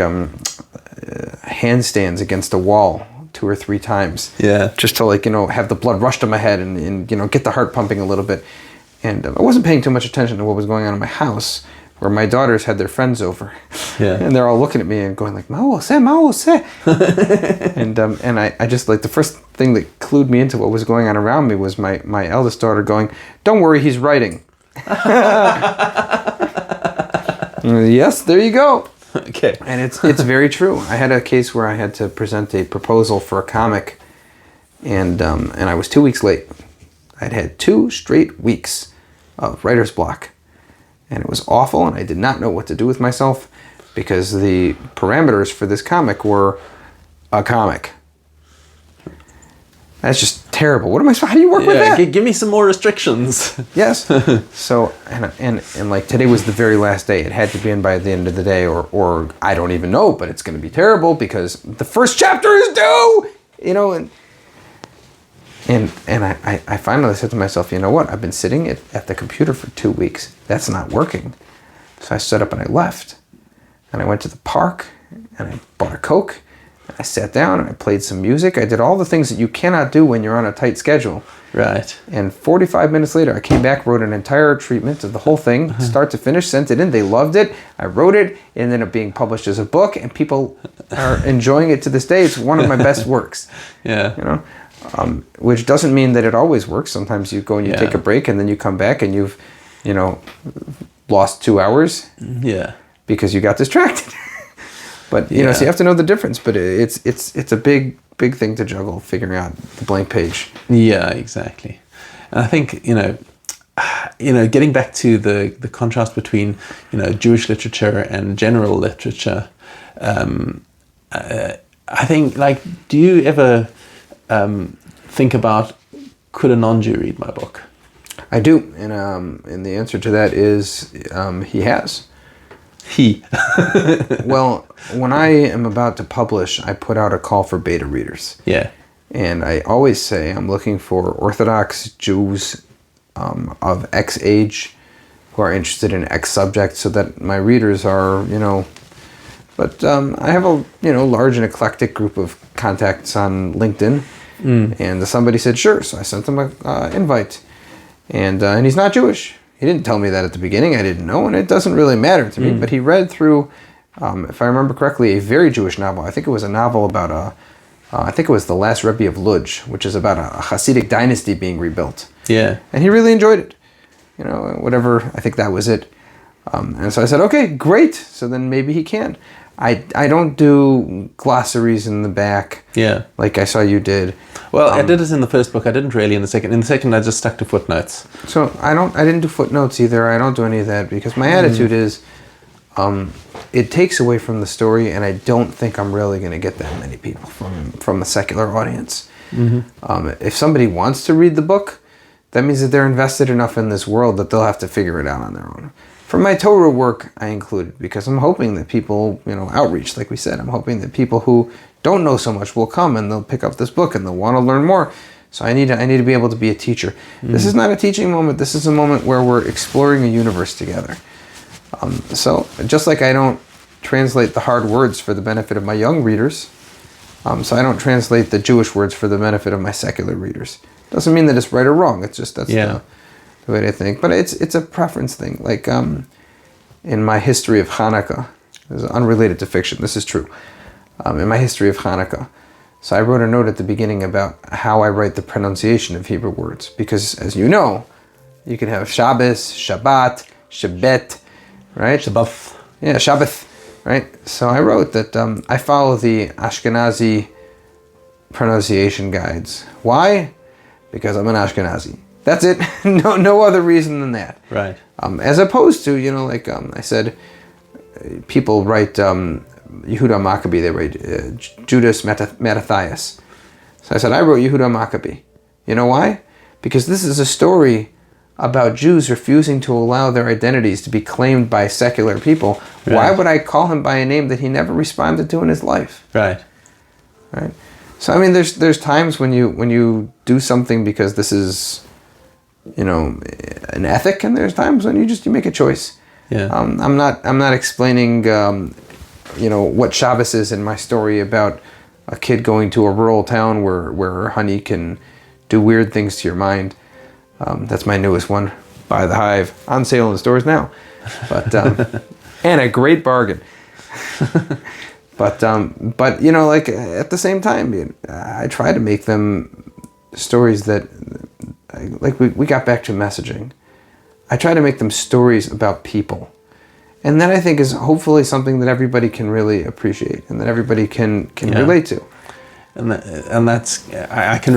handstands against a wall 2 or 3 times. Yeah. Just to have the blood rush to my head and get the heart pumping a little bit. And I wasn't paying too much attention to what was going on in my house, where my daughters had their friends over. Yeah. And they're all looking at me and going like, "Mao se." And I just the first thing that clued me into what was going on around me was my eldest daughter going, "Don't worry, he's writing." Yes, there you go. Okay. And it's very true. I had a case where I had to present a proposal for a comic, and I was 2 weeks late. I'd had 2 straight weeks of writer's block, and it was awful, and I did not know what to do with myself, because the parameters for this comic were a comic. That's just terrible. How do you work with that? Give me some more restrictions. Yes. So, and like today was the very last day. It had to be in by the end of the day, or I don't even know, but it's going to be terrible because the first chapter is due, and I finally said to myself, you know what? I've been sitting at the computer for 2 weeks. That's not working. So I stood up and I left, and I went to the park, and I bought a Coke. I sat down and I played some music. I did all the things that you cannot do when you're on a tight schedule. Right. And 45 minutes later, I came back, wrote an entire treatment of the whole thing, start to finish, sent it in. They loved it. I wrote it. It ended up being published as a book, and people are enjoying it to this day. It's one of my best works. Yeah. Which doesn't mean that it always works. Sometimes you go and you take a break, and then you come back and you've, lost 2 hours. Yeah. Because you got distracted. But so you have to know the difference. But it's a big thing to juggle, figuring out the blank page. Yeah, exactly. And I think getting back to the contrast between Jewish literature and general literature. I think, do you ever think about could a non-Jew read my book? I do, and the answer to that is he has. He. Well, when I am about to publish, I put out a call for beta readers. Yeah. And I always say I'm looking for Orthodox Jews of X age who are interested in X subject, so that my readers are, but I have a, large and eclectic group of contacts on LinkedIn. And somebody said, sure. So I sent them an invite. And he's not Jewish. He didn't tell me that at the beginning. I didn't know, and it doesn't really matter to me. But he read through, if I remember correctly, a very Jewish novel. I think it was a novel about I think it was The Last Rebbe of Lodz, which is about a Hasidic dynasty being rebuilt. Yeah. And he really enjoyed it. Whatever, I think that was it. And so I said, okay, great. So then maybe he can. I don't do glossaries in the back. Yeah. Like I saw you did. Well, I did it in the first book. I didn't really in the second. In the second, I just stuck to footnotes. So I didn't do footnotes either. I don't do any of that because my attitude is, it takes away from the story, and I don't think I'm really going to get that many people from a secular audience. If somebody wants to read the book, that means that they're invested enough in this world that they'll have to figure it out on their own. For my Torah work, I included because I'm hoping that people, outreach, like we said, I'm hoping that people who don't know so much will come and they'll pick up this book and they'll want to learn more. So I need to be able to be a teacher. This is not a teaching moment. This is a moment where we're exploring a universe together. So just like I don't translate the hard words for the benefit of my young readers, so I don't translate the Jewish words for the benefit of my secular readers. Doesn't mean that it's right or wrong. It's just the way I think. But it's a preference thing. Like in my history of Hanukkah, this is unrelated to fiction. This is true. In my history of Hanukkah, so I wrote a note at the beginning about how I write the pronunciation of Hebrew words. Because as you know, you can have Shabbos, Shabbat, Shabbat, right? Shabbat. Yeah, Shabbat, right? So I wrote that I follow the Ashkenazi pronunciation guides. Why? Because I'm an Ashkenazi. That's it. No other reason than that. Right. As opposed to, I said, people write Yehuda Maccabee, they write Judas Mattathias. So I said, I wrote Yehuda Maccabee. You know why? Because this is a story about Jews refusing to allow their identities to be claimed by secular people. Right. Why would I call him by a name that he never responded to in his life? Right. Right. So I mean, there's times when you do something because this is, an ethic, and there's times when you make a choice. Yeah. I'm not explaining, what Shabbos is in my story about a kid going to a rural town where honey can do weird things to your mind. That's my newest one, Buy the Hive, on sale in the stores now, but and a great bargain. But at the same time, I try to make them stories that, we got back to messaging. I try to make them stories about people. And that I think is hopefully something that everybody can really appreciate and that everybody can relate to. And that's I can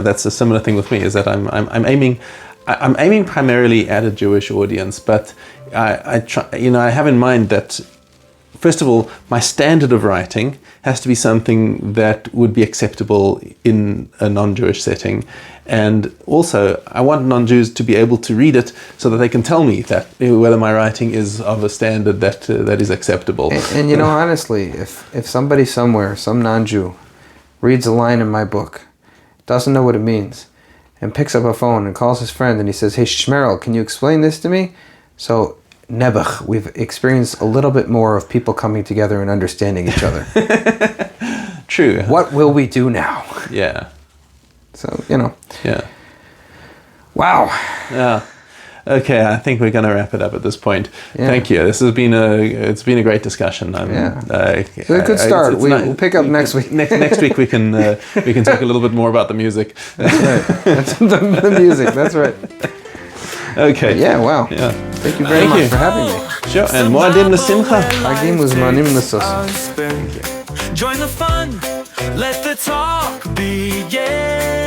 that's a similar thing with me, is that I'm aiming primarily at a Jewish audience, but I try, I have in mind that first of all, my standard of writing has to be something that would be acceptable in a non-Jewish setting. And also, I want non-Jews to be able to read it so that they can tell me that whether my writing is of a standard that is acceptable. And honestly, if somebody somewhere, some non-Jew, reads a line in my book, doesn't know what it means, and picks up a phone and calls his friend and he says, "Hey, Shmerel, can you explain this to me?" So, Nebuch, we've experienced a little bit more of people coming together and understanding each other. True. What will we do now? Yeah. So, Yeah. Wow. Yeah. Okay, I think we're going to wrap it up at this point. Yeah. Thank you. This has been a great discussion. It's a good start. We'll pick up next week. Next week we can talk a little bit more about the music. That's right. That's the music. That's right. Okay. Yeah. Wow. Yeah. Thank you very much for having me. Sure. And Moadim L'Simcha. Hagim Uzmanim L'Sosa. Join the fun. Let the talk begin.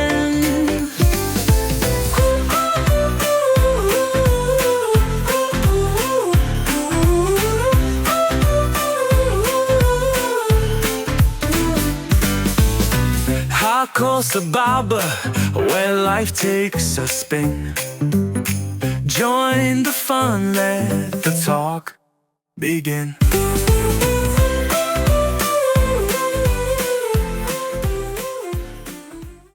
How Hakol Sababa, where life takes a spin. Join the fun, let the talk begin.